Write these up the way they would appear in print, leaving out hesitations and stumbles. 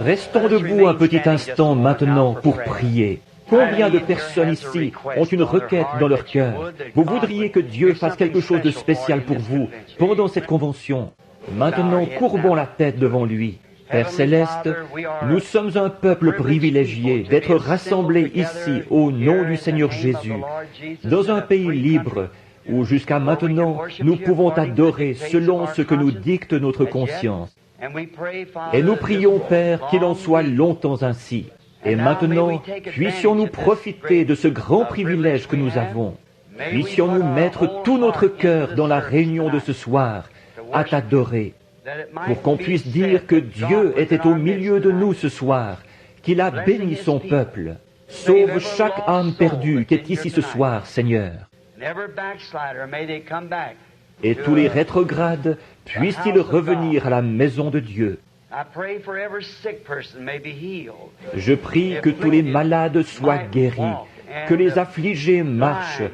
Restons debout un petit instant maintenant pour prier. Combien de personnes ici ont une requête dans leur cœur? Vous voudriez que Dieu fasse quelque chose de spécial pour vous pendant cette convention. Maintenant, courbons la tête devant lui. Père Céleste, nous sommes un peuple privilégié d'être rassemblés ici au nom du Seigneur Jésus, dans un pays libre où jusqu'à maintenant nous pouvons adorer selon ce que nous dicte notre conscience. Et nous prions, Père, qu'il en soit longtemps ainsi. Et maintenant, puissions-nous profiter de ce grand privilège que nous avons. Puissions-nous mettre tout notre cœur dans la réunion de ce soir, à t'adorer, pour qu'on puisse dire que Dieu était au milieu de nous ce soir, qu'il a béni son peuple. Sauve chaque âme perdue qui est ici ce soir, Seigneur. Et tous les rétrogrades puissent-ils revenir à la maison de Dieu. Je prie que tous les malades soient guéris, que les affligés marchent,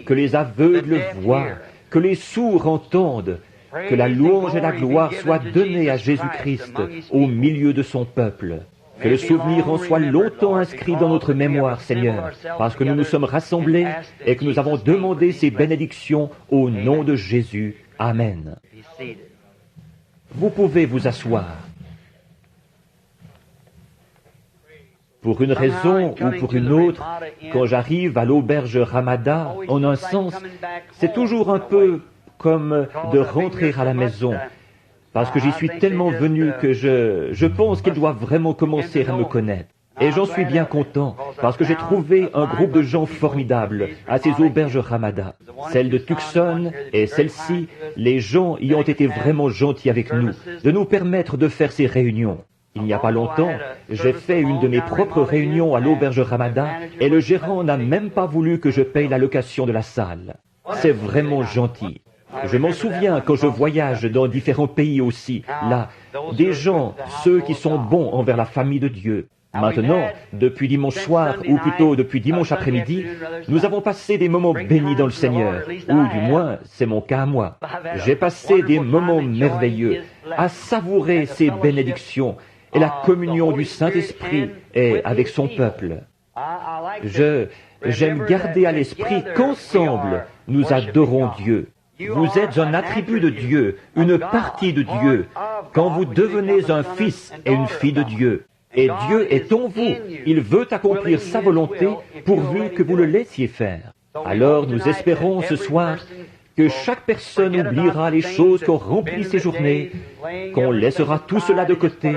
que les aveugles voient, que les sourds entendent, que la louange et la gloire soient données à Jésus-Christ au milieu de son peuple. Que le souvenir en soit longtemps inscrit dans notre mémoire, Seigneur, parce que nous nous sommes rassemblés et que nous avons demandé ces bénédictions au nom de Jésus. Amen. Vous pouvez vous asseoir. Pour une raison ou pour une autre, quand j'arrive à l'auberge Ramada, en un sens, c'est toujours un peu comme de rentrer à la maison, parce que j'y suis tellement venu que je pense qu'ils doivent vraiment commencer à me connaître. Et j'en suis bien content, parce que j'ai trouvé un groupe de gens formidables à ces auberges Ramada. Celle de Tucson et celle-ci, les gens y ont été vraiment gentils avec nous, de nous permettre de faire ces réunions. Il n'y a pas longtemps, j'ai fait une de mes propres réunions à l'auberge Ramada et le gérant n'a même pas voulu que je paye la location de la salle. C'est vraiment gentil. Je m'en souviens quand je voyage dans différents pays aussi, là, des gens, ceux qui sont bons envers la famille de Dieu. Maintenant, depuis dimanche soir, ou plutôt depuis dimanche après-midi, nous avons passé des moments bénis dans le Seigneur, ou du moins, c'est mon cas à moi. J'ai passé des moments merveilleux à savourer ces bénédictions et la communion du Saint-Esprit et avec son peuple. J'aime garder à l'esprit qu'ensemble, nous adorons Dieu. Vous êtes un attribut de Dieu, une partie de Dieu, quand vous devenez un fils et une fille de Dieu. Et Dieu est en vous. Il veut accomplir sa volonté pourvu que vous le laissiez faire. Alors nous espérons ce soir que chaque personne oubliera les choses qui ont rempli ses journées, qu'on laissera tout cela de côté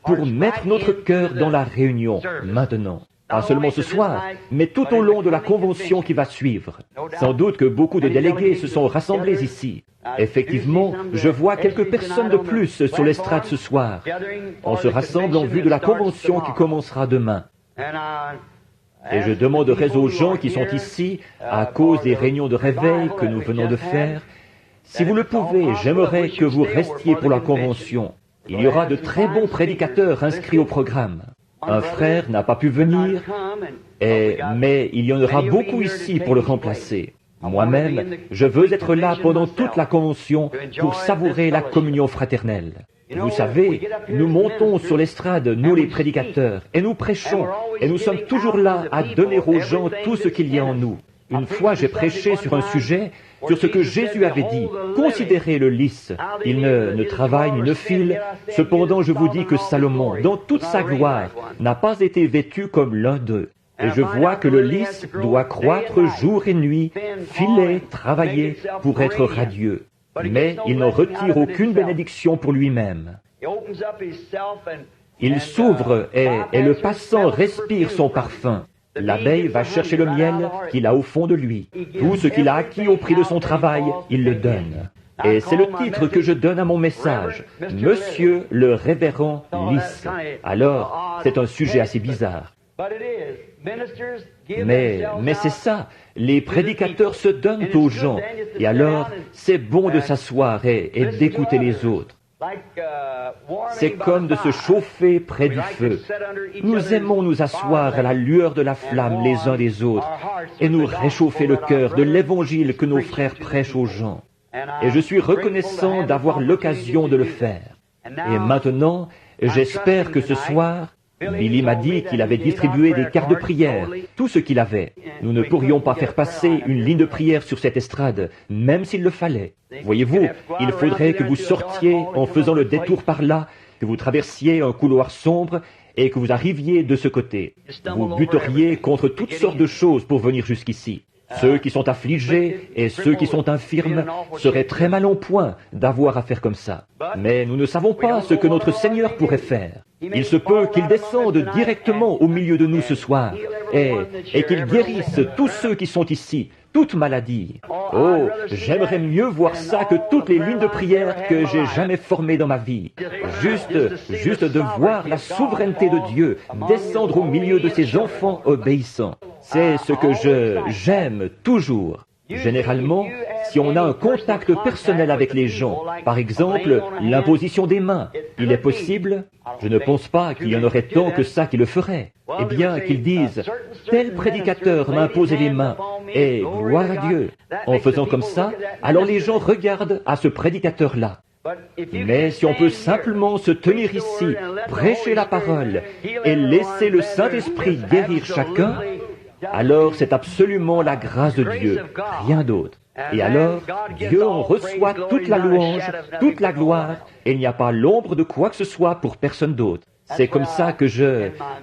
pour mettre notre cœur dans la réunion maintenant. Pas seulement ce soir, mais tout au long de la convention qui va suivre. Sans doute que beaucoup de délégués se sont rassemblés ici. Effectivement, je vois quelques personnes de plus sur l'estrade ce soir. On se rassemble en vue de la convention qui commencera demain. Et je demanderai aux gens qui sont ici, à cause des réunions de réveil que nous venons de faire, si vous le pouvez, j'aimerais que vous restiez pour la convention. Il y aura de très bons prédicateurs inscrits au programme. Un frère n'a pas pu venir, mais il y en aura beaucoup ici pour le remplacer. Moi-même, je veux être là pendant toute la convention pour savourer la communion fraternelle. Vous savez, nous montons sur l'estrade, nous les prédicateurs, et nous prêchons, et nous sommes toujours là à donner aux gens tout ce qu'il y a en nous. Une fois, j'ai prêché sur un sujet, sur ce que Jésus avait dit. Considérez le lys. Il ne travaille ni ne file. Cependant, je vous dis que Salomon, dans toute sa gloire, n'a pas été vêtu comme l'un d'eux. Et je vois que le lys doit croître jour et nuit, filer, travailler pour être radieux. Mais il n'en retire aucune bénédiction pour lui-même. Il s'ouvre et le passant respire son parfum. L'abeille va chercher le miel qu'il a au fond de lui. Tout ce qu'il a acquis au prix de son travail, il le donne. Et c'est le titre que je donne à mon message. Monsieur le révérend lys. Alors, c'est un sujet assez bizarre. Mais c'est ça. Les prédicateurs se donnent aux gens. Et alors, c'est bon de s'asseoir et d'écouter les autres. C'est comme de se chauffer près du feu. Nous aimons nous asseoir à la lueur de la flamme les uns des autres et nous réchauffer le cœur de l'évangile que nos frères prêchent aux gens. Et je suis reconnaissant d'avoir l'occasion de le faire. Et maintenant, J'espère que ce soir, Billy m'a dit qu'il avait distribué des cartes de prière, tout ce qu'il avait. Nous ne pourrions pas faire passer une ligne de prière sur cette estrade, même s'il le fallait. Voyez-vous, il faudrait que vous sortiez en faisant le détour par là, que vous traversiez un couloir sombre et que vous arriviez de ce côté. Vous buteriez contre toutes sortes de choses pour venir jusqu'ici. Ceux qui sont affligés et ceux qui sont infirmes seraient très mal en point d'avoir à faire comme ça. Mais nous ne savons pas ce que notre Seigneur pourrait faire. Il se peut qu'il descende directement au milieu de nous ce soir et qu'il guérisse tous ceux qui sont ici, toute maladie. Oh, j'aimerais mieux voir ça que toutes les lignes de prière que j'ai jamais formées dans ma vie. Juste de voir la souveraineté de Dieu descendre au milieu de ses enfants obéissants. C'est ce que j'aime toujours. Généralement, si on a un contact personnel avec les gens, par exemple, l'imposition des mains, il est possible, je ne pense pas qu'il y en aurait tant que ça qui le ferait, eh bien qu'ils disent « tel prédicateur m'a imposé les mains » et « gloire à Dieu ». En faisant comme ça, alors les gens regardent à ce prédicateur-là. Mais si on peut simplement se tenir ici, prêcher la parole et laisser le Saint-Esprit guérir chacun, alors c'est absolument la grâce de Dieu, rien d'autre. Et alors, Dieu en reçoit toute la louange, toute la gloire, et il n'y a pas l'ombre de quoi que ce soit pour personne d'autre. C'est comme ça que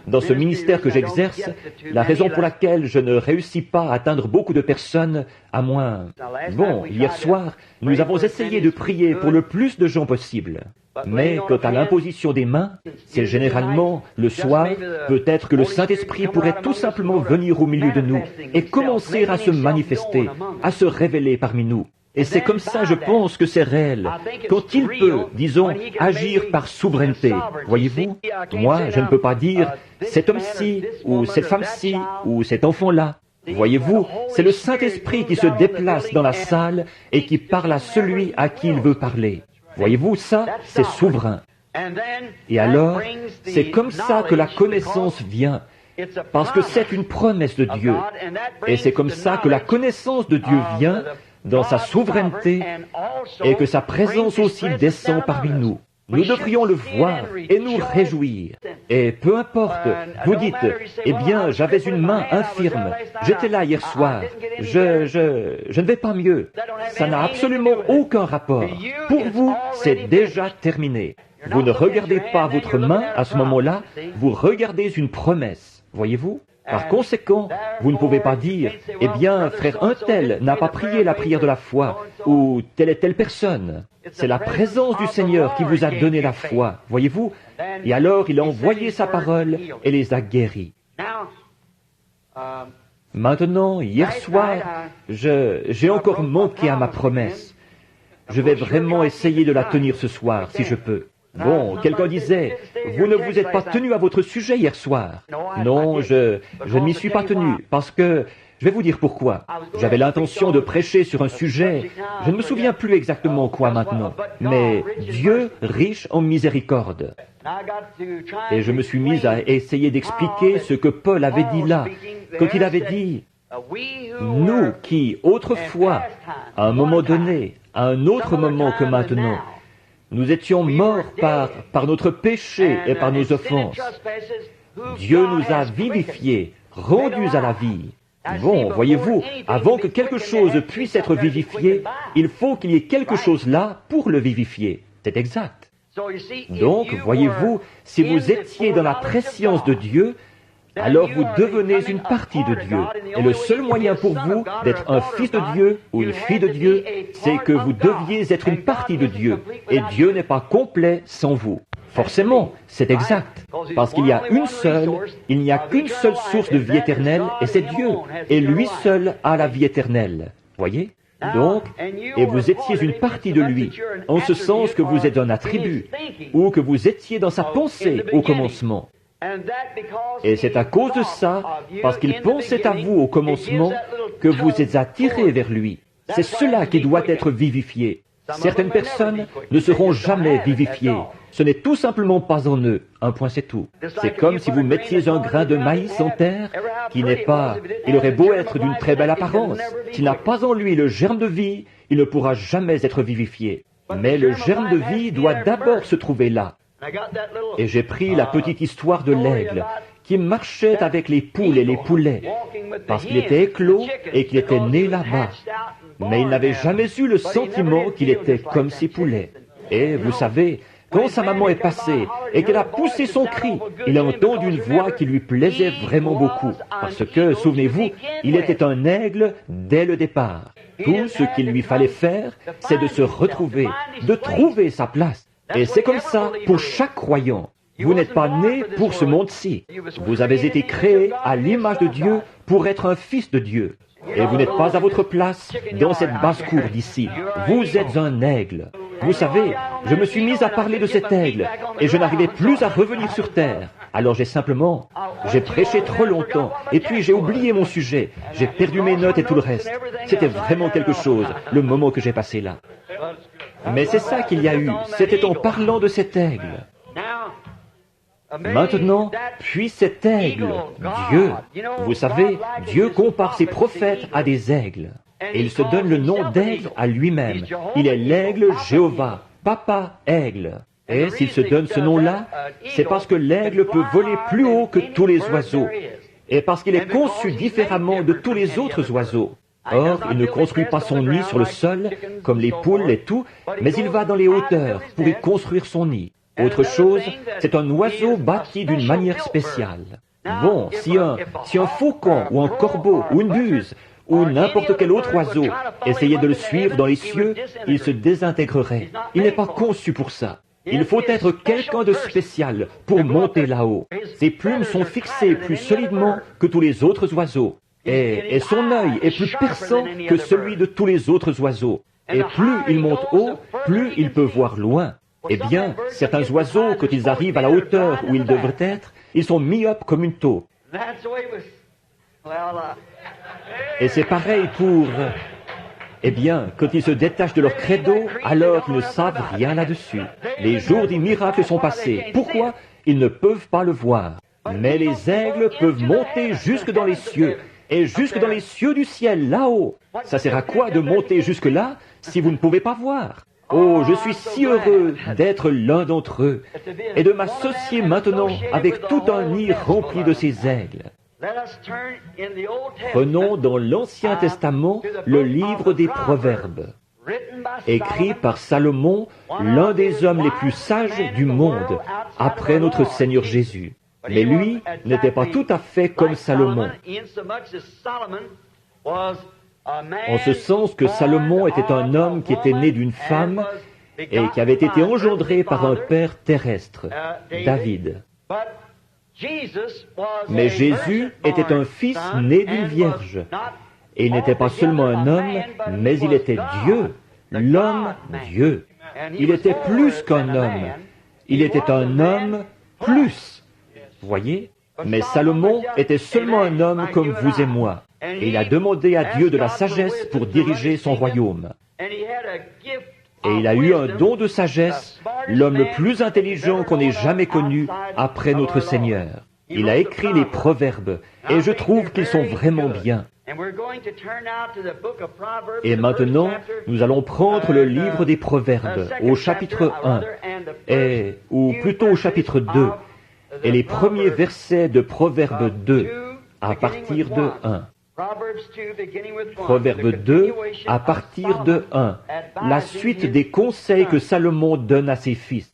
dans ce ministère que j'exerce, la raison pour laquelle je ne réussis pas à atteindre beaucoup de personnes, à moins... Bon, hier soir, nous avons essayé de prier pour le plus de gens possible. Mais quant à l'imposition des mains, c'est généralement le soir, peut-être que le Saint-Esprit pourrait tout simplement venir au milieu de nous et commencer à se manifester, à se révéler parmi nous. Et c'est comme ça, je pense, que c'est réel. Quand il peut, disons, agir par souveraineté, voyez-vous, moi, je ne peux pas dire cet homme-ci, ou cette femme-ci, ou cet enfant-là. Voyez-vous, c'est le Saint-Esprit qui se déplace dans la salle et qui parle à celui à qui il veut parler. Voyez-vous, ça, c'est souverain. Et alors, c'est comme ça que la connaissance vient, parce que c'est une promesse de Dieu. Et c'est comme ça que la connaissance de Dieu vient dans sa souveraineté et que sa présence aussi descend parmi nous. Nous devrions le voir et nous réjouir. Et peu importe, vous dites, eh bien, j'avais une main infirme, j'étais là hier soir, je ne vais pas mieux. Ça n'a absolument aucun rapport. Pour vous, c'est déjà terminé. Vous ne regardez pas votre main à ce moment-là, vous regardez une promesse. Voyez-vous ? Par conséquent, vous ne pouvez pas dire, eh bien, frère un tel n'a pas prié la prière de la foi, ou telle et telle personne. C'est la présence du Seigneur qui vous a donné la foi, voyez-vous? Et alors, il a envoyé sa parole et les a guéris. Maintenant, hier soir, j'ai encore manqué à ma promesse. Je vais vraiment essayer de la tenir ce soir, si je peux. Bon, quelqu'un disait, vous ne vous êtes pas tenu à votre sujet hier soir. Non, je ne m'y suis pas tenu, parce que, je vais vous dire pourquoi. J'avais l'intention de prêcher sur un sujet, je ne me souviens plus exactement quoi maintenant, mais Dieu riche en miséricorde. Et je me suis mis à essayer d'expliquer ce que Paul avait dit là, quand il avait dit, nous qui, autrefois, à un moment donné, à un autre moment que maintenant, nous étions morts par notre péché et par nos offenses. Dieu nous a vivifiés, rendus à la vie. Bon, voyez-vous, avant que quelque chose puisse être vivifié, il faut qu'il y ait quelque chose là pour le vivifier. C'est exact. Donc, voyez-vous, si vous étiez dans la préscience de Dieu, alors vous devenez une partie de Dieu. Et le seul moyen pour vous d'être un fils de Dieu ou une fille de Dieu, c'est que vous deviez être une partie de Dieu. Et Dieu n'est pas complet sans vous. Forcément, c'est exact. Parce qu'il y a il n'y a qu'une seule source de vie éternelle, et c'est Dieu. Et lui seul a la vie éternelle. Voyez ? Donc, et vous étiez une partie de lui, en ce sens que vous êtes un attribut, ou que vous étiez dans sa pensée au commencement. Et c'est à cause de ça, parce qu'il pensait à vous au commencement, que vous êtes attirés vers lui. C'est cela qui doit être vivifié. Certaines personnes ne seront jamais vivifiées. Ce n'est tout simplement pas en eux. Un point, c'est tout. C'est comme si vous mettiez un grain de maïs en terre qui n'est pas... Il aurait beau être d'une très belle apparence. S'il n'a pas en lui le germe de vie, il ne pourra jamais être vivifié. Mais le germe de vie doit d'abord se trouver là. Et j'ai pris la petite histoire de l'aigle qui marchait avec les poules et les poulets, parce qu'il était éclos et qu'il était né là-bas. Mais il n'avait jamais eu le sentiment qu'il était comme ces poulets. Et vous savez, quand sa maman est passée et qu'elle a poussé son cri, il a entendu une voix qui lui plaisait vraiment beaucoup. Parce que, souvenez-vous, il était un aigle dès le départ. Tout ce qu'il lui fallait faire, c'est de se retrouver, de trouver sa place. Et c'est comme ça pour chaque croyant. Vous n'êtes pas né pour ce monde-ci. Vous avez été créé à l'image de Dieu pour être un fils de Dieu. Et vous n'êtes pas à votre place dans cette basse-cour d'ici. Vous êtes un aigle. Vous savez, je me suis mis à parler de cet aigle et je n'arrivais plus à revenir sur terre. Alors j'ai prêché trop longtemps et puis j'ai oublié mon sujet. J'ai perdu mes notes et tout le reste. C'était vraiment quelque chose, le moment que j'ai passé là. Mais c'est ça qu'il y a eu. C'était en parlant de cet aigle. Maintenant, puis cet aigle, Dieu, vous savez, Dieu compare ses prophètes à des aigles. Et il se donne le nom d'aigle à lui-même. Il est l'aigle Jéhovah, Papa Aigle. Et s'il se donne ce nom-là, c'est parce que l'aigle peut voler plus haut que tous les oiseaux. Et parce qu'il est conçu différemment de tous les autres oiseaux. Or, il ne construit pas son nid sur le sol, comme les poules et tout, mais il va dans les hauteurs pour y construire son nid. Autre chose, c'est un oiseau bâti d'une manière spéciale. Bon, si un faucon ou un corbeau ou une buse ou n'importe quel autre oiseau essayait de le suivre dans les cieux, il se désintégrerait. Il n'est pas conçu pour ça. Il faut être quelqu'un de spécial pour monter là-haut. Ses plumes sont fixées plus solidement que tous les autres oiseaux. Et son œil est plus perçant que celui de tous les autres oiseaux. Et plus il monte haut, plus il peut voir loin. Eh bien, certains oiseaux, quand ils arrivent à la hauteur où ils devraient être, ils sont myopes comme une taupe. Et c'est pareil pour... Eh bien, quand ils se détachent de leur credo, alors ils ne savent rien là-dessus. Les jours des miracles sont passés. Pourquoi? Ils ne peuvent pas le voir. Mais les aigles peuvent monter jusque dans les cieux, et jusque dans les cieux du ciel, là-haut. Ça sert à quoi de monter jusque-là si vous ne pouvez pas voir? Oh, je suis si heureux d'être l'un d'entre eux et de m'associer maintenant avec tout un nid rempli de ces aigles. Prenons dans l'Ancien Testament le livre des Proverbes, écrit par Salomon, l'un des hommes les plus sages du monde, après notre Seigneur Jésus. Mais lui n'était pas tout à fait comme Salomon, en ce sens que Salomon était un homme qui était né d'une femme et qui avait été engendré par un père terrestre, David. Mais Jésus était un fils né d'une vierge. Et il n'était pas seulement un homme, mais il était Dieu, l'homme Dieu. Il était plus qu'un homme. Il était un homme plus. Vous voyez? Mais Salomon était seulement un homme comme vous et moi. Et il a demandé à Dieu de la sagesse pour diriger son royaume. Et il a eu un don de sagesse, l'homme le plus intelligent qu'on ait jamais connu après notre Seigneur. Il a écrit les Proverbes, et je trouve qu'ils sont vraiment bien. Et maintenant, nous allons prendre le livre des Proverbes, au chapitre 1, ou plutôt au chapitre 2, et les premiers versets de Proverbe 2, à partir de 1. Proverbe 2, à partir de 1, la suite des conseils que Salomon donne à ses fils.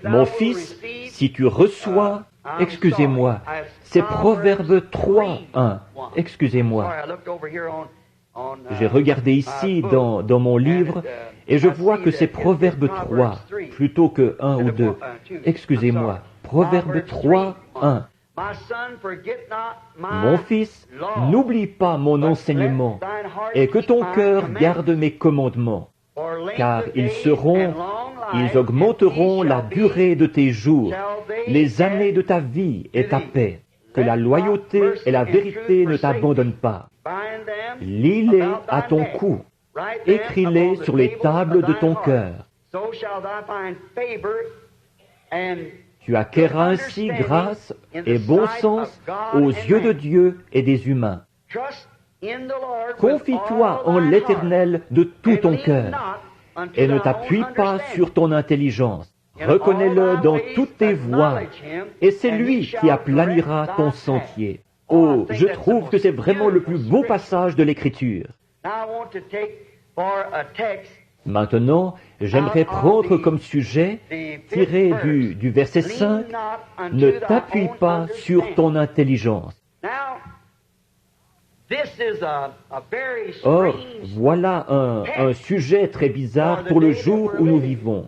Mon fils, si tu reçois, excusez-moi, c'est Proverbe 3, 1, excusez-moi. J'ai regardé ici dans mon livre et je vois que c'est Proverbe 3, plutôt que 1 ou 2. Excusez-moi, Proverbe 3, 1. Mon fils, n'oublie pas mon enseignement et que ton cœur garde mes commandements, car ils augmenteront la durée de tes jours, les années de ta vie et ta paix. Que la loyauté et la vérité ne t'abandonnent pas. Lis-les à ton cou, écris-les sur les tables de ton cœur. Tu acquerras ainsi grâce et bon sens aux yeux de Dieu et des humains. Confie-toi en l'Éternel de tout ton cœur et ne t'appuie pas sur ton intelligence. Reconnais-le dans toutes tes voies, et c'est lui qui aplanira ton sentier. Oh, je trouve que c'est vraiment le plus beau passage de l'Écriture. Maintenant, j'aimerais prendre comme sujet, tiré du verset 5, « Ne t'appuie pas sur ton intelligence ». Or, voilà un sujet très bizarre pour le jour où nous vivons.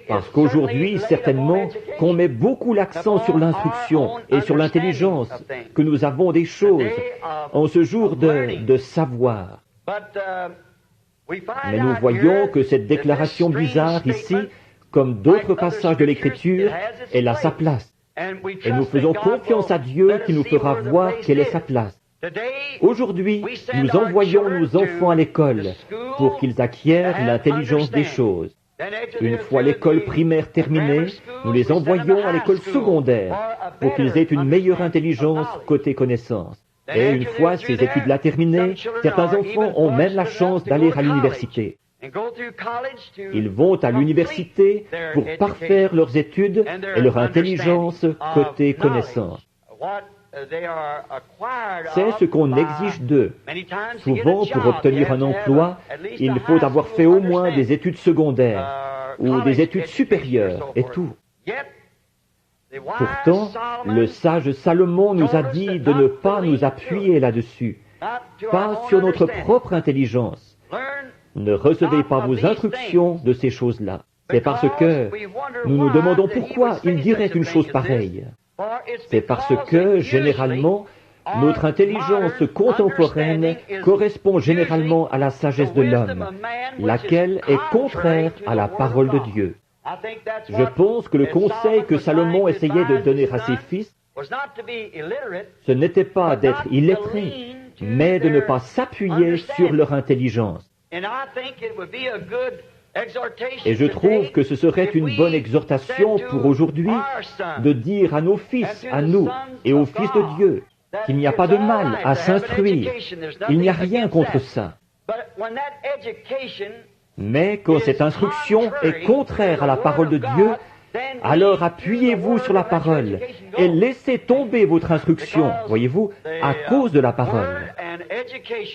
Parce qu'aujourd'hui, certainement, qu'on met beaucoup l'accent sur l'instruction et sur l'intelligence, que nous avons des choses en ce jour de savoir. Mais nous voyons que cette déclaration bizarre ici, comme d'autres passages de l'Écriture, elle a sa place. Et nous faisons confiance à Dieu qui nous fera voir quelle est sa place. Aujourd'hui, nous envoyons nos enfants à l'école pour qu'ils acquièrent l'intelligence des choses. Une fois l'école primaire terminée, nous les envoyons à l'école secondaire pour qu'ils aient une meilleure intelligence côté connaissance. Et une fois ces études-là terminées, certains enfants ont même la chance d'aller à l'université. Ils vont à l'université pour parfaire leurs études et leur intelligence côté connaissance. C'est ce qu'on exige d'eux. Souvent, pour obtenir un emploi, il faut avoir fait au moins des études secondaires ou des études supérieures et tout. Pourtant, le sage Salomon nous a dit de ne pas nous appuyer là-dessus, pas sur notre propre intelligence. Ne recevez pas vos instructions de ces choses-là. C'est parce que nous nous demandons pourquoi il dirait une chose pareille. C'est parce que, généralement, notre intelligence contemporaine correspond généralement à la sagesse de l'homme, laquelle est contraire à la parole de Dieu. Je pense que le conseil que Salomon essayait de donner à ses fils, ce n'était pas d'être illettrés, mais de ne pas s'appuyer sur leur intelligence. Et je trouve que ce serait une bonne exhortation pour aujourd'hui de dire à nos fils, à nous et aux fils de Dieu, qu'il n'y a pas de mal à s'instruire. Il n'y a rien contre ça. Mais quand cette instruction est contraire à la parole de Dieu, alors appuyez-vous sur la parole et laissez tomber votre instruction, voyez-vous, à cause de la parole.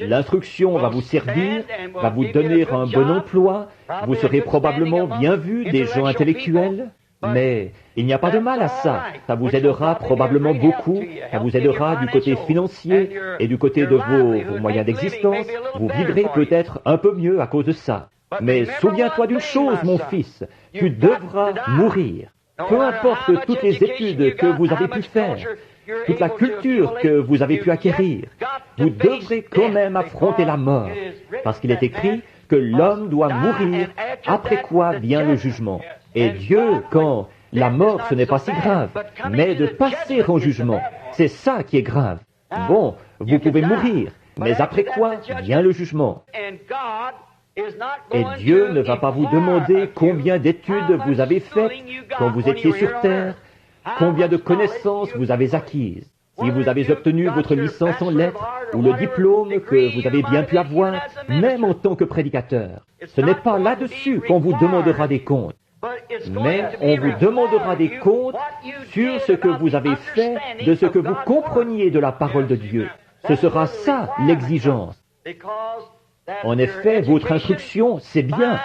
L'instruction va vous servir, va vous donner un bon emploi, vous serez probablement bien vu des gens intellectuels, mais il n'y a pas de mal à ça. Ça vous aidera probablement beaucoup, ça vous aidera du côté financier et du côté de vos moyens d'existence. Vous vivrez peut-être un peu mieux à cause de ça. Mais souviens-toi d'une chose, mon fils, tu devras mourir. Peu importe toutes les études que vous avez pu faire, toute la culture que vous avez pu acquérir, vous devrez quand même affronter la mort, parce qu'il est écrit que l'homme doit mourir, après quoi vient le jugement. Et Dieu, quand la mort, ce n'est pas si grave, mais de passer en jugement, c'est ça qui est grave. Bon, vous pouvez mourir, mais après quoi vient le jugement. Et Dieu ne va pas vous demander combien d'études vous avez faites quand vous étiez sur terre, combien de connaissances vous avez acquises. Si vous avez obtenu votre licence en lettres ou le diplôme que vous avez bien pu avoir, même en tant que prédicateur, ce n'est pas là-dessus qu'on vous demandera des comptes. Mais on vous demandera des comptes sur ce que vous avez fait, de ce que vous compreniez de la parole de Dieu. Ce sera ça l'exigence. En effet, votre instruction, c'est bien,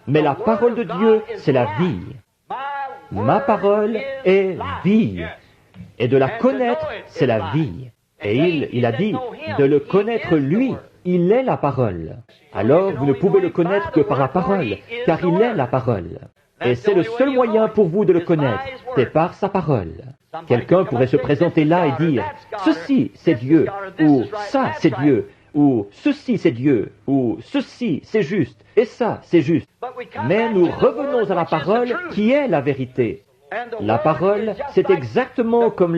mais la parole de Dieu, c'est la vie. Ma parole est vie, et de la connaître, c'est la vie. Et il a dit, de le connaître lui, il est la parole. Alors, vous ne pouvez le connaître que par la parole, car il est la parole. Et c'est le seul moyen pour vous de le connaître, c'est par sa parole. Quelqu'un pourrait se présenter là et dire, ceci, c'est Dieu, ou ça, c'est Dieu, ou ceci c'est Dieu, ou ceci c'est juste, et ça c'est juste. Mais nous revenons à la parole qui est la vérité. La parole, c'est exactement comme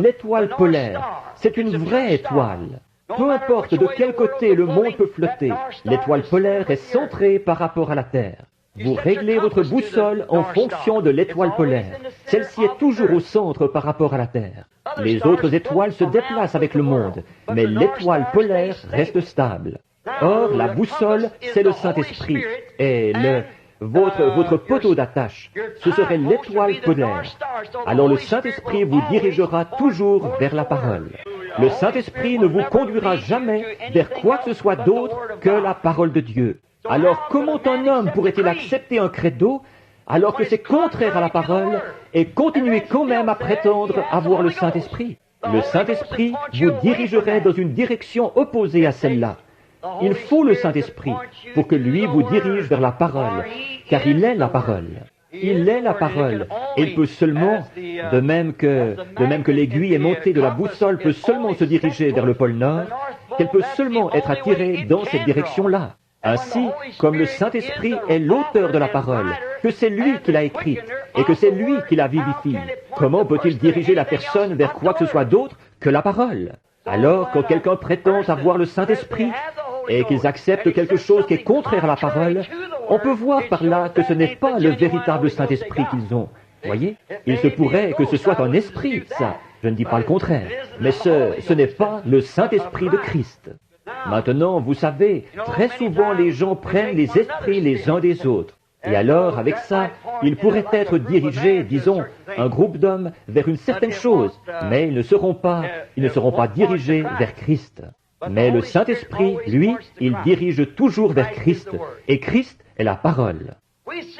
l'étoile polaire. C'est une vraie étoile. Peu importe de quel côté le monde peut flotter, l'étoile polaire est centrée par rapport à la Terre. Vous réglez votre boussole en fonction de l'étoile polaire. Celle-ci est toujours au centre par rapport à la Terre. Les autres étoiles se déplacent avec le monde, mais l'étoile polaire reste stable. Or, la boussole, c'est le Saint-Esprit. Et votre poteau d'attache, ce serait l'étoile polaire. Alors le Saint-Esprit vous dirigera toujours vers la parole. Le Saint-Esprit ne vous conduira jamais vers quoi que ce soit d'autre que la parole de Dieu. Alors comment un homme pourrait-il accepter un credo alors que c'est contraire à la parole et continuer quand même à prétendre avoir le Saint-Esprit? Le Saint-Esprit vous dirigerait dans une direction opposée à celle-là. Il faut le Saint-Esprit pour que lui vous dirige vers la parole, car il est la parole. Il est la parole. Et il peut seulement, de même que l'aiguille aimantée de la boussole peut seulement se diriger vers le pôle Nord, qu'elle peut seulement être attirée dans cette direction-là. Ainsi, comme le Saint-Esprit est l'auteur de la parole, que c'est lui qui l'a écrite et que c'est lui qui la vivifie, comment peut-il diriger la personne vers quoi que ce soit d'autre que la parole? Alors, quand quelqu'un prétend avoir le Saint-Esprit et qu'ils acceptent quelque chose qui est contraire à la parole, on peut voir par là que ce n'est pas le véritable Saint-Esprit qu'ils ont. Voyez? Il se pourrait que ce soit un esprit, ça. Je ne dis pas le contraire. Mais ce n'est pas le Saint-Esprit de Christ. Maintenant, vous savez, très souvent les gens prennent les esprits les uns des autres. Et alors, avec ça, ils pourraient être dirigés, disons, un groupe d'hommes vers une certaine chose, mais ils ne seront pas dirigés vers Christ. Mais le Saint-Esprit, lui, il dirige toujours vers Christ, et Christ est la parole.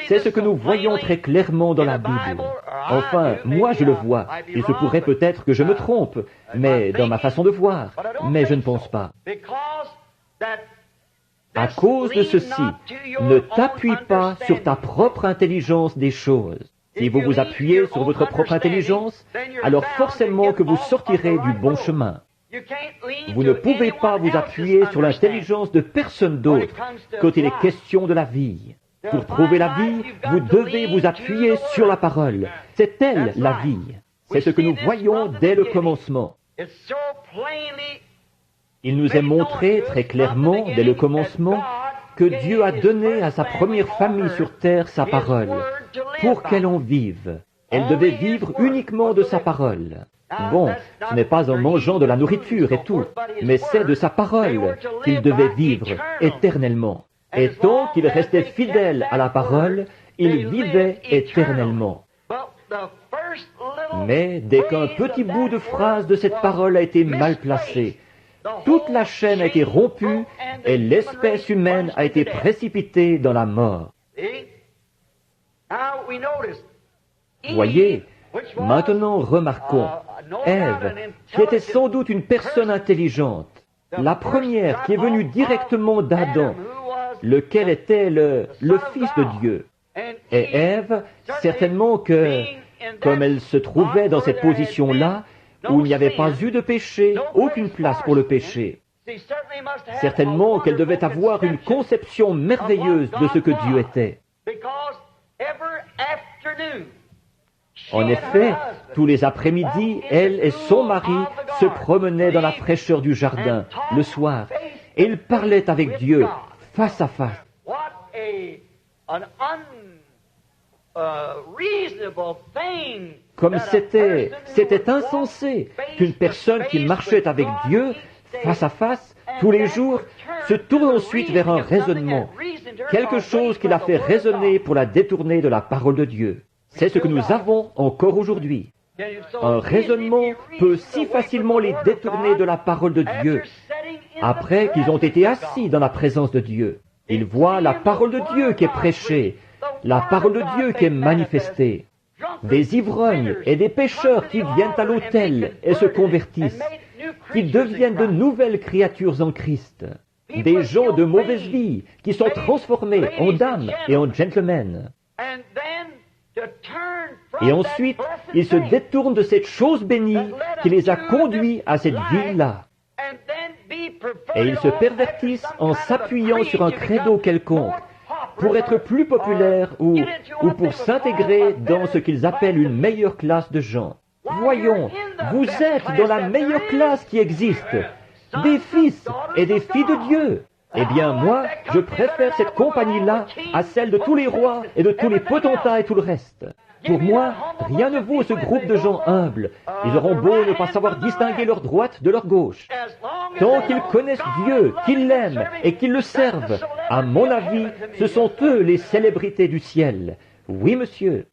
C'est ce que nous voyons très clairement dans la Bible. Enfin, moi je le vois. Il se pourrait peut-être que je me trompe, mais dans ma façon de voir. Mais je ne pense pas. À cause de ceci, ne t'appuie pas sur ta propre intelligence des choses. Si vous vous appuyez sur votre propre intelligence, alors forcément que vous sortirez du bon chemin. Vous ne pouvez pas vous appuyer sur l'intelligence de personne d'autre quand il est question de la vie. Pour trouver la vie, vous devez vous appuyer sur la parole. C'est elle, la vie. C'est ce que nous voyons dès le commencement. Il nous est montré très clairement, dès le commencement, que Dieu a donné à sa première famille sur terre sa parole, pour qu'elle en vive. Elle devait vivre uniquement de sa parole. Bon, ce n'est pas en mangeant de la nourriture et tout, mais c'est de sa parole qu'il devait vivre éternellement. Et tant qu'il restait fidèle à la parole, il vivait éternellement. Mais dès qu'un petit bout de phrase de cette parole a été mal placé, toute la chaîne a été rompue et l'espèce humaine a été précipitée dans la mort. Voyez, maintenant remarquons, Ève, qui était sans doute une personne intelligente, la première qui est venue directement d'Adam, lequel était le Fils de Dieu. Et Ève, certainement que, comme elle se trouvait dans cette position-là, où il n'y avait pas eu de péché, aucune place pour le péché, certainement qu'elle devait avoir une conception merveilleuse de ce que Dieu était. En effet, tous les après-midi, elle et son mari se promenaient dans la fraîcheur du jardin, le soir, et ils parlaient avec Dieu, face à face. Comme c'était insensé qu'une personne qui marchait avec Dieu, face à face, tous les jours, se tourne ensuite vers un raisonnement, quelque chose qui l'a fait raisonner pour la détourner de la parole de Dieu. C'est ce que nous avons encore aujourd'hui. Un raisonnement peut si facilement les détourner de la parole de Dieu. Après qu'ils ont été assis dans la présence de Dieu, ils voient la parole de Dieu qui est prêchée, la parole de Dieu qui est manifestée. Des ivrognes et des pécheurs qui viennent à l'autel et se convertissent, qui deviennent de nouvelles créatures en Christ. Des gens de mauvaise vie qui sont transformés en dames et en gentlemen. Et ensuite, ils se détournent de cette chose bénie qui les a conduits à cette vie-là. Et ils se pervertissent en s'appuyant sur un credo quelconque pour être plus populaires ou pour s'intégrer dans ce qu'ils appellent une meilleure classe de gens. Voyons, vous êtes dans la meilleure classe qui existe, des fils et des filles de Dieu. Eh bien, moi, je préfère cette compagnie-là à celle de tous les rois et de tous les potentats et tout le reste. Pour moi, rien ne vaut ce groupe de gens humbles. Ils auront beau ne pas savoir distinguer leur droite de leur gauche. tant qu'ils connaissent Dieu, qu'ils l'aiment et qu'ils le servent, à mon avis, ce sont eux les célébrités du ciel. Oui, monsieur.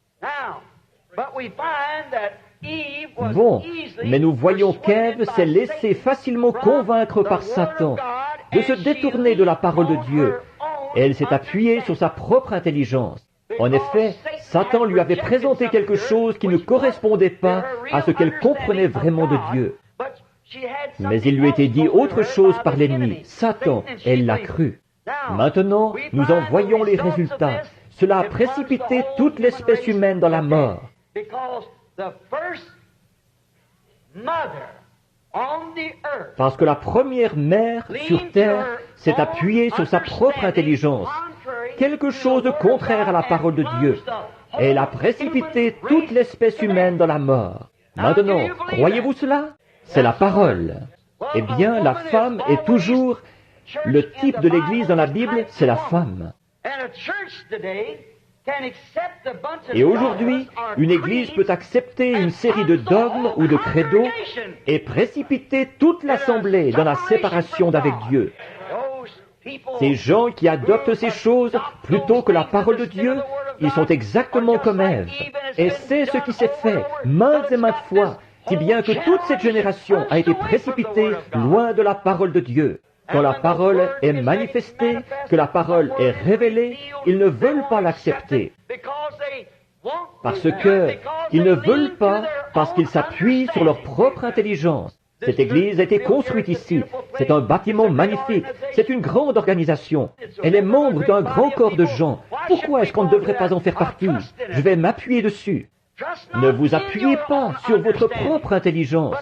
Bon, mais nous voyons qu'Ève s'est laissée facilement convaincre par Satan de se détourner de la parole de Dieu. Elle s'est appuyée sur sa propre intelligence. En effet, Satan lui avait présenté quelque chose qui ne correspondait pas à ce qu'elle comprenait vraiment de Dieu. Mais il lui était dit autre chose par l'ennemi, Satan, elle l'a cru. Maintenant, nous en voyons les résultats. Cela a précipité toute l'espèce humaine dans la mort. Parce que la première mère sur terre s'est appuyée sur sa propre intelligence, quelque chose de contraire à la parole de Dieu. Et elle a précipité toute l'espèce humaine dans la mort. Maintenant, croyez-vous cela? C'est la parole. Eh bien, la femme est toujours le type de l'Église dans la Bible, c'est la femme. Et aujourd'hui, une Église peut accepter une série de dogmes ou de credos et précipiter toute l'assemblée dans la séparation d'avec Dieu. Ces gens qui adoptent ces choses plutôt que la parole de Dieu, ils sont exactement comme Ève. Et c'est ce qui s'est fait maintes et maintes fois, si bien que toute cette génération a été précipitée loin de la parole de Dieu. Quand la parole est manifestée, que la parole est révélée, ils ne veulent pas l'accepter. Parce qu'ils ne veulent pas, parce qu'ils s'appuient sur leur propre intelligence. Cette église a été construite ici. C'est un bâtiment magnifique. C'est une grande organisation. Elle est membre d'un grand corps de gens. Pourquoi est-ce qu'on ne devrait pas en faire partie? Je vais m'appuyer dessus. Ne vous appuyez pas sur votre propre intelligence,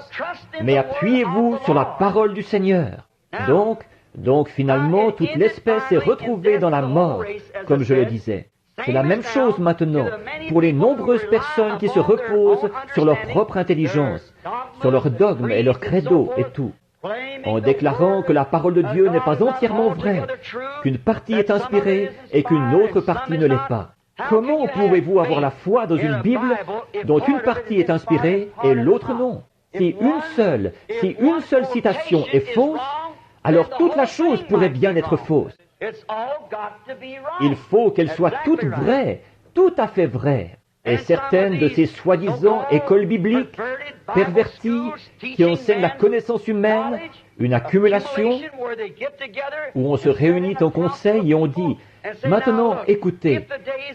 mais appuyez-vous sur la parole du Seigneur. Donc finalement, toute l'espèce est retrouvée dans la mort, comme je le disais. C'est la même chose maintenant pour les nombreuses personnes qui se reposent sur leur propre intelligence, sur leurs dogmes et leurs credos et tout, en déclarant que la parole de Dieu n'est pas entièrement vraie, qu'une partie est inspirée et qu'une autre partie ne l'est pas. Comment pouvez-vous avoir la foi dans une Bible dont une partie est inspirée et l'autre non? Si une seule citation est fausse, alors toute la chose pourrait bien être fausse. Il faut qu'elle soit toute vraie, tout à fait vraie. Et certaines de ces soi-disant écoles bibliques perverties qui enseignent la connaissance humaine, une accumulation, où on se réunit en conseil et on dit « Maintenant, écoutez,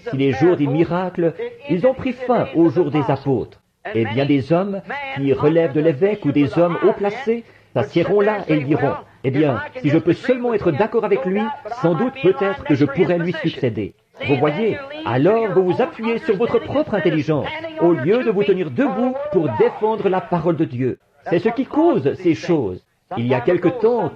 si les jours des miracles, ils ont pris fin aux jours des apôtres, et bien des hommes qui relèvent de l'évêque ou des hommes haut placés s'assiéront là et ils diront « Eh bien, si je peux seulement être d'accord avec lui, sans doute peut-être que je pourrais lui succéder. » Vous voyez, alors vous vous appuyez sur votre propre intelligence, au lieu de vous tenir debout pour défendre la parole de Dieu. C'est ce qui cause ces choses. Il y a quelque temps,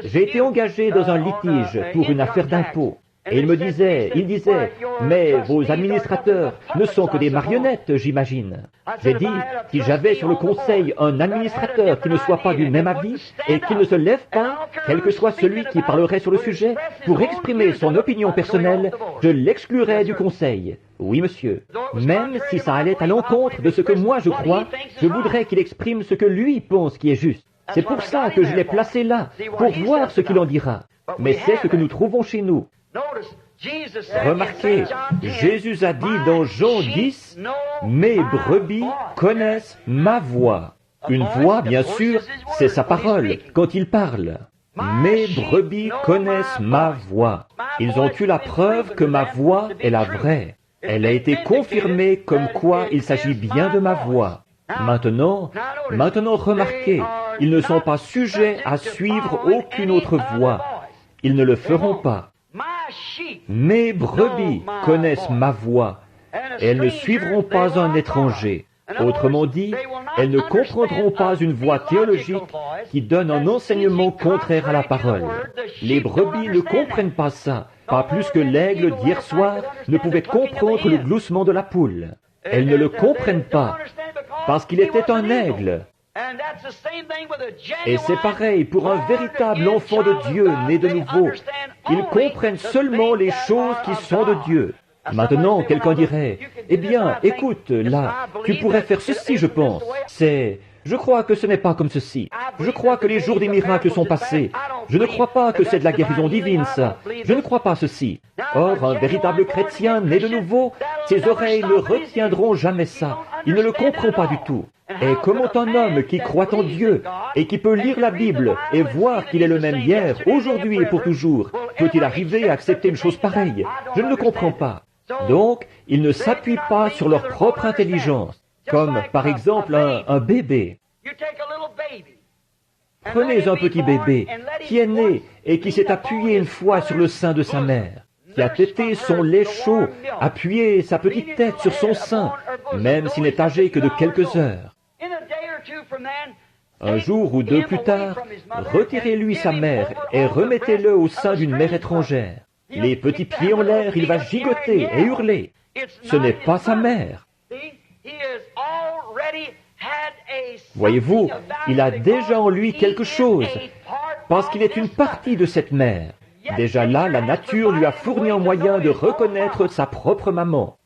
j'ai été engagé dans un litige pour une affaire d'impôt. Et il disait, mais vos administrateurs ne sont que des marionnettes, j'imagine. J'ai dit, si j'avais sur le conseil un administrateur qui ne soit pas du même avis et qui ne se lève pas, quel que soit celui qui parlerait sur le sujet, pour exprimer son opinion personnelle, je l'exclurais du conseil. Oui, monsieur. Même si ça allait à l'encontre de ce que moi je crois, je voudrais qu'il exprime ce que lui pense qui est juste. C'est pour ça que je l'ai placé là, pour voir ce qu'il en dira. Mais c'est ce que nous trouvons chez nous. Remarquez, Jésus a dit dans Jean 10, « Mes brebis connaissent ma voix. » Une voix, bien sûr, c'est sa parole, quand il parle. « Mes brebis connaissent ma voix. » Ils ont eu la preuve que ma voix est la vraie. Elle a été confirmée comme quoi il s'agit bien de ma voix. Maintenant, remarquez, ils ne sont pas sujets à suivre aucune autre voie. Ils ne le feront pas. Mes brebis connaissent ma voix, et elles ne suivront pas un étranger. Autrement dit, elles ne comprendront pas une voie théologique qui donne un enseignement contraire à la parole. Les brebis ne comprennent pas ça, pas plus que l'aigle d'hier soir ne pouvait comprendre le gloussement de la poule. Elles ne le comprennent pas, parce qu'il était un aigle. Et c'est pareil pour un véritable enfant de Dieu né de nouveau. Ils comprennent seulement les choses qui sont de Dieu. Maintenant, quelqu'un dirait, « Eh bien, écoute, là, tu pourrais faire ceci, je pense. Je crois que ce n'est pas comme ceci. Je crois que les jours des miracles sont passés. Je ne crois pas que c'est de la guérison divine, ça. Je ne crois pas ceci. Or, un véritable chrétien né de nouveau, ses oreilles ne retiendront jamais ça. Il ne le comprend pas du tout. Et comment un homme qui croit en Dieu et qui peut lire la Bible et voir qu'il est le même hier, aujourd'hui et pour toujours, peut-il arriver à accepter une chose pareille? Je ne le comprends pas. Donc, ils ne s'appuient pas sur leur propre intelligence, comme par exemple un bébé. Prenez un petit bébé qui est né et qui s'est appuyé une fois sur le sein de sa mère, qui a tété son lait chaud, appuyé sa petite tête sur son sein, même s'il n'est âgé que de quelques heures. Un jour ou deux plus tard, retirez-lui sa mère et remettez-le au sein d'une mère étrangère. Les petits pieds en l'air, il va gigoter et hurler. Ce n'est pas sa mère. Voyez-vous, il a déjà en lui quelque chose, parce qu'il est une partie de cette mère. Déjà là, la nature lui a fourni un moyen de reconnaître sa propre maman.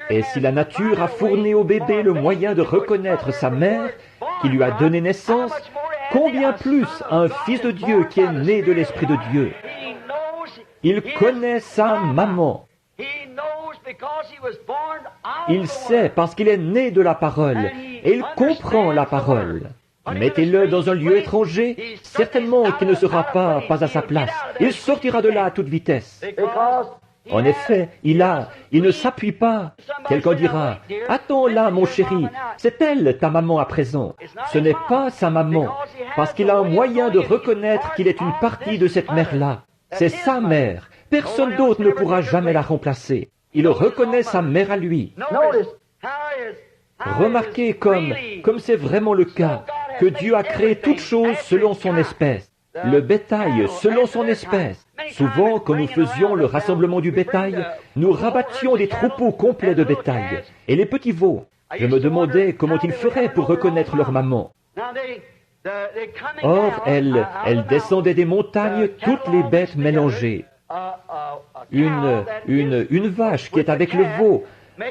Et si la nature a fourni au bébé le moyen de reconnaître sa mère, qui lui a donné naissance, combien plus un fils de Dieu qui est né de l'Esprit de Dieu? Il connaît sa maman. Il sait parce qu'il est né de la parole, et il comprend la parole. Mettez-le dans un lieu étranger, certainement qu'il ne sera pas à sa place. Il sortira de là à toute vitesse. En effet, il ne s'appuie pas. Quelqu'un dira, « Attends là, mon chéri, c'est elle, ta maman à présent. » Ce n'est pas sa maman, parce qu'il a un moyen de reconnaître qu'il est une partie de cette mère-là. C'est sa mère. Personne d'autre ne pourra jamais la remplacer. Il reconnaît sa mère à lui. Remarquez comme c'est vraiment le cas, que Dieu a créé toutes choses selon son espèce. Le bétail selon son espèce. Souvent, quand nous faisions le rassemblement du bétail, nous rabattions des troupeaux complets de bétail. Et les petits veaux, je me demandais comment ils feraient pour reconnaître leur maman. Or, elles descendaient des montagnes, toutes les bêtes mélangées. Une vache qui est avec le veau,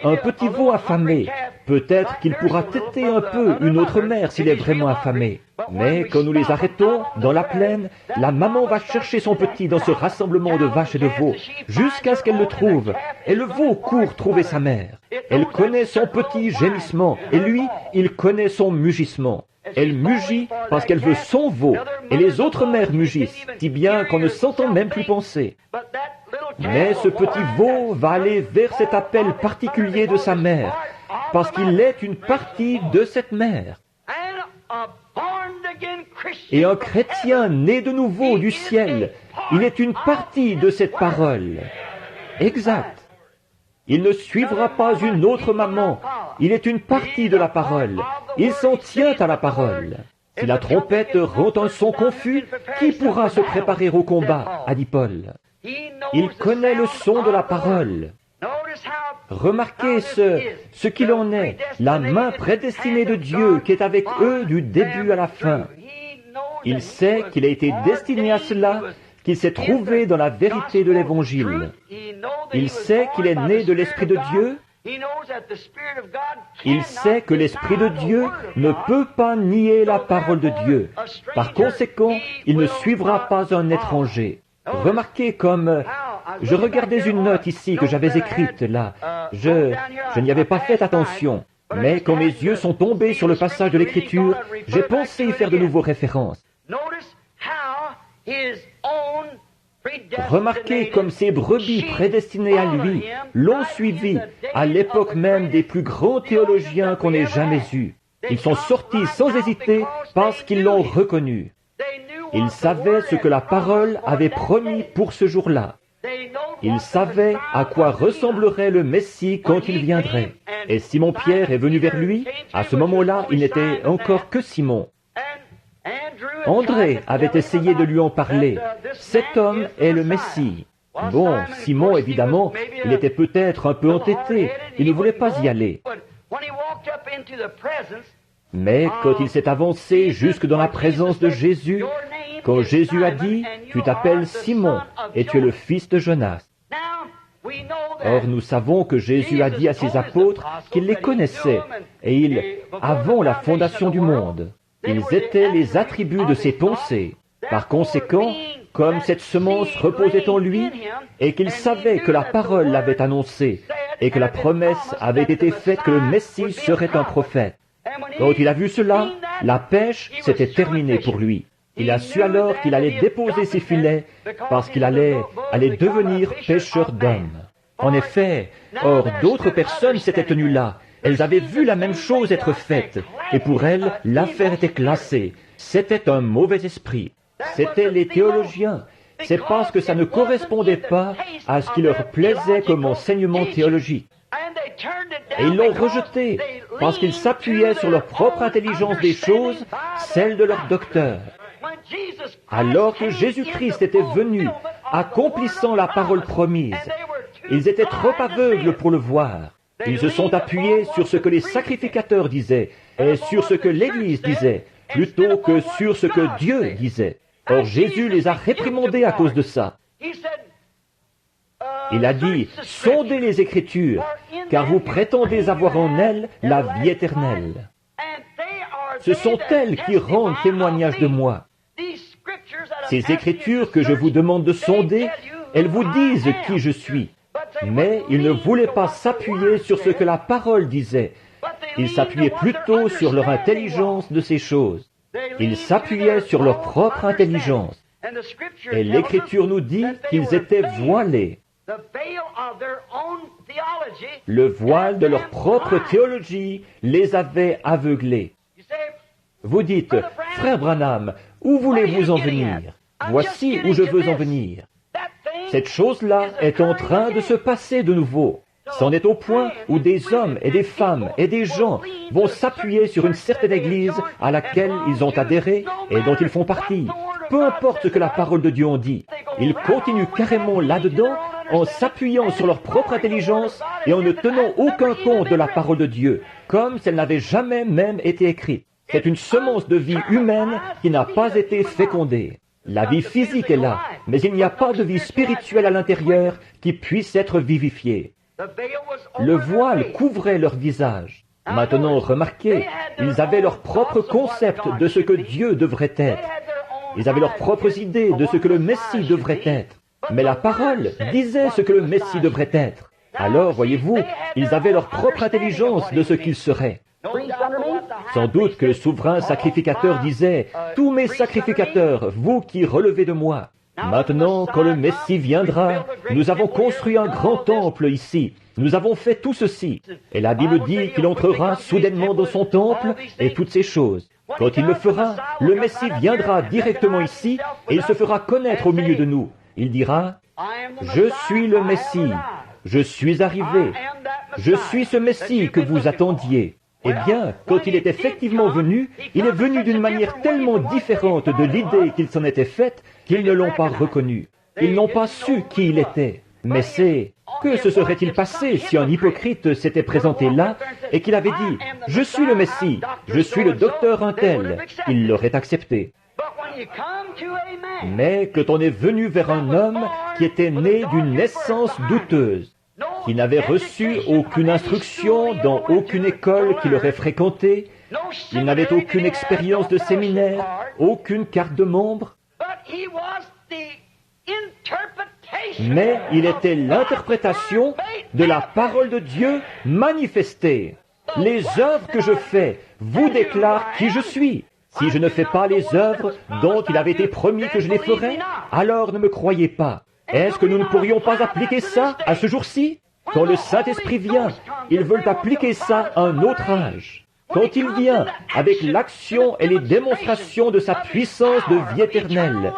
un petit veau affamé. Peut-être qu'il pourra téter un peu une autre mère s'il est vraiment affamé. Mais quand nous les arrêtons, dans la plaine, la maman va chercher son petit dans ce rassemblement de vaches et de veaux, jusqu'à ce qu'elle le trouve. Et le veau court trouver sa mère. Elle connaît son petit gémissement, et lui, il connaît son mugissement. Elle mugit parce qu'elle veut son veau, et les autres mères mugissent, si bien qu'on ne s'entend même plus penser. Mais ce petit veau va aller vers cet appel particulier de sa mère, parce qu'il est une partie de cette mère. Et un chrétien né de nouveau du ciel, il est une partie de cette parole. Exact. Il ne suivra pas une autre maman. Il est une partie de la parole. Il s'en tient à la parole. Si la trompette rend un son confus, qui pourra se préparer au combat, a dit Paul. Il connaît le son de la parole. Remarquez ce qu'il en est, la main prédestinée de Dieu qui est avec eux du début à la fin. Il sait qu'il a été destiné à cela, qu'il s'est trouvé dans la vérité de l'Évangile. Il sait qu'il est né de l'Esprit de Dieu. Il sait que l'Esprit de Dieu ne peut pas nier la parole de Dieu. Par conséquent, il ne suivra pas un étranger. Remarquez comme... Je regardais une note ici que j'avais écrite là. Je n'y avais pas fait attention. Mais quand mes yeux sont tombés sur le passage de l'Écriture, j'ai pensé y faire de nouveau référence. Remarquez comme ces brebis prédestinées à lui l'ont suivi à l'époque même des plus grands théologiens qu'on ait jamais eus. Ils sont sortis sans hésiter parce qu'ils l'ont reconnu. Ils savaient ce que la parole avait promis pour ce jour-là. Ils savaient à quoi ressemblerait le Messie quand il viendrait. Et Simon-Pierre est venu vers lui. À ce moment-là, il n'était encore que Simon. André avait essayé de lui en parler. Cet homme est le Messie. Bon, Simon, évidemment, il était peut-être un peu entêté. Il ne voulait pas y aller. Mais quand il s'est avancé jusque dans la présence de Jésus, quand Jésus a dit, « Tu t'appelles Simon, et tu es le fils de Jonas. » Or, nous savons que Jésus a dit à ses apôtres qu'il les connaissait, et avant la fondation du monde, ils étaient les attributs de ses pensées. Par conséquent, comme cette semence reposait en lui, et qu'il savait que la parole l'avait annoncé, et que la promesse avait été faite que le Messie serait un prophète. Quand il a vu cela, la pêche s'était terminée pour lui. Il a su alors qu'il allait déposer ses filets, parce qu'il allait devenir pêcheur d'hommes. En effet, or d'autres personnes s'étaient tenues là. Elles avaient vu la même chose être faite, et pour elles, l'affaire était classée. C'était un mauvais esprit. C'étaient les théologiens. C'est parce que ça ne correspondait pas à ce qui leur plaisait comme enseignement théologique. Et ils l'ont rejeté, parce qu'ils s'appuyaient sur leur propre intelligence des choses, celle de leur docteur. Alors que Jésus-Christ était venu, accomplissant la parole promise, ils étaient trop aveugles pour le voir. Ils se sont appuyés sur ce que les sacrificateurs disaient, et sur ce que l'Église disait, plutôt que sur ce que Dieu disait. Or Jésus les a réprimandés à cause de ça. Il a dit, « Sondez les Écritures, car vous prétendez avoir en elles la vie éternelle. Ce sont elles qui rendent témoignage de moi. Ces Écritures que je vous demande de sonder, elles vous disent qui je suis. » Mais ils ne voulaient pas s'appuyer sur ce que la parole disait. Ils s'appuyaient plutôt sur leur intelligence de ces choses. Ils s'appuyaient sur leur propre intelligence. Et l'Écriture nous dit qu'ils étaient voilés. Le voile de leur propre théologie les avait aveuglés. Vous dites, « Frère Branham, où voulez-vous en venir? Voici où je veux en venir. » Cette chose-là est en train de se passer de nouveau. C'en est au point où des hommes et des femmes et des gens vont s'appuyer sur une certaine église à laquelle ils ont adhéré et dont ils font partie. Peu importe ce que la parole de Dieu en dit, ils continuent carrément là-dedans en s'appuyant sur leur propre intelligence et en ne tenant aucun compte de la parole de Dieu, comme si elle n'avait jamais même été écrite. C'est une semence de vie humaine qui n'a pas été fécondée. La vie physique est là, mais il n'y a pas de vie spirituelle à l'intérieur qui puisse être vivifiée. Le voile couvrait leur visage. Maintenant, remarquez, ils avaient leur propre concept de ce que Dieu devrait être. Ils avaient leurs propres idées de ce que le Messie devrait être. Mais la parole disait ce que le Messie devrait être. Alors, voyez-vous, ils avaient leur propre intelligence de ce qu'il serait. Sans doute que le souverain sacrificateur disait, « Tous mes sacrificateurs, vous qui relevez de moi. Maintenant, quand le Messie viendra, nous avons construit un grand temple ici. Nous avons fait tout ceci. » Et la Bible dit qu'il entrera soudainement dans son temple et toutes ces choses. Quand il le fera, le Messie viendra directement ici et il se fera connaître au milieu de nous. Il dira, « Je suis le Messie. Je suis arrivé. Je suis ce Messie que vous attendiez. » Eh bien, quand il est effectivement venu, il est venu d'une manière tellement différente de l'idée qu'il s'en était faite qu'ils ne l'ont pas reconnu. Ils n'ont pas su qui il était. Mais que se serait-il passé si un hypocrite s'était présenté là et qu'il avait dit « Je suis le Messie, je suis le docteur un tel », il l'aurait accepté. Mais quand on est venu vers un homme qui était né d'une naissance douteuse, qui n'avait reçu aucune instruction dans aucune école qu'il aurait fréquentée, il n'avait aucune expérience de séminaire, aucune carte de membre, mais il était l'interprétation de la parole de Dieu manifestée. Les œuvres que je fais vous déclarent qui je suis. Si je ne fais pas les œuvres dont il avait été promis que je les ferais, alors ne me croyez pas. Est-ce que nous ne pourrions pas appliquer ça à ce jour-ci? Quand le Saint-Esprit vient, ils veulent appliquer ça à un autre âge. Quand il vient avec l'action et les démonstrations de sa puissance de vie éternelle,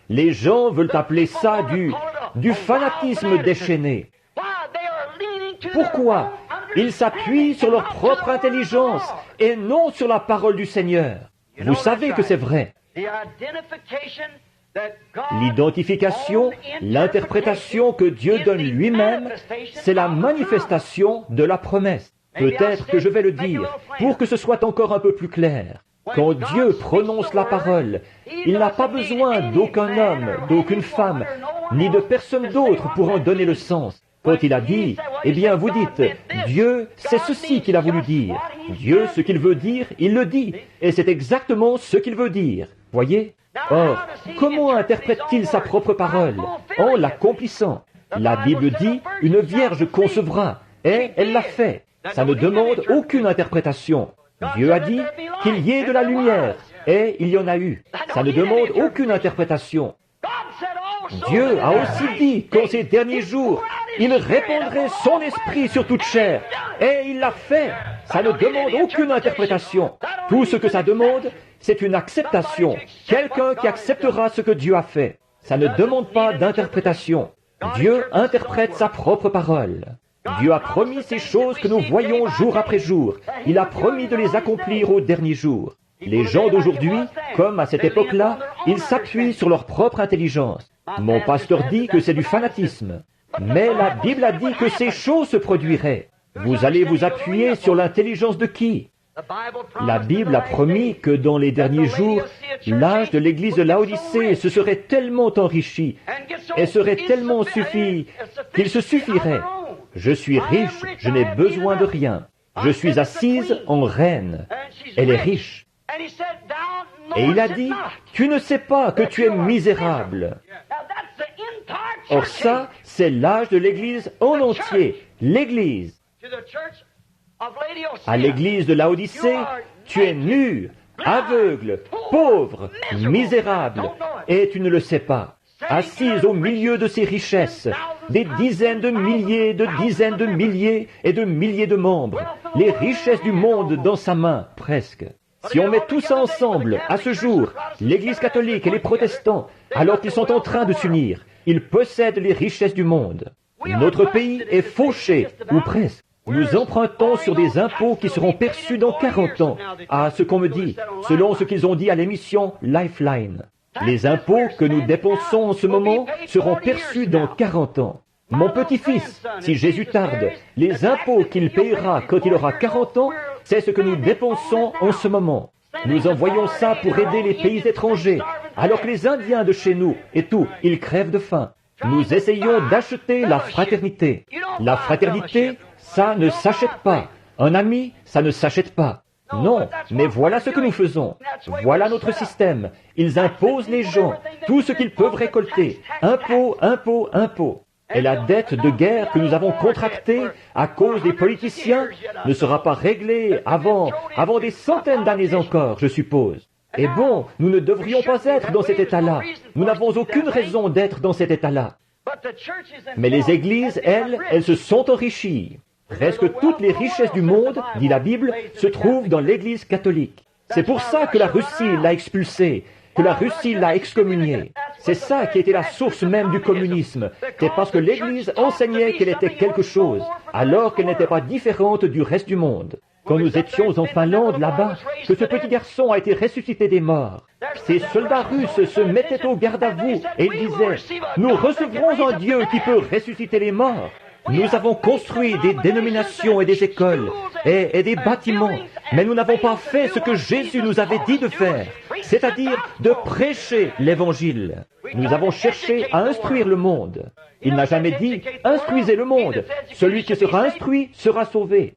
les gens veulent appeler ça du fanatisme déchaîné. Pourquoi? Ils s'appuient sur leur propre intelligence et non sur la parole du Seigneur. Vous savez que c'est vrai. L'identification, l'interprétation que Dieu donne lui-même, c'est la manifestation de la promesse. Peut-être que je vais le dire pour que ce soit encore un peu plus clair. Quand Dieu prononce la parole, il n'a pas besoin d'aucun homme, d'aucune femme, ni de personne d'autre pour en donner le sens. Quand il a dit, eh bien vous dites, Dieu, c'est ceci qu'il a voulu dire. Dieu, ce qu'il veut dire, il le dit. Et c'est exactement ce qu'il veut dire. Voyez? Or, comment interprète-t-il sa propre parole? En l'accomplissant. La Bible dit, une vierge concevra, et elle l'a fait. Ça ne demande aucune interprétation. Dieu a dit qu'il y ait de la lumière, et il y en a eu. Ça ne demande aucune interprétation. Dieu a aussi dit qu'en ces derniers jours, il répandrait son esprit sur toute chair. Et il l'a fait. Ça ne demande aucune interprétation. Tout ce que ça demande, c'est une acceptation. Quelqu'un qui acceptera ce que Dieu a fait. Ça ne demande pas d'interprétation. Dieu interprète sa propre parole. Dieu a promis ces choses que nous voyons jour après jour. Il a promis de les accomplir au dernier jour. Les gens d'aujourd'hui, comme à cette époque-là, ils s'appuient sur leur propre intelligence. Mon pasteur dit que c'est du fanatisme. Mais la Bible a dit que ces choses se produiraient. Vous allez vous appuyer sur l'intelligence de qui? La Bible a promis que dans les derniers jours, l'âge de l'église de Laodicée se serait tellement enrichi et serait tellement suffi qu'il se suffirait. Je suis riche, je n'ai besoin de rien. Je suis assise en reine. Elle est riche. Et il a dit, tu ne sais pas que tu es misérable. Or ça, c'est l'âge de l'Église en entier. L'Église. À l'Église de Laodicée, tu es nu, aveugle, pauvre, misérable, et tu ne le sais pas. Assise au milieu de ses richesses, des dizaines de milliers et de milliers de membres, les richesses du monde dans sa main, presque. Si on met tout ça ensemble, à ce jour, l'Église catholique et les protestants, alors qu'ils sont en train de s'unir, ils possèdent les richesses du monde. Notre pays est fauché, ou presque. Nous empruntons sur des impôts qui seront perçus dans 40 ans, à ce qu'on me dit, selon ce qu'ils ont dit à l'émission Lifeline. Les impôts que nous dépensons en ce moment seront perçus dans 40 ans. Mon petit-fils, si Jésus tarde, les impôts qu'il payera quand il aura 40 ans, c'est ce que nous dépensons en ce moment. Nous envoyons ça pour aider les pays étrangers, alors que les Indiens de chez nous et tout, ils crèvent de faim. Nous essayons d'acheter la fraternité. La fraternité, ça ne s'achète pas. Un ami, ça ne s'achète pas. Non, mais voilà ce que nous faisons. Voilà notre système. Ils imposent les gens tout ce qu'ils peuvent récolter. Impôts, impôts, impôts. Et la dette de guerre que nous avons contractée à cause des politiciens ne sera pas réglée avant des centaines d'années encore, je suppose. Et bon, nous ne devrions pas être dans cet état-là. Nous n'avons aucune raison d'être dans cet état-là. Mais les églises, elles se sont enrichies. Presque toutes les richesses du monde, dit la Bible, se trouvent dans l'Église catholique. C'est pour ça que la Russie l'a expulsé, que la Russie l'a excommunié. C'est ça qui était la source même du communisme. C'est parce que l'Église enseignait qu'elle était quelque chose, alors qu'elle n'était pas différente du reste du monde. Quand nous étions en Finlande, là-bas, que ce petit garçon a été ressuscité des morts, ces soldats russes se mettaient au garde à vous et ils disaient « Nous recevrons un Dieu qui peut ressusciter les morts. » Nous avons construit des dénominations et des écoles et des bâtiments, mais nous n'avons pas fait ce que Jésus nous avait dit de faire, c'est-à-dire de prêcher l'Évangile. Nous avons cherché à instruire le monde. Il n'a jamais dit « Instruisez le monde. Celui qui sera instruit sera sauvé. »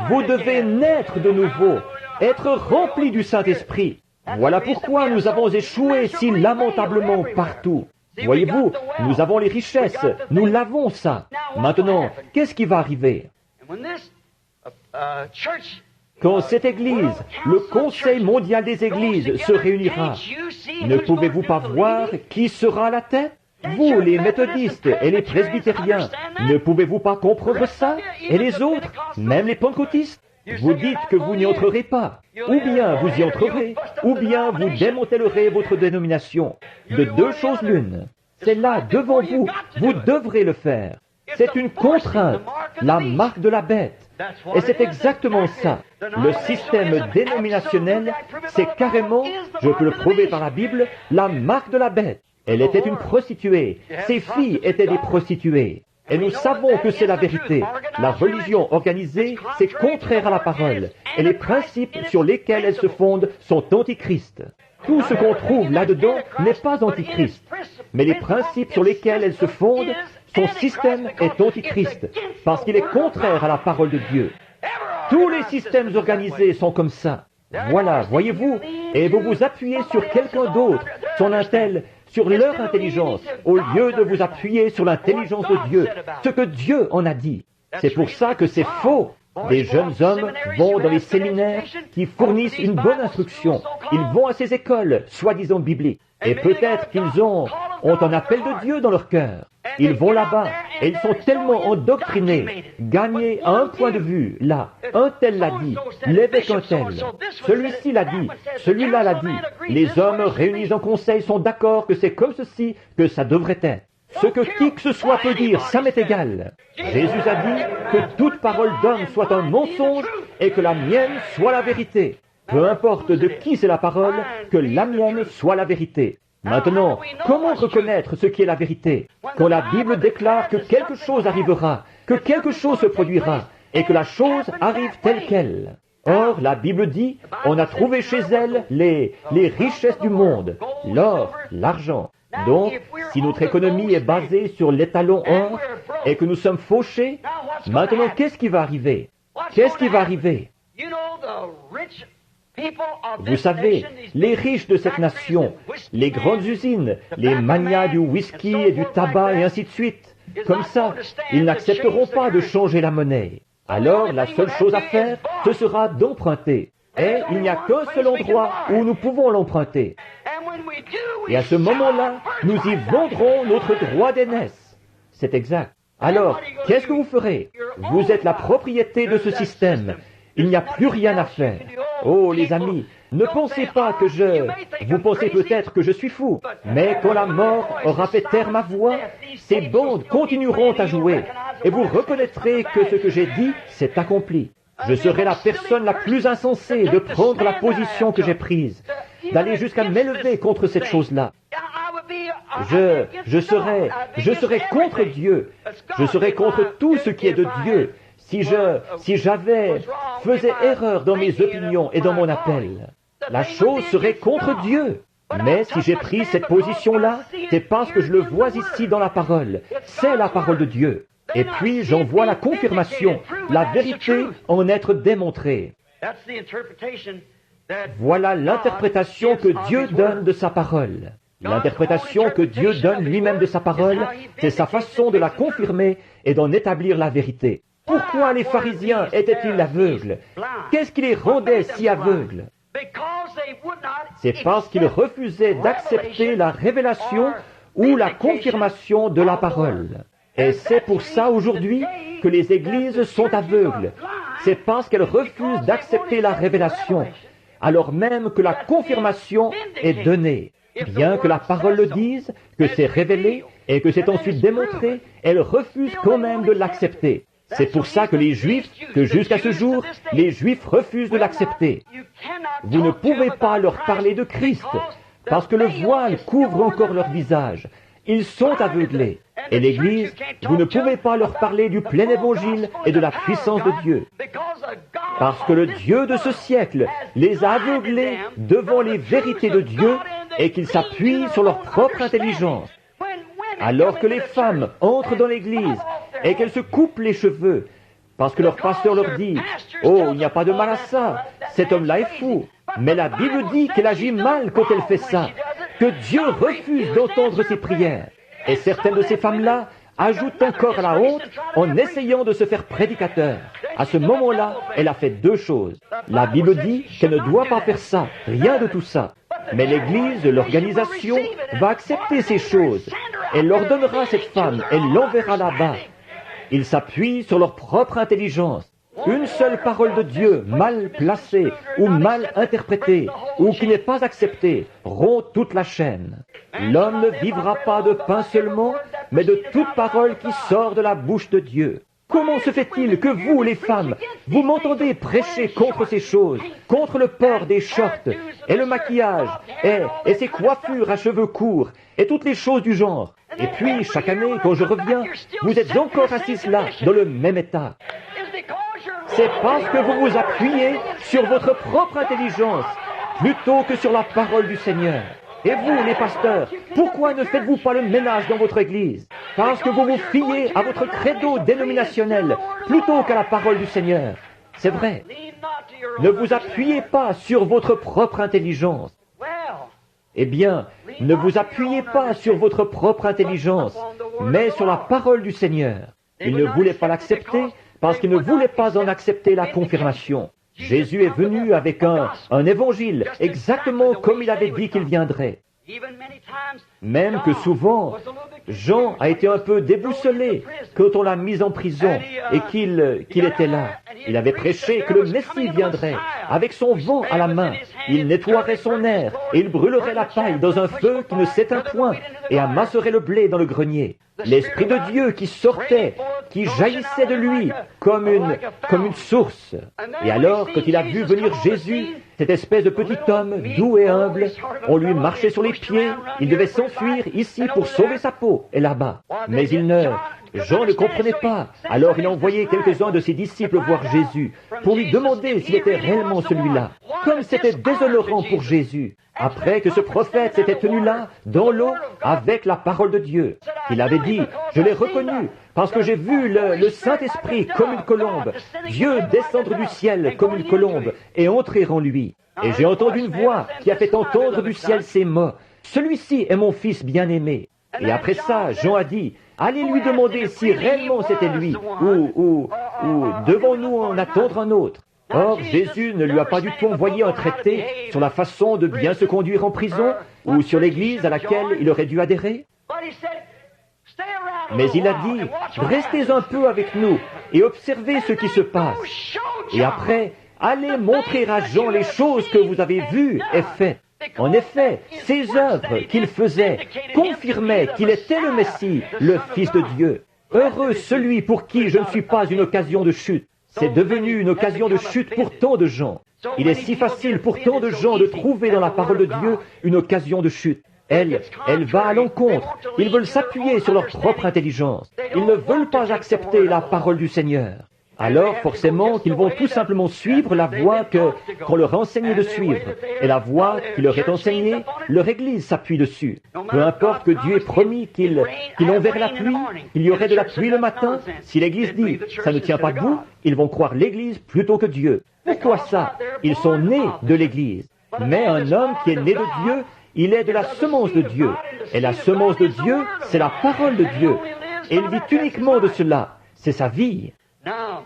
Vous devez naître de nouveau, être rempli du Saint-Esprit. Voilà pourquoi nous avons échoué si lamentablement partout. Voyez-vous, nous avons les richesses, nous l'avons ça. Maintenant, qu'est-ce qui va arriver? Quand cette Église, le Conseil mondial des Églises, se réunira, ne pouvez-vous pas voir qui sera à la tête? Vous, les méthodistes et les presbytériens, ne pouvez-vous pas comprendre ça? Et les autres, même les pentecôtistes? Vous dites que vous n'y entrerez pas. Ou bien vous y entrerez, ou bien vous démantellerez votre dénomination. De deux choses l'une. C'est là, devant vous, vous devrez le faire. C'est une contrainte, la marque de la bête. Et c'est exactement ça. Le système dénominationnel, c'est carrément, je peux le prouver par la Bible, la marque de la bête. Elle était une prostituée. Ses filles étaient des prostituées. Et nous savons que c'est la vérité. La religion organisée, c'est contraire à la parole. Et les principes sur lesquels elle se fonde sont antichrists. Tout ce qu'on trouve là-dedans n'est pas antichrist. Mais les principes sur lesquels elle se fonde, son système est antichrist, parce qu'il est contraire à la parole de Dieu. Tous les systèmes organisés sont comme ça. Voilà, voyez-vous, et vous vous appuyez sur quelqu'un d'autre, sur leur intelligence, au lieu de vous appuyer sur l'intelligence de Dieu, ce que Dieu en a dit. C'est pour ça que c'est faux. Des jeunes hommes vont dans les séminaires qui fournissent une bonne instruction. Ils vont à ces écoles, soi-disant bibliques. Et peut-être qu'ils ont un appel de Dieu dans leur cœur. Ils vont là-bas et ils sont tellement endoctrinés, gagnés à un point de vue. Là, un tel l'a dit, l'évêque un tel, celui-ci l'a dit, celui-là l'a dit. Les hommes réunis en conseil sont d'accord que c'est comme ceci que ça devrait être. Ce que qui que ce soit peut dire, ça m'est égal. Jésus a dit que toute parole d'homme soit un mensonge et que la mienne soit la vérité. Peu importe de qui c'est la parole, que la mienne soit la vérité. Maintenant, comment reconnaître ce qui est la vérité? Quand la Bible déclare que quelque chose arrivera, que quelque chose se produira, et que la chose arrive telle qu'elle. Or, la Bible dit, on a trouvé chez elle les richesses du monde, l'or, l'argent. Donc, si notre économie est basée sur l'étalon or, et que nous sommes fauchés, maintenant qu'est-ce qui va arriver? Qu'est-ce qui va arriver? Vous savez, les riches de cette nation, les grandes usines, les manias du whisky et du tabac et ainsi de suite, comme ça, ils n'accepteront pas de changer la monnaie. Alors, la seule chose à faire, ce sera d'emprunter. Et il n'y a qu'un seul endroit où nous pouvons l'emprunter. Et à ce moment-là, nous y vendrons notre droit d'aînesse. C'est exact. Alors, qu'est-ce que vous ferez? Vous êtes la propriété de ce système. Il n'y a plus rien à faire. Oh, les amis, ne pensez pas que vous pensez peut-être que je suis fou, mais quand la mort aura fait taire ma voix, ces bandes continueront à jouer, et vous reconnaîtrez que ce que j'ai dit s'est accompli. Je serai la personne la plus insensée de prendre la position que j'ai prise, d'aller jusqu'à m'élever contre cette chose-là. Je serai contre Dieu, je serai contre tout ce qui est de Dieu, si faisais erreur dans mes opinions et dans mon appel. La chose serait contre Dieu. Mais si j'ai pris cette position-là, c'est parce que je le vois ici dans la parole. C'est la parole de Dieu. Et puis j'en vois la confirmation, la vérité en être démontrée. Voilà l'interprétation que Dieu donne de sa parole. L'interprétation que Dieu donne lui-même de sa parole, c'est sa façon de la confirmer et d'en établir la vérité. Pourquoi les pharisiens étaient-ils aveugles? Qu'est-ce qui les rendait si aveugles? C'est parce qu'ils refusaient d'accepter la révélation ou la confirmation de la parole. Et c'est pour ça aujourd'hui que les églises sont aveugles. C'est parce qu'elles refusent d'accepter la révélation, alors même que la confirmation est donnée. Bien que la parole le dise, que c'est révélé et que c'est ensuite démontré, elles refusent quand même de l'accepter. C'est pour ça que jusqu'à ce jour, les Juifs refusent de l'accepter. Vous ne pouvez pas leur parler de Christ, parce que le voile couvre encore leur visage. Ils sont aveuglés. Et l'Église, vous ne pouvez pas leur parler du plein évangile et de la puissance de Dieu. Parce que le Dieu de ce siècle les a aveuglés devant les vérités de Dieu et qu'ils s'appuient sur leur propre intelligence. Alors que les femmes entrent dans l'Église et qu'elles se coupent les cheveux, parce que leur pasteur leur dit « Oh, il n'y a pas de mal à ça, cet homme-là est fou. » Mais la Bible dit qu'elle agit mal quand elle fait ça, que Dieu refuse d'entendre ses prières. Et certaines de ces femmes-là ajoutent encore à la honte en essayant de se faire prédicateur. À ce moment-là, elle a fait deux choses. La Bible dit qu'elle ne doit pas faire ça, rien de tout ça. Mais l'Église, l'organisation, va accepter ces choses. Elle leur donnera cette femme, elle l'enverra là-bas. Ils s'appuient sur leur propre intelligence. Une seule parole de Dieu, mal placée ou mal interprétée, ou qui n'est pas acceptée, rompt toute la chaîne. L'homme ne vivra pas de pain seulement, mais de toute parole qui sort de la bouche de Dieu. Comment se fait-il que vous, les femmes, vous m'entendez prêcher contre ces choses, contre le port des shorts, et le maquillage, et ces coiffures à cheveux courts, et toutes les choses du genre? Et puis, chaque année, quand je reviens, vous êtes encore assis là, dans le même état. C'est parce que vous vous appuyez sur votre propre intelligence, plutôt que sur la parole du Seigneur. Et vous, les pasteurs, pourquoi ne faites-vous pas le ménage dans votre Église? Parce que vous vous fiez à votre credo dénominationnel, plutôt qu'à la parole du Seigneur. C'est vrai. Ne vous appuyez pas sur votre propre intelligence. Eh bien, ne vous appuyez pas sur votre propre intelligence, mais sur la parole du Seigneur. Il ne voulait pas l'accepter parce qu'il ne voulait pas en accepter la confirmation. Jésus est venu avec un évangile, exactement comme il avait dit qu'il viendrait. Même que souvent, Jean a été un peu déboussolé quand on l'a mis en prison et qu'il était là. Il avait prêché que le Messie viendrait, avec son vent à la main. Il nettoierait son air et il brûlerait la paille dans un feu qui ne s'éteint point et amasserait le blé dans le grenier. L'Esprit de Dieu qui sortait, qui jaillissait de lui comme une source. Et alors, quand il a vu venir Jésus, cette espèce de petit homme doux et humble, on lui marchait sur les pieds, il devait s'enfuir ici pour sauver sa peau, et là-bas. Mais Jean ne comprenait pas. Alors il a envoyé quelques-uns de ses disciples voir Jésus pour lui demander s'il était réellement celui-là. Comme c'était déshonorant pour Jésus, après que ce prophète s'était tenu là, dans l'eau, avec la parole de Dieu. Il avait dit, je l'ai reconnu, parce que j'ai vu le Saint-Esprit comme une colombe, Dieu descendre du ciel comme une colombe et entrer en lui. Et j'ai entendu une voix qui a fait entendre du ciel ces mots, celui-ci est mon fils bien-aimé. Et après ça, Jean a dit, allez lui demander si réellement c'était lui, ou devons-nous en attendre un autre. Or, Jésus ne lui a pas du tout envoyé un traité sur la façon de bien se conduire en prison, ou sur l'Église à laquelle il aurait dû adhérer. Mais il a dit, restez un peu avec nous et observez ce qui se passe. Et après, allez montrer à Jean les choses que vous avez vues et faites. En effet, ces œuvres qu'il faisait confirmaient qu'il était le Messie, le Fils de Dieu. Heureux celui pour qui je ne suis pas une occasion de chute. C'est devenu une occasion de chute pour tant de gens. Il est si facile pour tant de gens de trouver dans la parole de Dieu une occasion de chute. Elle va à l'encontre. Ils veulent s'appuyer sur leur propre intelligence. Ils ne veulent pas accepter la parole du Seigneur. Alors, forcément, qu'ils vont tout simplement suivre la voie qu'on leur a enseigné de suivre. Et la voie qui leur est enseignée, leur Église s'appuie dessus. Peu importe que Dieu ait promis qu'il enverrait la pluie, qu'il y aurait de la pluie le matin, si l'Église dit « ça ne tient pas debout », ils vont croire l'Église plutôt que Dieu. Pourquoi ça? Ils sont nés de l'Église. Mais un homme qui est né de Dieu, il est de la semence de Dieu. Et la semence de Dieu, c'est la parole de Dieu. Et il vit uniquement de cela. C'est sa vie.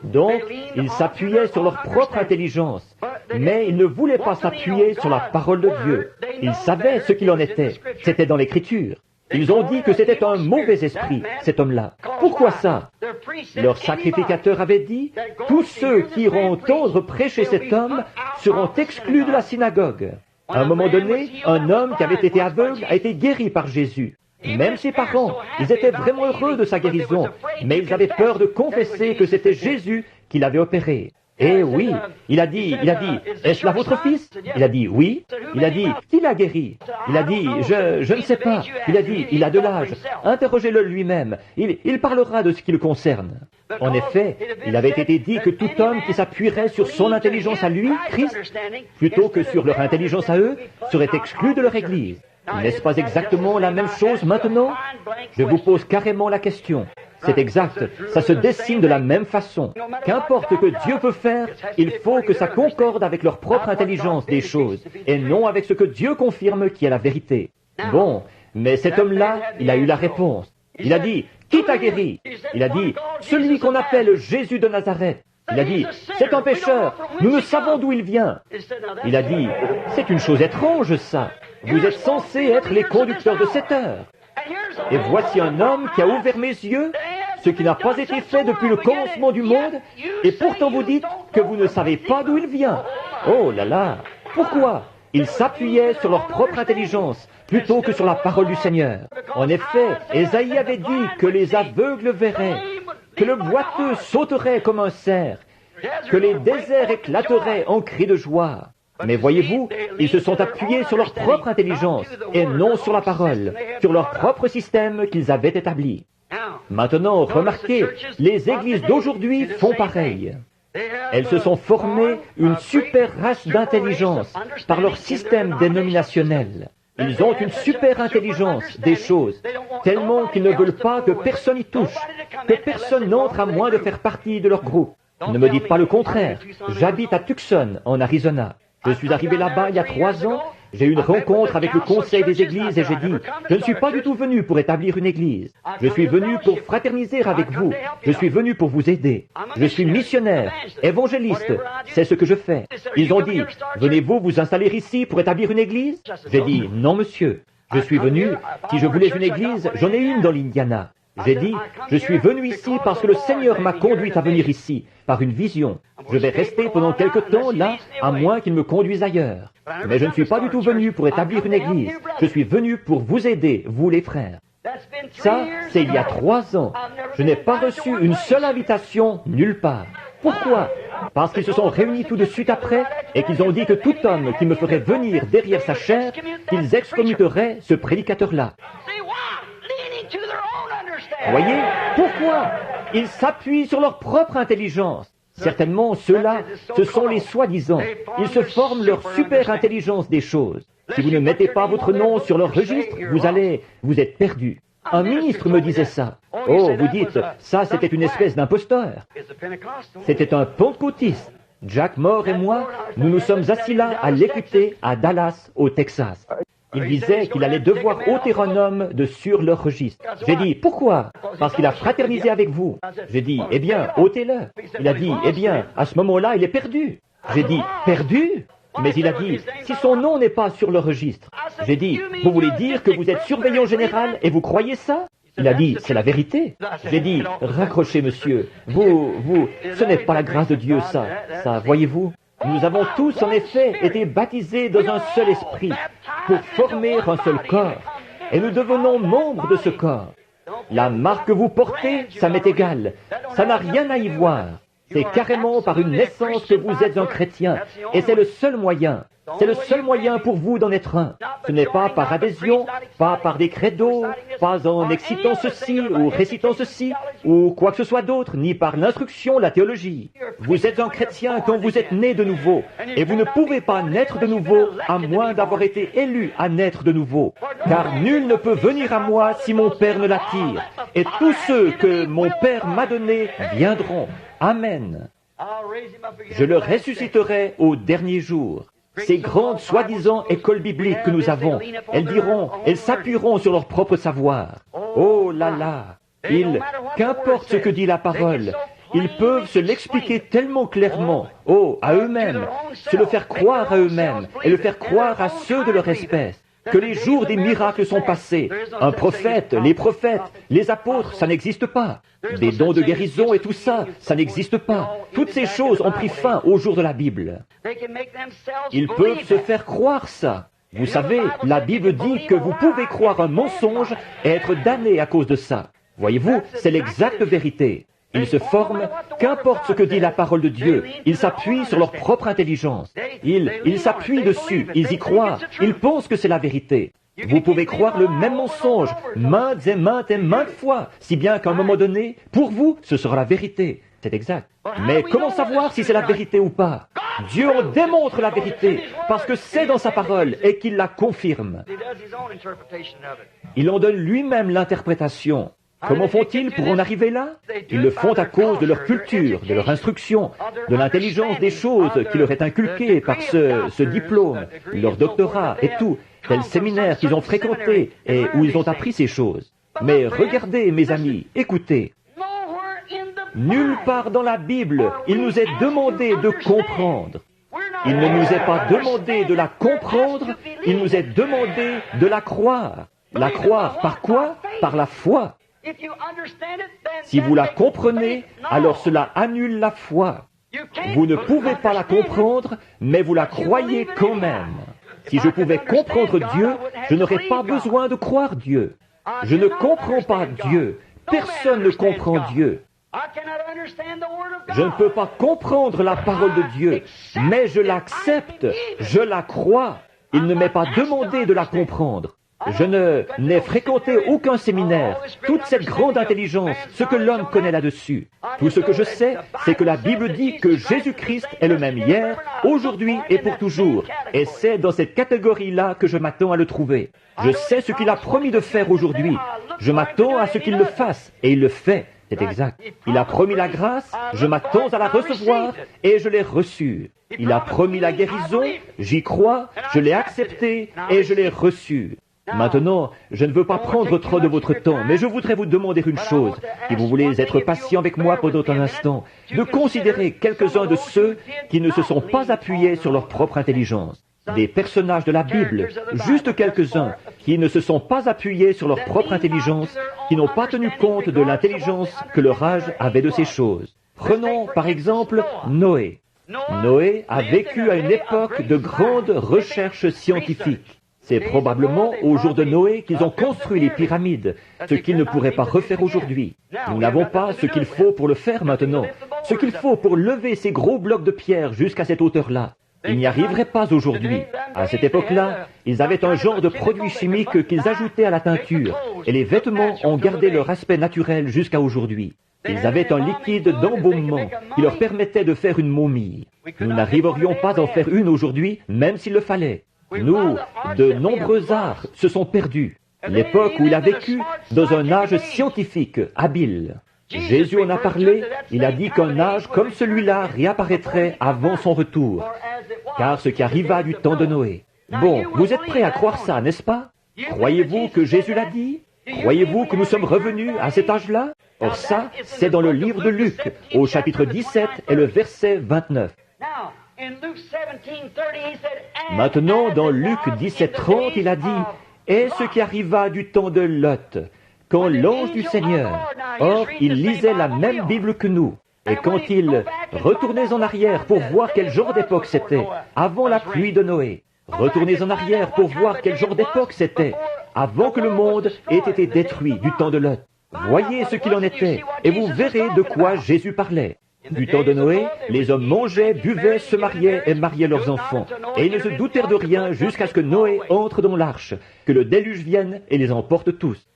Donc, ils s'appuyaient sur leur propre intelligence, mais ils ne voulaient pas s'appuyer sur la parole de Dieu. Ils savaient ce qu'il en était. C'était dans l'Écriture. Ils ont dit que c'était un mauvais esprit, cet homme-là. Pourquoi ça? Leur sacrificateur avait dit, tous ceux qui iront entendre prêcher cet homme seront exclus de la synagogue. À un moment donné, un homme qui avait été aveugle a été guéri par Jésus. Même ses parents, ils étaient vraiment heureux de sa guérison, mais ils avaient peur de confesser que c'était Jésus qui l'avait opéré. Et oui, il a dit, est-ce là votre fils? Il a dit oui. Il a dit, qui l'a guéri? Il a dit, je ne sais pas. Il a dit, il a de l'âge. Interrogez-le lui-même. Il parlera de ce qui le concerne. En effet, il avait été dit que tout homme qui s'appuierait sur son intelligence à lui, Christ, plutôt que sur leur intelligence à eux, serait exclu de leur Église. N'est-ce pas exactement la même chose maintenant? Je vous pose carrément la question. C'est exact, ça se dessine de la même façon. Qu'importe ce que Dieu peut faire, il faut que ça concorde avec leur propre intelligence des choses, et non avec ce que Dieu confirme qui est la vérité. Bon, mais cet homme-là, il a eu la réponse. Il a dit, qui t'a guéri? Il a dit, celui qu'on appelle Jésus de Nazareth. Il a dit, c'est un pécheur, nous ne savons d'où il vient. Il a dit, c'est une chose étrange ça. Vous êtes censés être les conducteurs de cette heure. Et voici un homme qui a ouvert mes yeux, ce qui n'a pas été fait depuis le commencement du monde, et pourtant vous dites que vous ne savez pas d'où il vient. Oh là là! Pourquoi? Ils s'appuyaient sur leur propre intelligence, plutôt que sur la parole du Seigneur. En effet, Ésaïe avait dit que les aveugles verraient, que le boiteux sauterait comme un cerf, que les déserts éclateraient en cris de joie. Mais voyez-vous, ils se sont appuyés sur leur propre intelligence et non sur la parole, sur leur propre système qu'ils avaient établi. Maintenant, remarquez, les églises d'aujourd'hui font pareil. Elles se sont formées une super race d'intelligence par leur système dénominationnel. Ils ont une super intelligence des choses, tellement qu'ils ne veulent pas que personne y touche, que personne n'entre à moins de faire partie de leur groupe. Ne me dites pas le contraire. J'habite à Tucson, en Arizona. Je suis arrivé là-bas il y a 3 ans. J'ai eu une rencontre avec le conseil des églises et j'ai dit, je ne suis pas du tout venu pour établir une église. Je suis venu pour fraterniser avec vous. Je suis venu pour vous aider. Je suis missionnaire, évangéliste. C'est ce que je fais. Ils ont dit, venez-vous vous installer ici pour établir une église? J'ai dit, non monsieur. Je suis venu, si je voulais une église, j'en ai une dans l'Indiana. J'ai dit, je suis venu ici parce que le Seigneur m'a conduit à venir ici, par une vision. Je vais rester pendant quelque temps là, à moins qu'il me conduise ailleurs. Mais je ne suis pas du tout venu pour établir une église. Je suis venu pour vous aider, vous les frères. Ça, c'est il y a 3 ans. Je n'ai pas reçu une seule invitation nulle part. Pourquoi? Parce qu'ils se sont réunis tout de suite après et qu'ils ont dit que tout homme qui me ferait venir derrière sa chair, qu'ils excommunieraient ce prédicateur-là. Voyez, pourquoi? Ils s'appuient sur leur propre intelligence. Certainement, ceux-là, ce sont les soi-disant. Ils se forment leur super intelligence des choses. Si vous ne mettez pas votre nom sur leur registre, vous êtes perdu. Un ministre me disait ça. Oh, vous dites, ça c'était une espèce d'imposteur. C'était un pentecôtiste. Jack Moore et moi, nous nous sommes assis là à l'écouter à Dallas, au Texas. Il disait qu'il allait devoir ôter un homme de sur leur registre. J'ai dit, pourquoi? Parce qu'il a fraternisé avec vous. J'ai dit, eh bien, ôtez-le. Il a dit, eh bien, à ce moment-là, il est perdu. J'ai dit, perdu? Mais il a dit, si son nom n'est pas sur le registre. J'ai dit, vous voulez dire que vous êtes surveillant général et vous croyez ça? Il a dit, c'est la vérité. J'ai dit, raccrochez monsieur. Ce n'est pas la grâce de Dieu ça, voyez-vous? Nous avons tous, en effet, été baptisés dans un seul esprit pour former un seul corps. Et nous devenons membres de ce corps. La marque que vous portez, ça m'est égal. Ça n'a rien à y voir. C'est carrément par une naissance que vous êtes un chrétien. Et c'est le seul moyen. C'est le seul moyen pour vous d'en être un. Ce n'est pas par adhésion, pas par des credos, pas en excitant ceci ou récitant ceci, ou quoi que ce soit d'autre, ni par l'instruction, la théologie. Vous êtes un chrétien quand vous êtes né de nouveau, et vous ne pouvez pas naître de nouveau à moins d'avoir été élu à naître de nouveau. Car nul ne peut venir à moi si mon Père ne l'attire, et tous ceux que mon Père m'a donnés viendront. Amen. Je le ressusciterai au dernier jour. Ces grandes soi-disant écoles bibliques que nous avons, elles s'appuieront sur leur propre savoir. Oh là là, qu'importe ce que dit la parole, ils peuvent se l'expliquer tellement clairement, à eux-mêmes, se le faire croire à eux-mêmes et le faire croire à ceux de leur espèce. Que les jours des miracles sont passés. Un prophète, les apôtres, ça n'existe pas. Des dons de guérison et tout ça, ça n'existe pas. Toutes ces choses ont pris fin au jour de la Bible. Ils peuvent se faire croire ça. Vous savez, la Bible dit que vous pouvez croire un mensonge et être damné à cause de ça. Voyez-vous, c'est l'exacte vérité. Ils se forment, qu'importe ce que dit la parole de Dieu, ils s'appuient sur leur propre intelligence. Ils s'appuient dessus, ils y croient, ils pensent que c'est la vérité. Vous pouvez croire le même mensonge maintes et maintes fois, si bien qu'à un moment donné, pour vous, ce sera la vérité. C'est exact. Mais comment savoir si c'est la vérité ou pas? Dieu en démontre la vérité, parce que c'est dans sa parole et qu'il la confirme. Il en donne lui-même l'interprétation. Comment font-ils pour en arriver là? Ils le font à cause de leur culture, de leur instruction, de l'intelligence des choses qui leur est inculquée par ce diplôme, leur doctorat et tout, tel séminaire qu'ils ont fréquenté et où ils ont appris ces choses. Mais regardez, mes amis, écoutez. Nulle part dans la Bible, il nous est demandé de comprendre. Il ne nous est pas demandé de la comprendre, il nous est demandé de la croire. La croire par quoi? Par la foi. Si vous la comprenez, alors cela annule la foi. Vous ne pouvez pas la comprendre, mais vous la croyez quand même. Si je pouvais comprendre Dieu, je n'aurais pas besoin de croire Dieu. Je ne comprends pas Dieu. Personne ne comprend Dieu. Je ne peux pas comprendre la parole de Dieu, mais je l'accepte, je la crois. Il ne m'est pas demandé de la comprendre. Je n'ai fréquenté aucun séminaire, toute cette grande intelligence, ce que l'homme connaît là-dessus. Tout ce que je sais, c'est que la Bible dit que Jésus-Christ est le même hier, aujourd'hui et pour toujours. Et c'est dans cette catégorie-là que je m'attends à le trouver. Je sais ce qu'il a promis de faire aujourd'hui. Je m'attends à ce qu'il le fasse, et il le fait. C'est exact. Il a promis la grâce, je m'attends à la recevoir, et je l'ai reçue. Il a promis la guérison, j'y crois, je l'ai accepté, et je l'ai reçue. Maintenant, je ne veux pas prendre trop de votre temps, mais je voudrais vous demander une chose, si vous voulez être patient avec moi pendant un instant, de considérer quelques-uns de ceux qui ne se sont pas appuyés sur leur propre intelligence. Des personnages de la Bible, juste quelques-uns, qui ne se sont pas appuyés sur leur propre intelligence, qui n'ont pas tenu compte de l'intelligence que leur âge avait de ces choses. Prenons par exemple Noé. Noé a vécu à une époque de grande recherche scientifique. C'est probablement au jour de Noé qu'ils ont construit les pyramides, ce qu'ils ne pourraient pas refaire aujourd'hui. Nous n'avons pas ce qu'il faut pour le faire maintenant, ce qu'il faut pour lever ces gros blocs de pierre jusqu'à cette hauteur-là. Ils n'y arriveraient pas aujourd'hui. À cette époque-là, ils avaient un genre de produit chimique qu'ils ajoutaient à la teinture, et les vêtements ont gardé leur aspect naturel jusqu'à aujourd'hui. Ils avaient un liquide d'embaumement qui leur permettait de faire une momie. Nous n'arriverions pas à en faire une aujourd'hui, même s'il le fallait. Nous, de nombreux arts se sont perdus. L'époque où il a vécu dans un âge scientifique habile. Jésus en a parlé, il a dit qu'un âge comme celui-là réapparaîtrait avant son retour. Car ce qui arriva du temps de Noé. Bon, vous êtes prêts à croire ça, n'est-ce pas? Croyez-vous que Jésus l'a dit? Croyez-vous que nous sommes revenus à cet âge-là? Or ça, c'est dans le livre de Luc, au chapitre 17 et le verset 29. Maintenant, dans Luc 17:30, il a dit, « Et ce qui arriva du temps de Lot, quand l'ange du Seigneur, or il lisait la même Bible que nous, et quand il retournait en arrière pour voir quel genre d'époque c'était, avant la pluie de Noé, retournez en arrière pour voir quel genre d'époque c'était, avant que le monde ait été détruit du temps de Lot. Voyez ce qu'il en était, et vous verrez de quoi Jésus parlait. Du temps de Noé, les hommes mangeaient, buvaient, se mariaient et mariaient leurs enfants. Et ils ne se doutèrent de rien jusqu'à ce que Noé entre dans l'arche, que le déluge vienne et les emporte tous.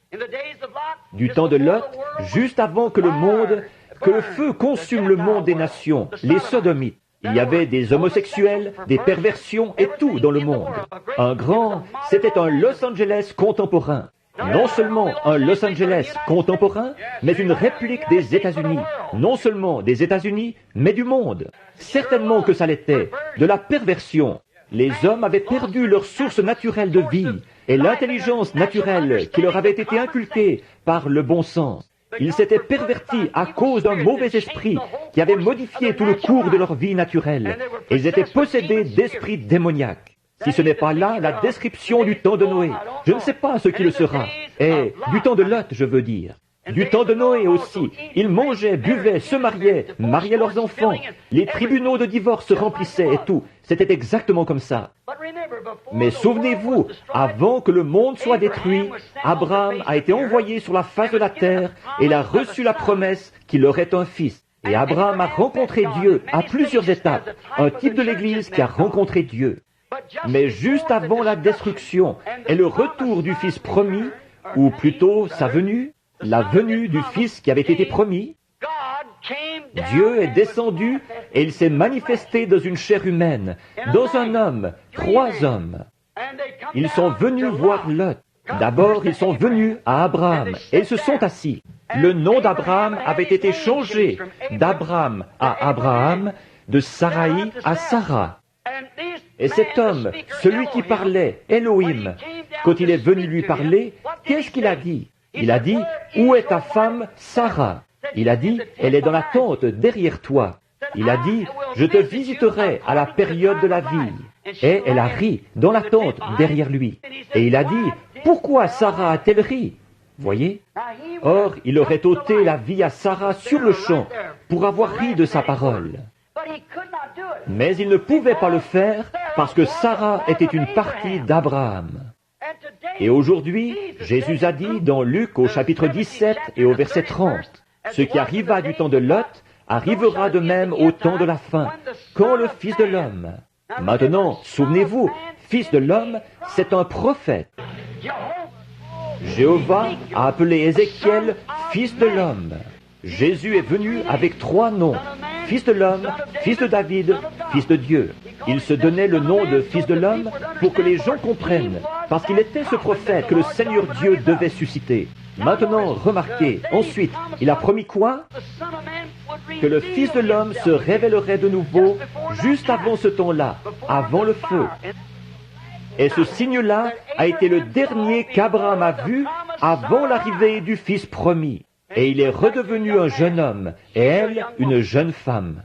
Du temps de Lot, juste avant que le feu consume le monde des nations, les sodomites. Il y avait des homosexuels, des perversions et tout dans le monde. C'était un Los Angeles contemporain. Non seulement un Los Angeles contemporain, mais une réplique des États-Unis. Non seulement des États-Unis, mais du monde. Certainement que ça l'était. De la perversion. Les hommes avaient perdu leur source naturelle de vie et l'intelligence naturelle qui leur avait été inculquée par le bon sens. Ils s'étaient pervertis à cause d'un mauvais esprit qui avait modifié tout le cours de leur vie naturelle. Et ils étaient possédés d'esprits démoniaques. Si ce n'est pas là la description du temps de Noé, je ne sais pas ce qui le sera. Et du temps de Lot, je veux dire. Du temps de Noé aussi. Ils mangeaient, buvaient, se mariaient leurs enfants. Les tribunaux de divorce se remplissaient et tout. C'était exactement comme ça. Mais souvenez-vous, avant que le monde soit détruit, Abraham a été envoyé sur la face de la terre et il a reçu la promesse qu'il aurait un fils. Et Abraham a rencontré Dieu à plusieurs étapes. Un type de l'Église qui a rencontré Dieu. Mais juste avant la destruction et le retour du Fils promis, ou plutôt sa venue, la venue du Fils qui avait été promis, Dieu est descendu et il s'est manifesté dans une chair humaine, dans un homme, 3 hommes. Ils sont venus voir Lot. D'abord, ils sont venus à Abraham et ils se sont assis. Le nom d'Abraham avait été changé d'Abraham à Abraham, de Sarai à Sarah. Et cet homme, celui qui parlait, Elohim, quand il est venu lui parler, qu'est-ce qu'il a dit? Il a dit, « Où est ta femme, Sarah ?» Il a dit, « Elle est dans la tente derrière toi. » Il a dit, « Je te visiterai à la période de la vie. » Et elle a ri dans la tente derrière lui. Et il a dit, « Pourquoi Sarah a-t-elle ri ?» Voyez? Or, il aurait ôté la vie à Sarah sur le champ pour avoir ri de sa parole. Mais il ne pouvait pas le faire parce que Sarah était une partie d'Abraham. Et aujourd'hui, Jésus a dit dans Luc au chapitre 17 et au verset 30, Ce qui arriva du temps de Lot arrivera de même au temps de la fin, quand le Fils de l'homme. Maintenant, souvenez-vous, Fils de l'homme, c'est un prophète. Jéhovah a appelé Ézéchiel Fils de l'homme. Jésus est venu avec 3 noms. Fils de l'homme, Fils de David, Fils de Dieu. Il se donnait le nom de Fils de l'homme pour que les gens comprennent, parce qu'il était ce prophète que le Seigneur Dieu devait susciter. Maintenant, remarquez, ensuite, il a promis quoi? Que le Fils de l'homme se révélerait de nouveau juste avant ce temps-là, avant le feu. Et ce signe-là a été le dernier qu'Abraham a vu avant l'arrivée du Fils promis. Et il est redevenu un jeune homme, et elle, une jeune femme.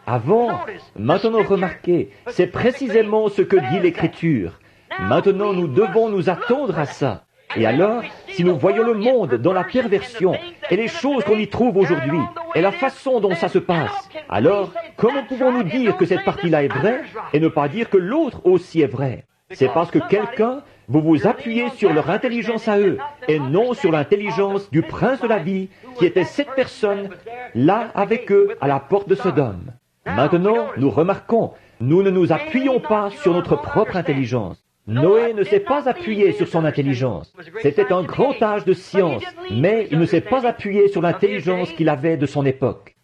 Avant, maintenant remarquez, c'est précisément ce que dit l'Écriture. Maintenant, nous devons nous attendre à ça. Et alors, si nous voyons le monde dans la perversion, et les choses qu'on y trouve aujourd'hui, et la façon dont ça se passe, alors, comment pouvons-nous dire que cette partie-là est vraie, et ne pas dire que l'autre aussi est vraie? C'est parce que quelqu'un, vous vous appuyez sur leur intelligence à eux, et non sur l'intelligence du prince de la vie, qui était cette personne, là avec eux, à la porte de Sodome. Maintenant, nous remarquons, nous ne nous appuyons pas sur notre propre intelligence. Noé ne s'est pas appuyé sur son intelligence. C'était un grand âge de science, mais il ne s'est pas appuyé sur l'intelligence qu'il avait de son époque.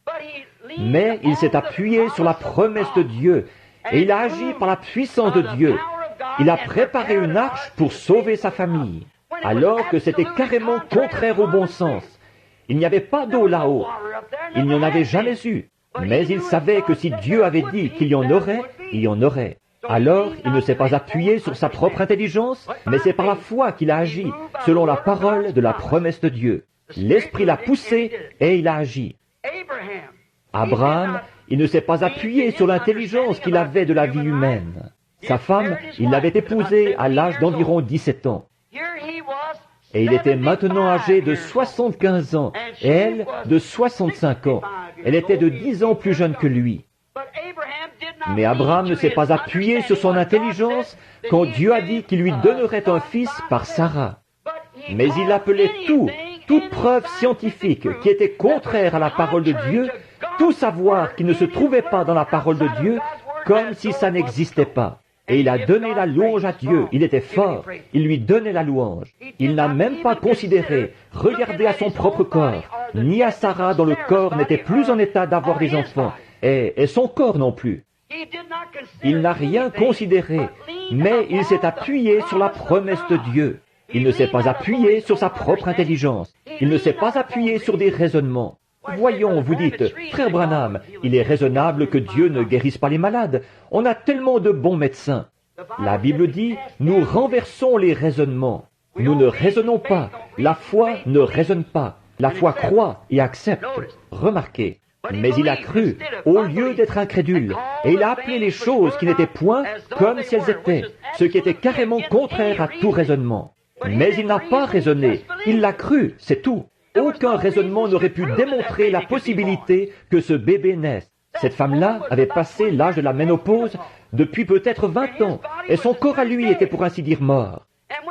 Mais il s'est appuyé sur la promesse de Dieu, et il a agi par la puissance de Dieu. Il a préparé une arche pour sauver sa famille, alors que c'était carrément contraire au bon sens. Il n'y avait pas d'eau là-haut. Il n'y en avait jamais eu. Mais il savait que si Dieu avait dit qu'il y en aurait, il y en aurait. Alors, il ne s'est pas appuyé sur sa propre intelligence, mais c'est par la foi qu'il a agi, selon la parole de la promesse de Dieu. L'Esprit l'a poussé et il a agi. Abraham, il ne s'est pas appuyé sur l'intelligence qu'il avait de la vie humaine. Sa femme, il l'avait épousée à l'âge d'environ 17 ans. Et il était maintenant âgé de 75 ans, et elle de 65 ans. Elle était de 10 ans plus jeune que lui. Mais Abraham ne s'est pas appuyé sur son intelligence quand Dieu a dit qu'il lui donnerait un fils par Sarah. Mais il appelait toute preuve scientifique qui était contraire à la parole de Dieu, tout savoir qui ne se trouvait pas dans la parole de Dieu, comme si ça n'existait pas. Et il a donné la louange à Dieu. Il était fort. Il lui donnait la louange. Il n'a même pas considéré, regardé à son propre corps, ni à Sarah dont le corps n'était plus en état d'avoir des enfants, et son corps non plus. Il n'a rien considéré, mais il s'est appuyé sur la promesse de Dieu. Il ne s'est pas appuyé sur sa propre intelligence. Il ne s'est pas appuyé sur des raisonnements. Voyons, vous dites, frère Branham, il est raisonnable que Dieu ne guérisse pas les malades. On a tellement de bons médecins. La Bible dit, nous renversons les raisonnements. Nous ne raisonnons pas. La foi ne raisonne pas. La foi croit et accepte. Remarquez. Mais il a cru, au lieu d'être incrédule, et il a appelé les choses qui n'étaient point comme si elles étaient, ce qui était carrément contraire à tout raisonnement. Mais il n'a pas raisonné, il l'a cru, c'est tout. Aucun raisonnement n'aurait pu démontrer la possibilité que ce bébé naisse. Cette femme-là avait passé l'âge de la ménopause depuis peut-être 20 ans, et son corps à lui était pour ainsi dire mort.